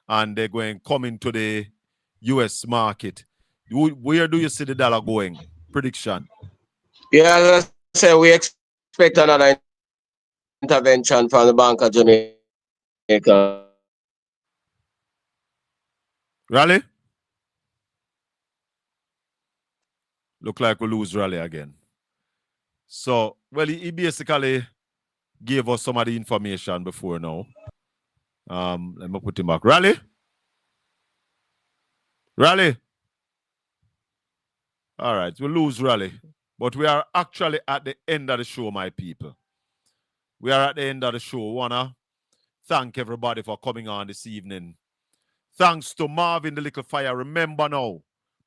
and they're going come into the US market. Where do you see the dollar going? Prediction. Yeah, as I said, we expect another intervention from the Bank of Jamaica. Raleigh? Look like we lose Raleigh again. So, well, he basically gave us some of the information before now. Let me put him back. Raleigh? Raleigh? All right, we lose Raleigh. But we are actually at the end of the show, my people. We are at the end of the show. Wanna thank everybody for coming on this evening. Thanks to Marvin the Little Fire. Remember now,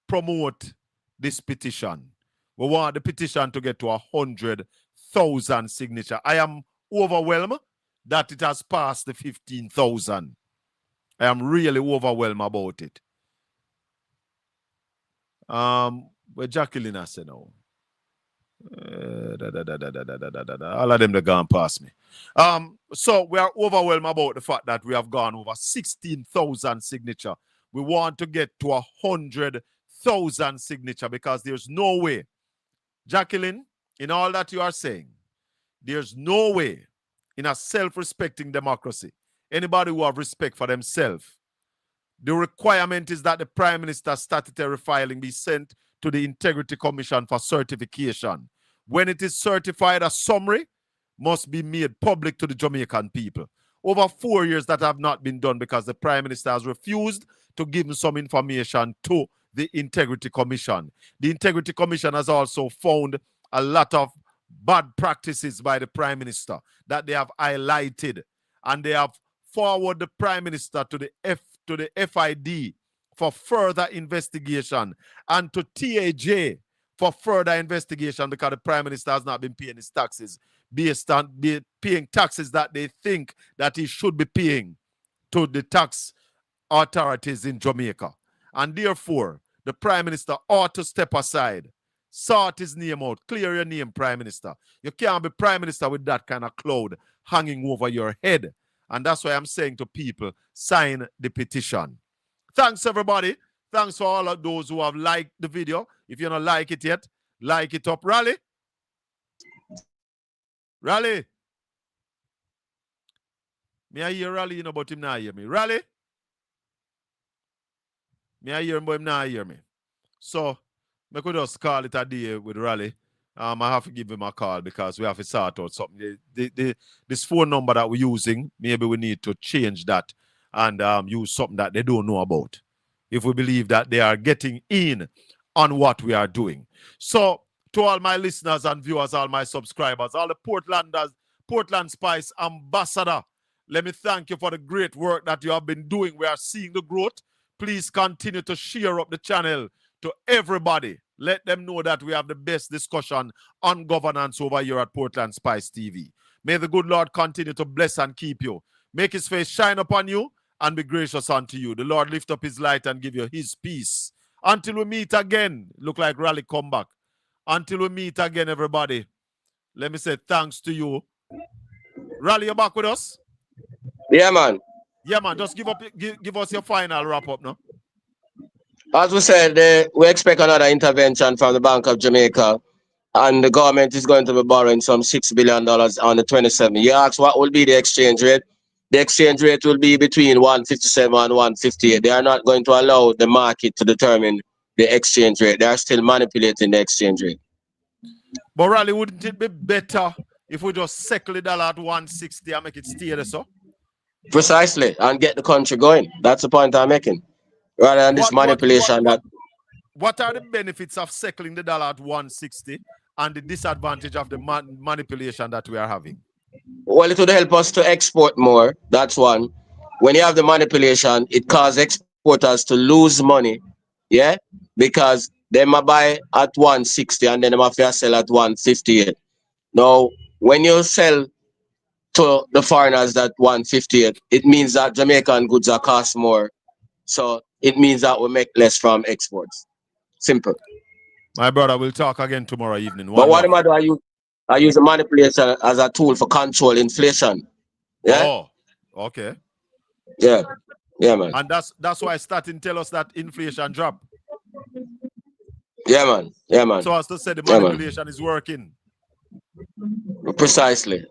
promote this petition. We want the petition to get to 100,000 signatures. I am overwhelmed that it has passed the 15,000. I am really overwhelmed about it. Where Jacqueline has said now. All of them they gone past me. So we are overwhelmed about the fact that we have gone over 16,000 signature. We want to get to 100,000 signature because there's no way, Jacqueline, in all that you are saying, there's no way in a self-respecting democracy, anybody who have respect for themselves, the requirement is that the Prime Minister's statutory filing be sent to the Integrity Commission for certification. When it is certified, a summary must be made public to the Jamaican people. Over 4 years that have not been done because the Prime Minister has refused to give some information to the Integrity Commission. The Integrity Commission has also found a lot of bad practices by the Prime Minister that they have highlighted, and they have forwarded the Prime Minister to the FID for further investigation and to TAJ for further investigation because the Prime Minister has not been paying his taxes based on paying taxes that they think that he should be paying to the tax authorities in Jamaica. And therefore, the Prime Minister ought to step aside, sort his name out, clear your name, Prime Minister. You can't be Prime Minister with that kind of cloud hanging over your head. And that's why I'm saying to people, sign the petition. Thanks, everybody. Thanks for all of those who have liked the video. If you don't like it yet, like it up. Raleigh? Raleigh? Me I hear Raleigh, but him not hear me. Raleigh? Me I hear him, but him not hear me. So, I could just call it a day with Raleigh. I have to give him a call because we have to sort out something. This phone number that we're using, maybe we need to change that and use something that they don't know about, if we believe that they are getting in on what we are doing. So, to all my listeners and viewers, all my subscribers, all the Portlanders, Portland Spice ambassador, let me thank you for the great work that you have been doing. We are seeing the growth. Please continue to share up the channel to everybody. Let them know that we have the best discussion on governance over here at Portland Spice TV. May the good Lord continue to bless and keep you. Make his face shine upon you and be gracious unto you. The Lord lift up his light and give you his peace. Until we meet again. Look like Raleigh come back. Until we meet again, everybody. Let me say thanks to you. Raleigh, you back with us? Yeah, man. Yeah, man. Just give us your final wrap up now. As we said, we expect another intervention from the Bank of Jamaica, and the government is going to be borrowing some $6 billion on the 27th. You ask what will be the exchange rate? The exchange rate will be between 157 and 158. They are not going to allow the market to determine the exchange rate. They are still manipulating the exchange rate. But Raleigh, wouldn't it be better if we just settle the dollar at 160 and make it stay there, so? Precisely, and get the country going. That's the point I'm making. Rather than this manipulation What are the benefits of settling the dollar at 160 and the disadvantage of the manipulation that we are having? Well, it would help us to export more. That's one. When you have the manipulation, it causes exporters to lose money. Yeah? Because they might buy at 160 and then they might sell at 158. Now, when you sell to the foreigners at 158, it means that Jamaican goods are cost more. So it means that we make less from exports. Simple. My brother, we'll talk again tomorrow evening. But what am I do? I use the manipulation as a tool for control inflation. Yeah. Oh, okay. Yeah. Yeah, man. And that's why starting tell us that inflation drop. Yeah, man. Yeah, man. So as to say the manipulation is working. Precisely.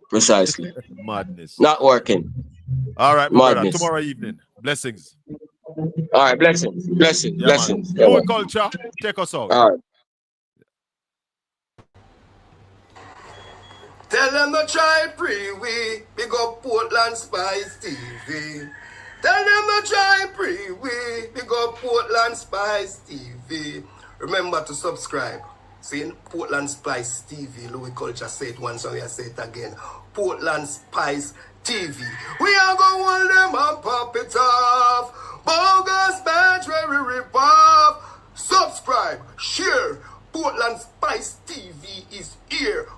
Madness. Not working. All right, my brother. Tomorrow evening. Blessings. All right, blessings. Blessings. Yeah, Low culture, take us out. All right. Tell them to try pre-wee, big up Portland Spice TV. Tell them to try pre-wee, big up Portland Spice TV. Remember to subscribe. See, Portland Spice TV, Louis Culture say it once, so I say it again. Portland Spice TV. We are going to hold them and pop it off. Bogus match where we rip off. Subscribe, share. Portland Spice TV is here.